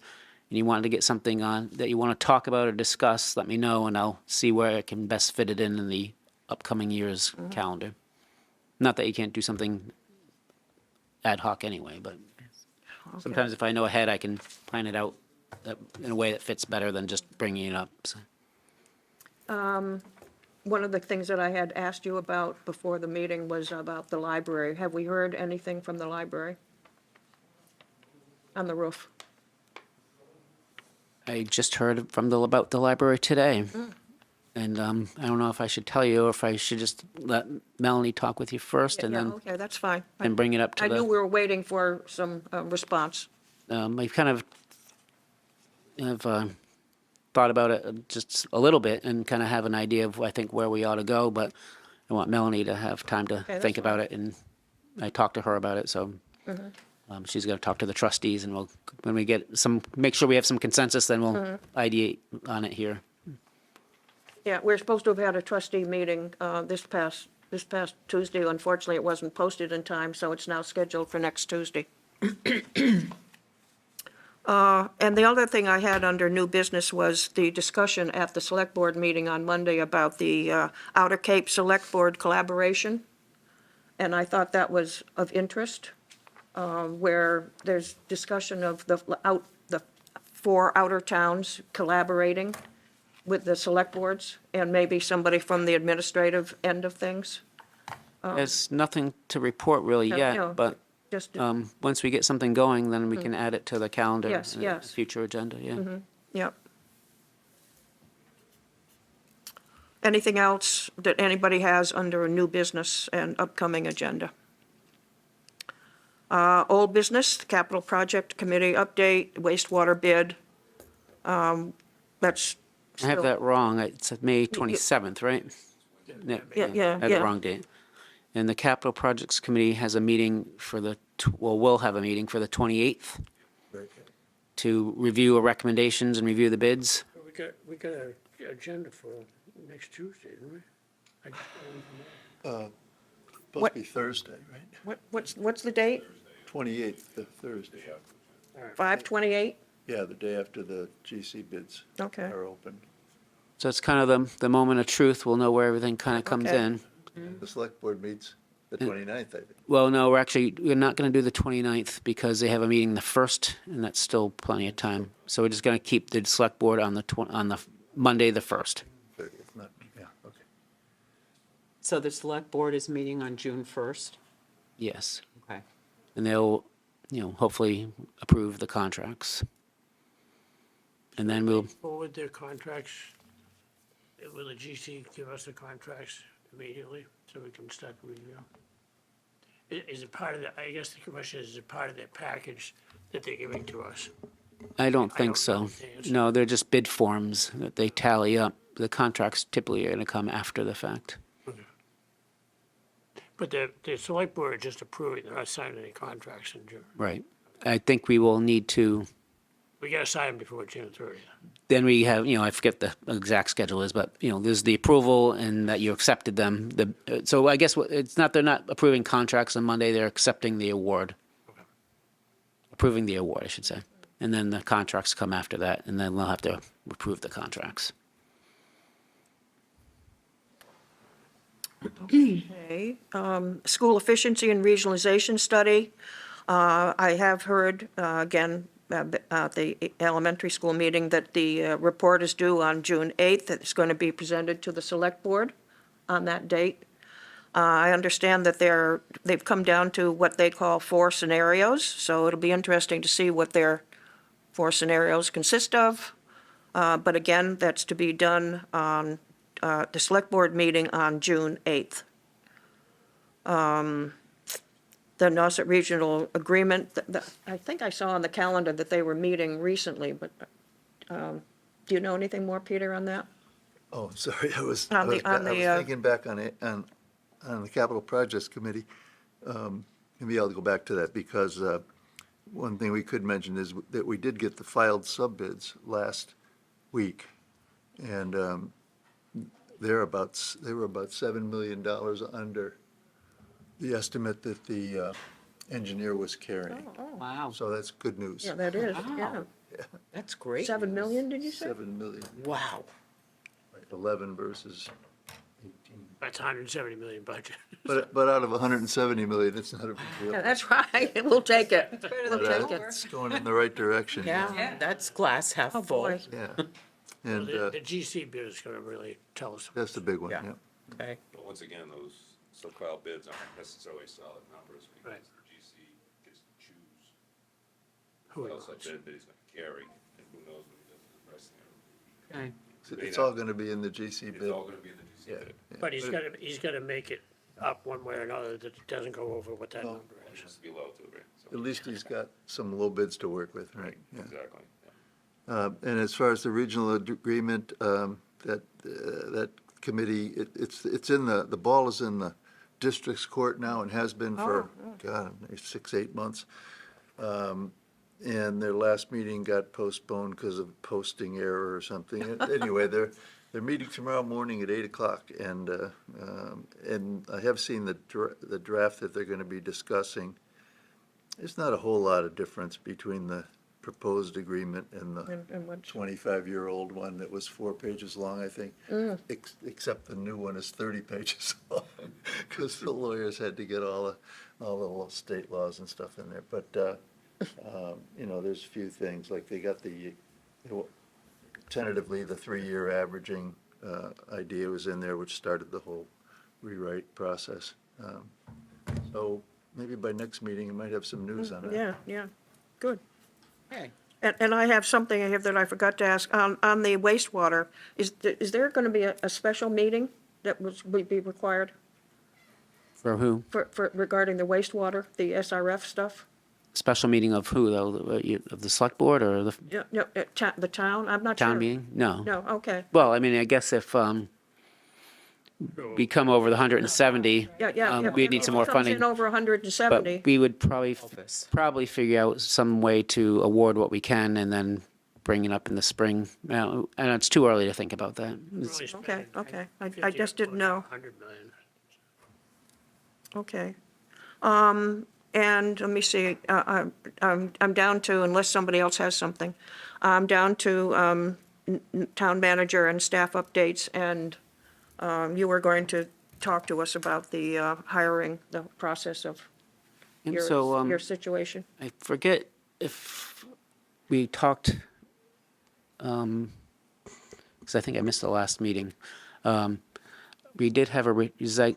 and you wanted to get something on that you want to talk about or discuss, let me know, and I'll see where I can best fit it in the upcoming year's calendar. Not that you can't do something ad hoc anyway, but sometimes if I know ahead, I can plan it out in a way that fits better than just bringing it up. So. One of the things that I had asked you about before the meeting was about the library. Have we heard anything from the library? On the roof? I just heard about the library today. And I don't know if I should tell you or if I should just let Melanie talk with you first and Yeah, then okay, that's fine. and bring it up to I knew we the. were waiting for some response. I kind of have thought about it just a little bit and kind of have an idea of, I think, where we ought to go, but I want Melanie to have time to that's think about fine. it, and I talked to her about it, so she's going to talk to the trustees, and we'll, when we get some, make sure we have some consensus, then we'll ideate on it here. Yeah, we're supposed to have had a trustee meeting this past Tuesday. Unfortunately, it wasn't posted in time, so it's now scheduled for next Tuesday. And the other thing I had under new business was the discussion at the Select Board meeting on Monday about the Outer Cape Select Board collaboration. And I thought that was of interest, where there's discussion of the 4 outer towns collaborating with the select boards, and maybe somebody from the administrative end of things. There's nothing to report really No, yet, but Just, once we get something going, then we can add it to the calendar. Yes, and yes. Future agenda, yeah. yep. Anything else that anybody has under a new business and upcoming agenda? Old business, capital project committee update, wastewater bid. That's I have still- that wrong. It's May 27th, right? Yeah, I had yeah. the wrong date. And the Capital Projects Committee has a meeting for will have a meeting for the 28th to review recommendations and review the bids. We got an agenda for next Tuesday, didn't we? I just don't know. Supposed to be Thursday, right? What's the date? 28th, the Thursday. 5/28? Yeah, the day after the GC bids Okay. are open. So it's kind of the moment of truth. We'll know where everything kind of comes Okay. in. The select board meets the 29th, I think. Well, no, we're not going to do the 29th because they have a meeting the 1st, and that's still plenty of time. So we're just going to keep the select board on the Monday, the 1st. 30th, not, yeah, okay. So the select board is meeting on June 1st? Yes. Okay. And they'll, hopefully approve the contracts. And then we'll, Forward their contracts, will the GC give us the contracts immediately so we can start review? Is it part of the, I guess the question is it part of their package that they're giving to us? I don't I think don't so. know the answer. No, they're just bid forms that they tally up. The contracts typically are going to come after the fact. But the select board is just approving, they're not signing any contracts in June. Right. I think we will need to, We gotta sign them before June 30th. then we have, I forget the exact schedule is, but, there's the approval and that you accepted them. So I guess it's not, they're not approving contracts on Monday, they're accepting the award. Approving the award, I should say. And then the contracts come after that, and then they'll have to approve the contracts. Okay, school efficiency and regionalization study. I have heard, again, at the elementary school meeting, that the report is due on June 8th. It's going to be presented to the select board on that date. I understand that they've come down to what they call 4 scenarios, so it'll be interesting to see what their 4 scenarios consist of. But again, that's to be done on the select board meeting on June 8th. The Nauset Regional Agreement, I think I saw on the calendar that they were meeting recently, but do you know anything more, Peter, on that? Oh, sorry, I was On the- thinking back on the Capital Projects Committee. Maybe I'll go back to that because one thing we could mention is that we did get the filed sub-bids last week. And they were about $7 million under the estimate that the engineer was carrying. Wow, So that's good news. Yeah, that is, yeah. Wow. that's great. 7 million, did you say? 7 million, Wow. like 11 versus 18. That's $170 million budget. But out of 170 million, it's not a big deal. Yeah, that's right, we'll take it. We'll But, take it. it's going in the right direction. Yeah, that's glass half Oh, full. boy. Yeah, Well, and The GC bid is gonna really tell us. that's the big one, Yeah. yeah. Okay. But once again, those so-called bids aren't necessarily solid numbers Right. because the GC gets to choose Who who it else was. that he's going to carry, and who knows what he does with the rest of Okay. It's all going to be in the GC it. bid. It's all going to be in the GC Yeah, bid. yeah. But he's gotta make it up one way or another that it doesn't go over what that No. number It is. has to be low too, right? So- At least he's got some low bids to work with, right? Yeah. Exactly. Yeah. And as far as the regional agreement, that committee, it's in the ball is in the district's court now and has been for, God, 6, 8 months. And their last meeting got postponed because of posting error or something. Anyway, they're meeting tomorrow morning at 8:00, and I have seen the draft that they're going to be discussing. There's not a whole lot of difference between the proposed agreement and the And what, 25-year-old one that was 4 pages long, I think, except the new one is 30 pages long, because the lawyers had to get all the state laws and stuff in there. But, there's a few things, like they got tentatively, the 3-year averaging idea was in there, which started the whole rewrite process. So maybe by next meeting, you might have some news on that. yeah, good. Okay. And I have something I have that I forgot to ask. On the wastewater, is there going to be a special meeting that would be required For who? for regarding the wastewater, the SRF stuff? Special meeting of who, though? Of the select board or the Yeah, the town? I'm not sure. town meeting? No. No, okay. Well, I mean, I guess if we come over the 170, Yeah. we'd need some more If it funding. comes in over 170. But we would probably Office. figure out some way to award what we can and then bring it up in the spring. And it's too early to think about that. It's- Really spending Okay. I 50 just didn't know. 100 million. Okay. And let me see, I'm down to, unless somebody else has something, I'm down to town manager and staff updates, and you were going to talk to us about the hiring, the process of And so, your situation. I forget if we talked, because I think I missed the last meeting. We did have a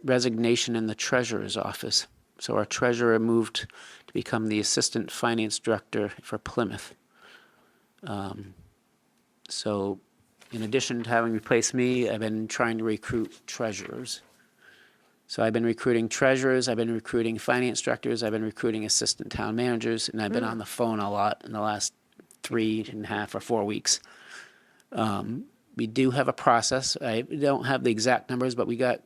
resignation in the treasurer's office. So our treasurer moved to become the assistant finance director for Plymouth. So in addition to having replaced me, I've been trying to recruit treasurers. So I've been recruiting treasurers, I've been recruiting finance directors, I've been recruiting assistant town managers, and I've been on the phone a lot in the last 3.5 or 4 weeks. We do have a process. I don't have the exact numbers, but we got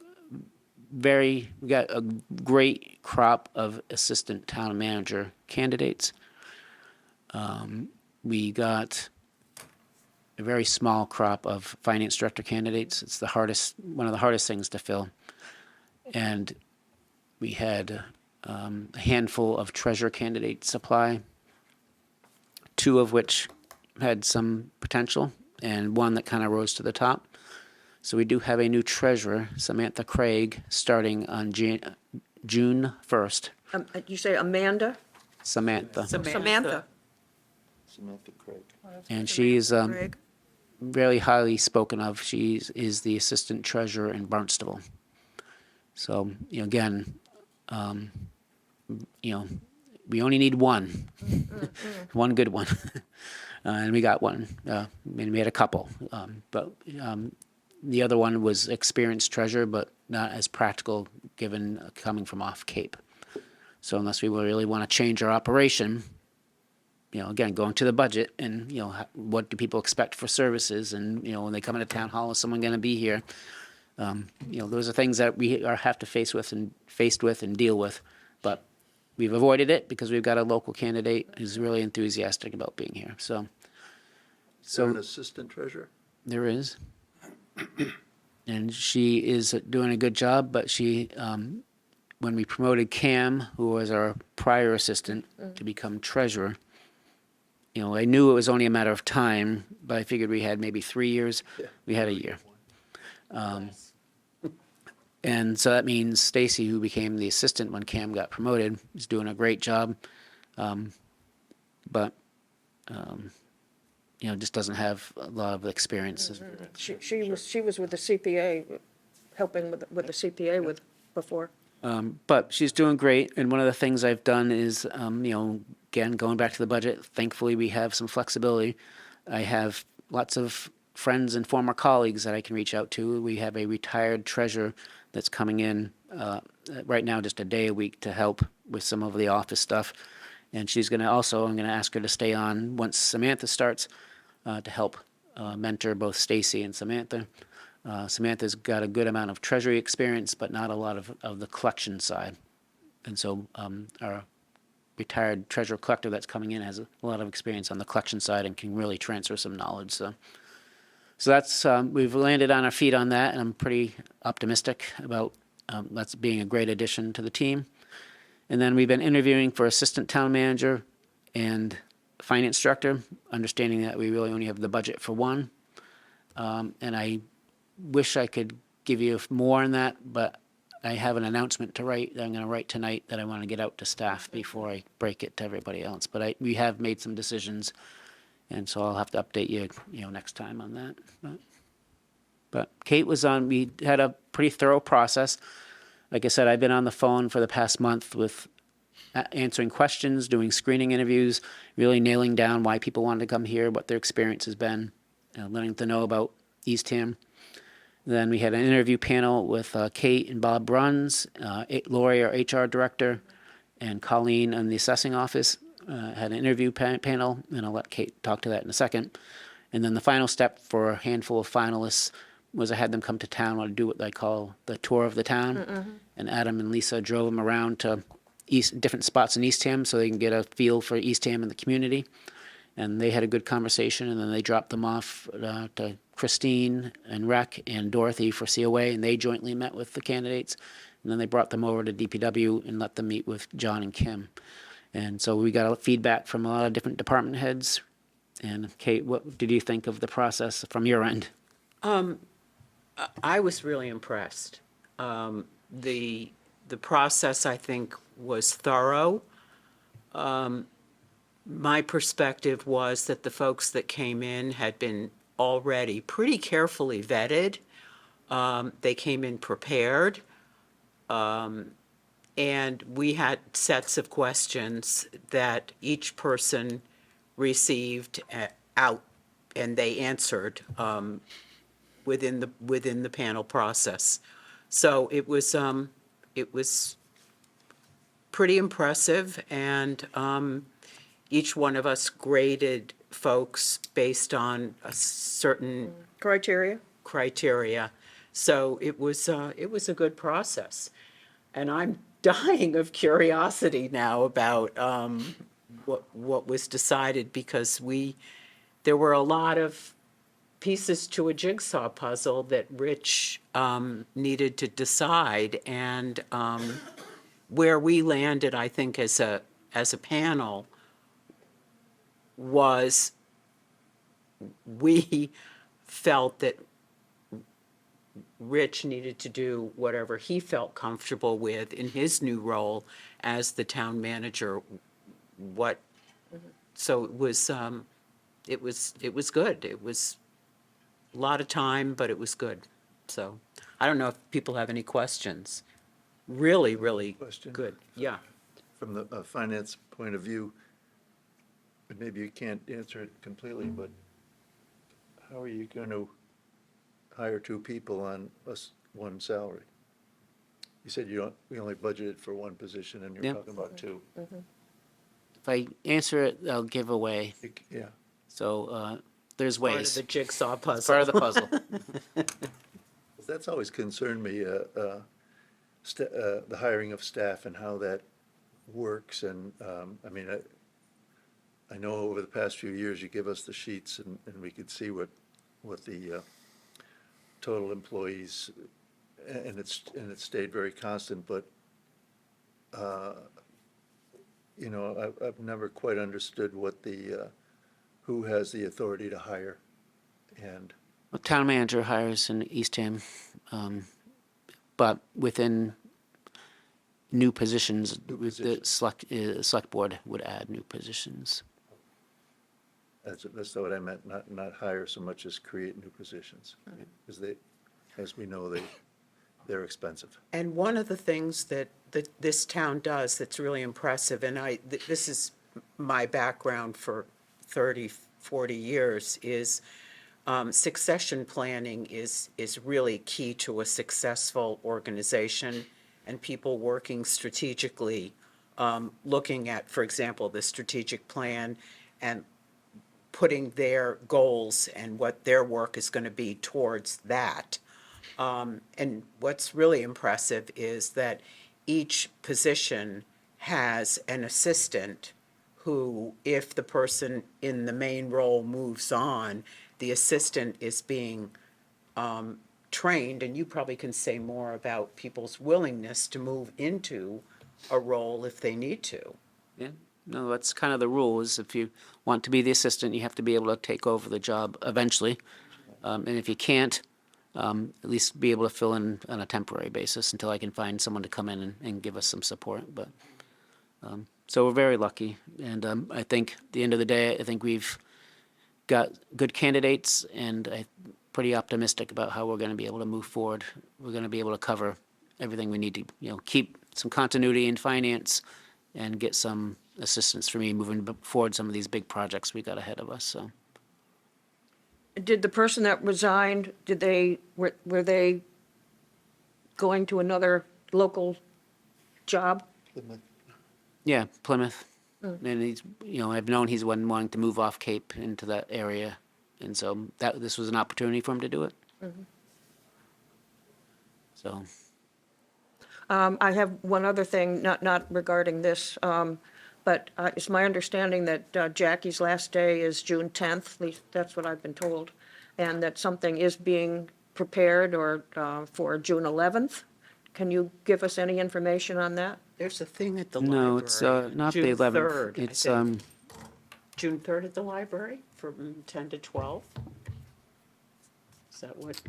a great crop of assistant town manager candidates. We got a very small crop of finance director candidates. It's one of the hardest things to fill. And we had a handful of treasurer candidates apply, 2 of which had some potential, and 1 that kind of rose to the top. So we do have a new treasurer, Samantha Craig, starting on June 1st. You say Amanda? Samantha. Samantha. Samantha Craig. And she's Craig. really highly spoken of. She is the assistant treasurer in Barnstable. So, again, we only need one, one good one. And we got one, and we had a couple. But the other one was experienced treasurer, but not as practical given coming from off Cape. So unless we really want to change our operation, again, going to the budget and, what do people expect for services? And, when they come into town hall, is someone going to be here? Those are things that we have to faced with and deal with. But we've avoided it because we've got a local candidate who's really enthusiastic about being here. So Is there an assistant treasurer? there is. And she is doing a good job, but she, when we promoted Cam, who was our prior assistant, to become treasurer, I knew it was only a matter of time, but I figured we had maybe 3 years. Yeah. We had a year. And so that means Stacy, who became the assistant when Cam got promoted, is doing a great job. But just doesn't have a lot of experience. She was with the CPA, helping with the CPA before. But she's doing great, and one of the things I've done is, again, going back to the budget, thankfully we have some flexibility. I have lots of friends and former colleagues that I can reach out to. We have a retired treasurer that's coming in right now just a day a week to help with some of the office stuff. And she's going to also, I'm going to ask her to stay on once Samantha starts, to help mentor both Stacy and Samantha. Samantha's got a good amount of treasury experience, but not a lot of the collection side. And so our retired treasurer collector that's coming in has a lot of experience on the collection side and can really transfer some knowledge. So that's, we've landed on our feet on that, and I'm pretty optimistic about that's being a great addition to the team. And then we've been interviewing for assistant town manager and finance director, understanding that we really only have the budget for one. And I wish I could give you more on that, but I have an announcement to write that I'm going to write tonight that I want to get out to staff before I break it to everybody else. But we have made some decisions, and so I'll have to update you, next time on that. But Kate was on. We had a pretty thorough process. Like I said, I've been on the phone for the past month with answering questions, doing screening interviews, really nailing down why people wanted to come here, what their experience has been, letting them know about Eastham. Then we had an interview panel with Kate and Bob Bruns, Lori, our HR director, and Colleen in the assessing office. Had an interview panel, and I'll let Kate talk to that in a second. And then the final step for a handful of finalists was I had them come to town to do what I call the tour of the town. And Adam and Lisa drove them around to different spots in Eastham so they can get a feel for Eastham and the community. And they had a good conversation, and then they dropped them off to Christine and Rec and Dorothy for COA, and they jointly met with the candidates. And then they brought them over to DPW and let them meet with John and Kim. And so we got feedback from a lot of different department heads. And Kate, what did you think of the process from your end? I was really impressed. The process, I think, was thorough. My perspective was that the folks that came in had been already pretty carefully vetted. They came in prepared. And we had sets of questions that each person received out, and they answered within the panel process. So it was pretty impressive, and each one of us graded folks based on a certain criteria. So it was a good process, and I'm dying of curiosity now about what was decided, because there were a lot of pieces to a jigsaw puzzle that Rich needed to decide, and where we landed, I think, as a panel was we felt that Rich needed to do whatever he felt comfortable with in his new role as the town manager. So it was good. It was a lot of time, but it was good. So I don't know if people have any questions. Really, really Question? good. Yeah. From the finance point of view, but maybe you can't answer it completely, but how are you going to hire two people on one salary? You said we only budgeted for one position, and you're Yeah. talking about two. If I answer it, I'll give away. Yeah. So there's Part of ways. the jigsaw puzzle. Part of the puzzle. That's always concerned me, the hiring of staff and how that works. And, I mean, I know over the past few years, you give us the sheets and we could see what the total employees, and it stayed very constant, but, I've never quite understood what who has the authority to hire. And Well, town manager hires in Eastham, but within new positions, the select board would add new positions. that's what I meant, not hire so much as create new positions. Because as we know, they're expensive. And one of the things that this town does that's really impressive, and this is my background for 30, 40 years, is succession planning is really key to a successful organization, and people working strategically, looking at, for example, the strategic plan and putting their goals and what their work is going to be towards that. And what's really impressive is that each position has an assistant who, if the person in the main role moves on, the assistant is being trained, and you probably can say more about people's willingness to move into a role if they need to. Yeah, no, that's kind of the rule, is if you want to be the assistant, you have to be able to take over the job eventually. And if you can't, at least be able to fill in on a temporary basis until I can find someone to come in and give us some support. But so we're very lucky, and I think at the end of the day, I think we've got good candidates, and I'm pretty optimistic about how we're going to be able to move forward. We're going to be able to cover everything we need to, keep some continuity in finance and get some assistance for me moving forward some of these big projects we got ahead of us. So Did the person that resigned, were they going to another local job? yeah, Plymouth, and he's I've known he's one wanting to move off Cape into that area, and so this was an opportunity for him to do it. So. I have one other thing, not regarding this, but it's my understanding that Jackie's last day is June 10th, at least that's what I've been told, and that something is being prepared or for June 11th. Can you give us any information on that? There's a thing at the library. No, it's not the June 11th. 3rd, I It's think. June 3rd at the library from 10 to 12? Is that what?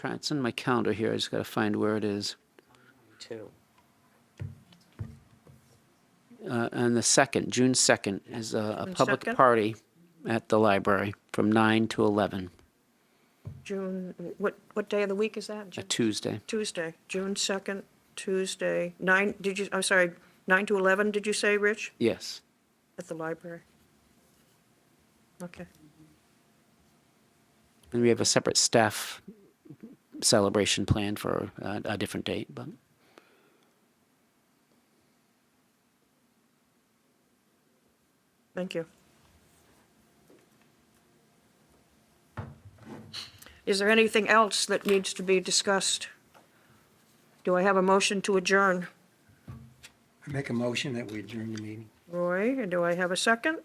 it's in my calendar here. I just got to find where it is. Two. And the 2nd, June 2nd, is a June public 2nd? party at the library from 9 to 11, June, what day of the week is that? a Tuesday. Tuesday, June 2nd, Tuesday, 9 to 11, did you say, Rich? Yes. At the library? Okay. And we have a separate staff celebration planned for a different date, but. Thank you. Is there anything else that needs to be discussed? Do I have a motion to adjourn? I make a motion that we adjourn the meeting. Roy, and do I have a second?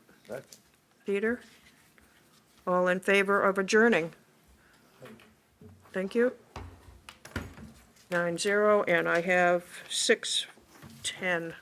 Peter? All in favor of adjourning? Thank you. 9-0, and I have 6:10.